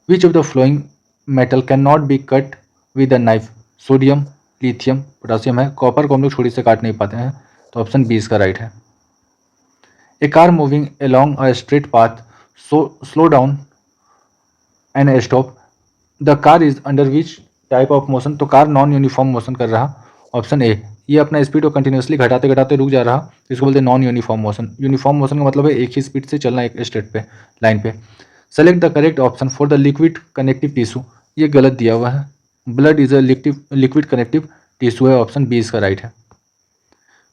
विच of the following metal can not be cut with a knife, sodium, lithium, potassium है, कॉपर को हम लोग छुरी से काट नहीं पाते हैं, तो ऑप्शन बी इसका राइट है। A car moving along a straight path slow down and stop, the car is under which type of motion, तो कार नॉन यूनिफॉर्म मोशन कर रहा, ऑप्शन ए। ये अपना स्पीड को कंटिन्यूसली घटाते घटाते रुक जा रहा, इसको बोलते हैं non uniform motion. Uniform motion का मतलब है एक ही स्पीड से चलना एक स्ट्रेट पे लाइन पे। Select the correct option for the liquid connective tissue, ये गलत दिया हुआ है। Blood is a liquid connective tissue है, ऑप्शन बी इसका राइट है।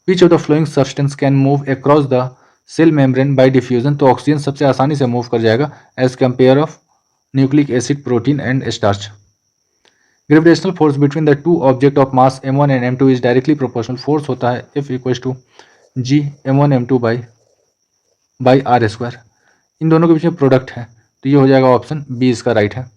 Which of the following substance can move across the cell membrane by diffusion, तो oxygen सबसे आसानी से मूव कर जाएगा as compare of nucleic acid, protein and starch. Gravitational force between the two object of mass m1 and m2 is directly proportional, force होता है F equal to G m1 m2 by R square. इन दोनों के बीच में product है, तो ये हो जाएगा ऑप्शन बी इसका राइट है।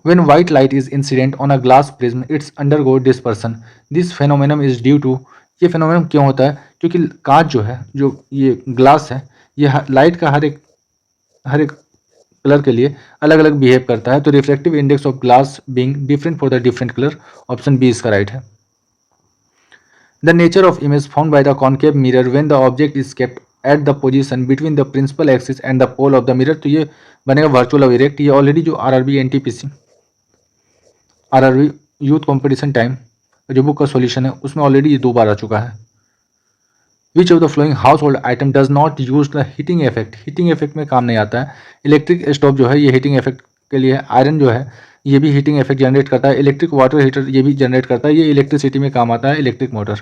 When white light is incident on a glass prism, it's undergo dispersion. This phenomenon is due to, ये phenomenon क्यों होता है, क्योंकि कांच जो है, जो ये ग्लास है, ये लाइट का हर एक कलर के लिए अलग अलग बिहेव करता है, तो reflective index of glass being different for the different colour, option B इसका राइट है। The nature of image found by the concave mirror when the object is kept at the position between the principal axis and the pole of the mirror, तो ये बनेगा virtual erect. ये already जो RRB NTPC youth competition time जो book का solution है उसमें already ये 2 बार आ चुका है। Which of the flowing house hold item does not use the heating effect, heating effect में काम नहीं आता है। इलेक्ट्रिक स्टोव जो है ये हीटिंग इफेक्ट के लिए, आयरन जो है ये भी हीटिंग इफेक्ट जनरेट करता है, इलेक्ट्रिक वाटर हीटर ये भी जनरेट करता है, ये इलेक्ट्रिसिटी में काम आता है, electric motor.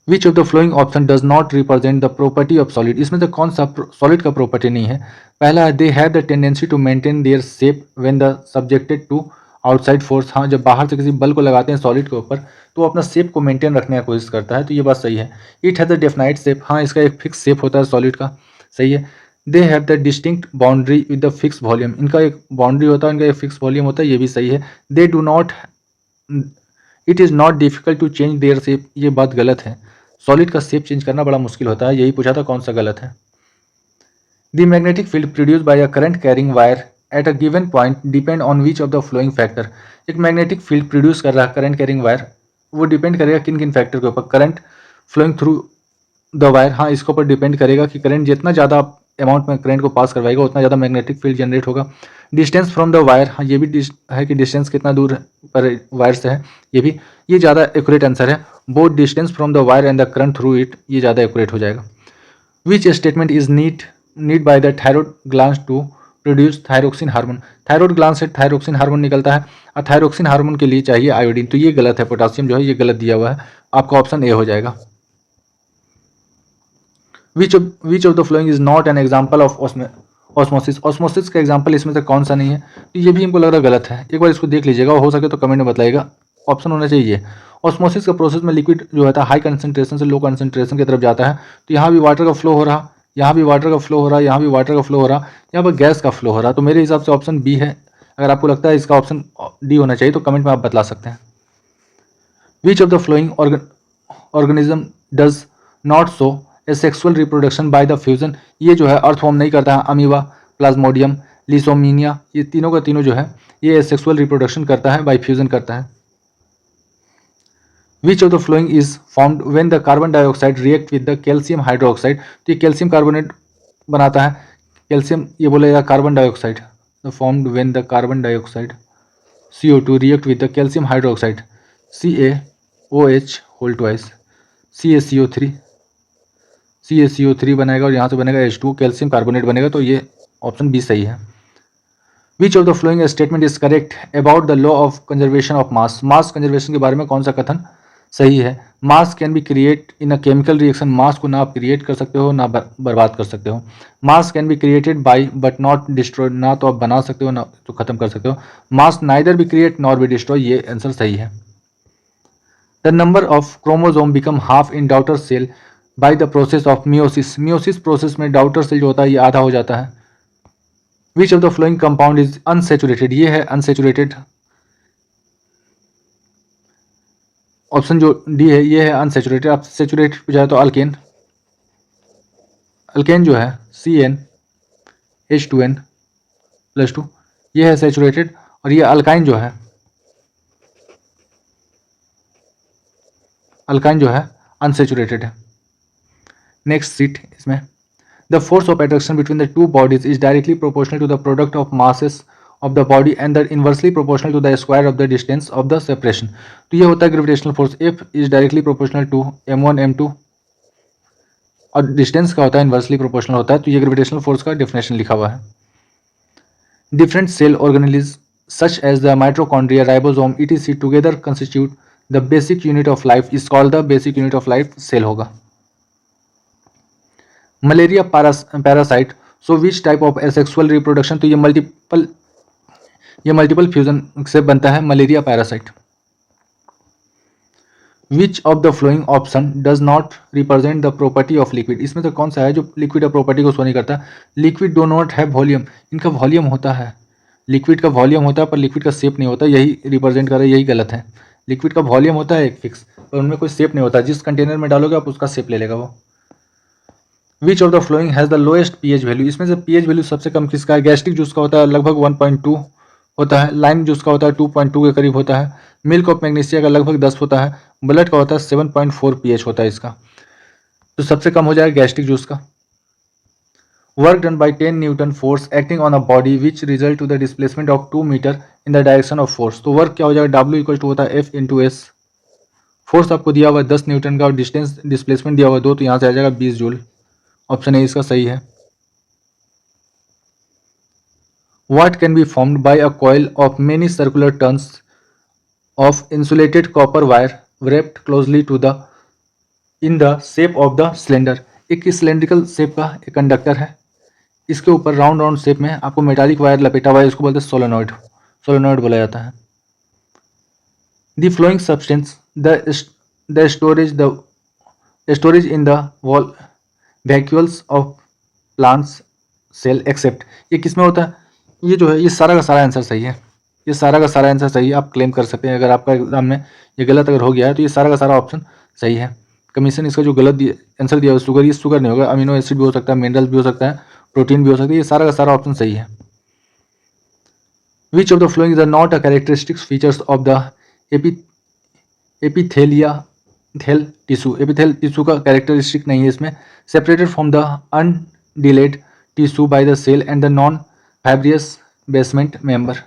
Which of the following option does not represent the property of solid, इसमें से कौन सा सॉलिड का प्रॉपर्टी नहीं है। पहला है they have the tendency to maintain their shape when the subjected to outside force, हाँ जब बाहर से किसी बल को लगाते हैं सॉलिड के ऊपर तो वो अपना शेप को मेंटेन रखने की कोशिश करता है, तो ये बात सही है। It has the definite shape, हाँ इसका एक फिक्स शेप होता है सॉलिड का, सही है। They have the distinct boundary with the fix volume, इनका एक बाउंड्री होता है, इनका एक फिक्स वॉल्यूम होता है, ये भी सही है। They do not it is not difficult to change their shape, ये बात गलत है। सॉलिड का शेप चेंज करना बड़ा मुश्किल होता है, यही पूछा था, कौन सा गलत है। The magnetic field produce by a current carrying wire at a given point depend on which of the following factor. एक मैग्नेटिक फील्ड प्रोड्यूस कर रहा है करंट कैरिंग वायर, वो डिपेंड करेगा किन किन फैक्टर के ऊपर। Current flowing through the wire, हाँ इसके ऊपर डिपेंड करेगा कि करंट जितना ज़्यादा अमाउंट में करंट को पास करवाएगा उतना ज़्यादा मैग्नेटिक फील्ड जनरेट होगा। डिस्टेंस फ्रॉम द वायर, हाँ ये भी है कि डिस्टेंस कितना दूर पर वायर से है, ये ज़्यादा एक्यूरेट आंसर है। Both distance from the wire and the current through it, ये ज़्यादा एक्यूरेट हो जाएगा। Which statement is need by the thyroid gland to produce thyroxine hormone. Thyroid gland से थायरोक्सिन हार्मोन निकलता है और थायरोक्सिन हार्मोन के लिए चाहिए आयोडीन, तो ये गलत है। पोटासियम जो है ये गलत दिया हुआ है, आपका ऑप्शन ए हो जाएगा। Which of the following is not an example of osmosis. Osmosis का एग्जाम्पल इसमें से कौन सा नहीं है, तो ये भी हमको लग रहा है गलत है। एक बार इसको देख लीजिएगा, हो सके तो कमेंट में बताइएगा। ऑप्शन होना चाहिए। ऑस्मोसिस का प्रोसेस में लिक्विड जो होता है हाई कंसंट्रेशन से लो कंसंट्रेशन की तरफ जाता है, तो यहाँ भी वाटर का फ्लो हो रहा, यहाँ भी वाटर का फ्लो हो रहा, यहाँ भी वाटर का फ्लो हो रहा, यहाँ पर गैस का फ्लो हो रहा, तो मेरे हिसाब से ऑप्शन बी है। अगर आपको लगता है इसका ऑप्शन डी होना चाहिए तो कमेंट में आप बतला सकते हैं। Which of the following organism does not show A sexual reproduction by the fusion. ये जो है अर्थ फॉर्म नहीं करता है। अमीबा, प्लाज्मोडियम, लिसोमिनिया, ये तीनों का तीनों जो है ये सेक्सुअल रिप्रोडक्शन करता है, बाय फ्यूजन करता है। Which of the following is formed when the carbon dioxide react with the calcium hydroxide. तो ये कैल्शियम कार्बोनेट बनाता है। कैल्शियम ये बोलेगा carbon dioxide, formed when the carbon dioxide CO2 react with the calcium hydroxide CaOH whole twice CaCO3 बनेगा और यहाँ से बनेगा H2 कैल्शियम कार्बोनेट बनेगा, तो ये ऑप्शन बी सही है। Which of the following statement is correct about the law of conservation of mass. Mass conservation के बारे में कौन सा कथन सही है। Mass can be create in a chemical reaction. Mass को ना आप क्रिएट कर सकते हो ना बर्बाद कर सकते हो। मास can be created by but not destroyed, ना तो आप बना सकते हो ना तो खत्म कर सकते हो। Mass neither be create nor be destroy, ये आंसर सही है। The number of chromosome become half in daughter cell by the process of meiosis. Meiosis process में डाउटर सेल जो होता है ये आधा हो जाता है। Which of the following compound is unsaturated, ये है अनसेचुरेटेड। ऑप्शन जो डी है ये है अनसेचुरेटेड। आप सेचुरेटेड पे जाए तो अल्केन, अल्केन जो है CnH2n+2 ये है सेचुरेटेड, और ये अल्काइन जो है अनसेचुरेटेड है। नेक्स्ट सीट इसमें the force of attraction between the two bodies is directly proportional to the product of masses of the body and the inversely proportional to the square of the distance of the separation. तो ये होता है gravitational force. F is directly proportional to m1 m2 और distance का होता है inversely proportional होता है, तो ये ग्रेविटेशनल फोर्स का डेफिनेशन लिखा हुआ है। Different cell organelles such as the mitochondria, ribosome etc together constitute the basic unit of life is called the basic unit of life cell होगा। Malaria parasite so which type of asexual reproduction, तो ये multiple fusion से बनता है malaria parasite. Which of the following option does not represent the property of liquid. इसमें तो कौन सा है जो लिक्विड का प्रॉपर्टी को शो नहीं करता। Liquid do not have volume, इनका वॉल्यूम होता है। लिक्विड का वॉल्यूम होता है पर लिक्विड का शेप नहीं होता, यही रिप्रेजेंट कर रहा है, यही गलत है। लिक्विड का वॉल्यूम होता है एक फिक्स, पर उनमें कोई शेप नहीं होता। जिस कंटेनर में डालोगे आप उसका शेप ले लेगा वो। विच of the flowing has the lowest pH value. इसमें से pH वैल्यू सबसे कम किसका है। गैस्ट्रिक जूस का होता है लगभग 1.2 होता है। लाइम जूस का होता है 2.2 के करीब होता है। मिल्क ऑफ मैग्नीशिया का लगभग 10 होता है। ब्लड का होता है 7.4 pH होता है इसका, तो सबसे कम हो जाएगा गैस्ट्रिक जूस का। Work done by 10 newton force acting on a body which result to the displacement of 2 metre in the direction of force. तो वर्क क्या हो जाएगा, W इक्वल टू होता है F इंटू एस। फोर्स आपको दिया हुआ है 10 न्यूटन का और डिस्टेंस डिस्प्लेसमेंट दिया हुआ है 2, तो यहाँ से आ जाएगा 20 जूल। ऑप्शन ए इसका सही है। What can be formed by a coil of many circular turns of insulated copper wire wrapped closely to the in the shape of the cylinder। एक सिलेंड्रिकल शेप का एक कंडक्टर है, इसके ऊपर round round shape में आपको metallic wire लपेटा हुआ है, इसको बोलते हैं सोलेनॉइड। सोलेनॉइड बोला जाता है। The following substance the storage in the wall vacuoles of plants cell except, ये किस में होता है। ये जो है ये सारा का सारा आंसर सही है। ये सारा का सारा आंसर सही है, आप क्लेम कर सकते हैं। अगर आपका एग्जाम में ये गलत अगर हो गया है तो ये सारा का सारा ऑप्शन सही है। कमीशन इसका जो गलत आंसर दिया है शुगर, ये शुगर नहीं होगा, अमीनो एसिड भी हो सकता है, मिनरल भी हो सकता है, प्रोटीन भी हो सकता है, ये सारा का सारा ऑप्शन सही है। Which of the following is not a characteristics features of the epithelial tissue. Epithelial tissue का कैरेक्टरिस्टिक नहीं है इसमें। Separated from the underlying tissue by the cell and the non fibrous basement membrane.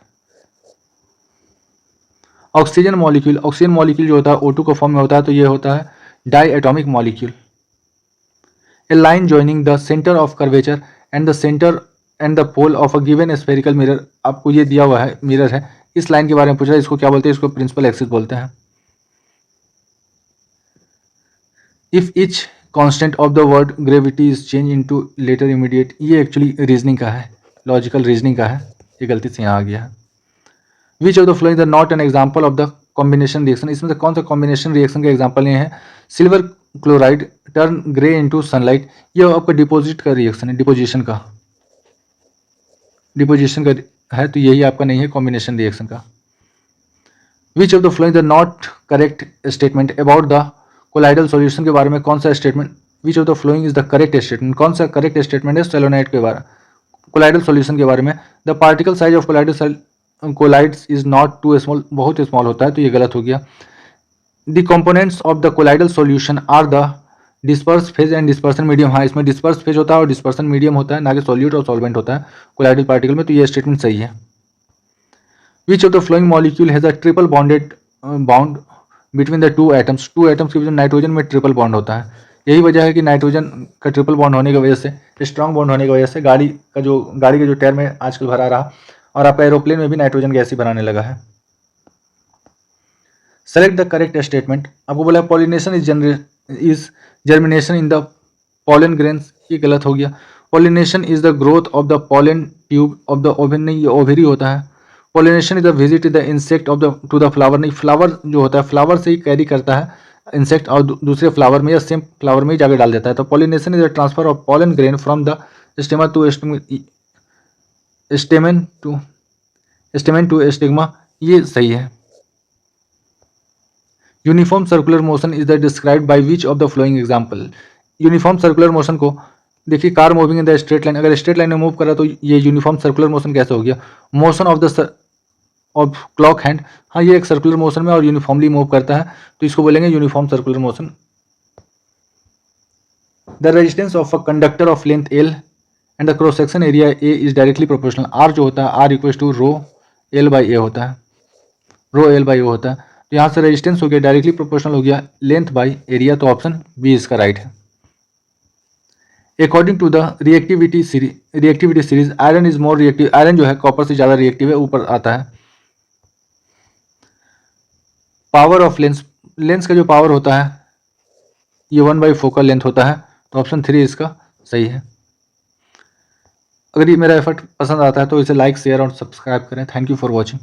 Oxygen molecule जो होता है O2 का form में होता है, तो ये होता है diatomic molecule. A line joining the centre of curvature and the centre and the pole of a given spherical mirror. आपको ये दिया हुआ है मिरर है, इस लाइन के बारे में पूछ रहा है, इसको क्या बोलते हैं? इसको प्रिंसिपल एक्सिस बोलते हैं। If each constant of the word gravity is change into letter immediate. ये एक्चुअली रीजनिंग का है, लॉजिकल रीजनिंग का है, ये गलती से यहाँ आ गया है। Which of the flowing the not an example of the combination reaction. इसमें से कौन सा कॉम्बिनेशन रिएक्शन का एग्जाम्पल नहीं है? Silver chloride turn grey into sunlight, ये आपका डिपोजिट का रिएक्शन है, डिपोजिशन का है, तो यही आपका नहीं है कॉम्बिनेशन रिएक्शन का। विच of the flowing the not correct statement about the colloidal solution के बारे में कौन सा statement? Which of the following is the correct statement, कौन सा करेक्ट स्टेटमेंट है सेलोनाइट के बारे, कोलाइडल सॉल्यूशन के बारे में? The particle size of colloids is not too small, बहुत स्मॉल होता है, तो ये गलत हो गया। The components of the colloidal solution are the disperse phase and dispersion medium. हाँ, इसमें डिस्पर्स फेज होता है और डिस्पर्सन मीडियम होता है, ना कि सॉल्यूट और सॉल्वेंट होता है कोलाइडल पार्टिकल में, तो ये स्टेटमेंट सही है। Which of the flowing molecule has a triple bonded bound between the two atoms. Two atoms के बीच नाइट्रोजन में ट्रिपल बॉन्ड होता है। यही वजह है कि नाइट्रोजन का ट्रिपल बॉन्ड होने की वजह से, स्ट्रॉन्ग बॉन्ड होने की वजह से गाड़ी के जो टायर में आजकल भरा रहा, और आपका एरोप्लेन में भी नाइट्रोजन गैस ही बनाने लगा है। Select the correct statement. आपको बोला pollination is germination in the pollen grains, ये गलत हो गया। Pollination is the growth of the pollen tube of the oven, नहीं, ये ओवरी होता है। Pollination is the visit the insect of the two the flower, नहीं, फ्लावर जो होता है फ्लावर से ही कैरी करता है इंसेक्ट और दूसरे फ्लावर में या सेम फ्लावर में ही जाकर डाल देता है। तो pollination is the transfer of pollen grain from the stamen to stigma, ये सही है। Uniform circular motion is the described by which of the following example. Uniform circular motion को देखिए, car moving in the straight line, अगर straight line में move कर रहा है तो ये यूनिफॉर्म सर्कुलर मोशन कैसे हो गया? मोशन ऑफ क्लॉक हैंड, हाँ, ये एक सर्कुलर मोशन में और यूनिफॉर्मली मूव करता है, तो इसको बोलेंगे uniform circular motion. The resistance of a conductor of length L and the cross section area A is directly proportional. R जो होता है R equal to rho L by A होता है, रो L बाई ओ होता है, तो यहाँ से रेजिस्टेंस हो गया डायरेक्टली प्रोपोर्शनल हो गया लेंथ बाई एरिया, तो ऑप्शन बी इसका राइट है। According to the reactivity series iron is more reactive, iron जो है कॉपर से ज़्यादा रिएक्टिव है, ऊपर आता है। पावर ऑफ लेंस का जो पावर होता है ये 1/4 फोकल लेंथ होता है, तो ऑप्शन 3 इसका सही है। अगर ये मेरा एफर्ट पसंद आता है तो इसे लाइक, शेयर और सब्सक्राइब करें। Thank you for watching.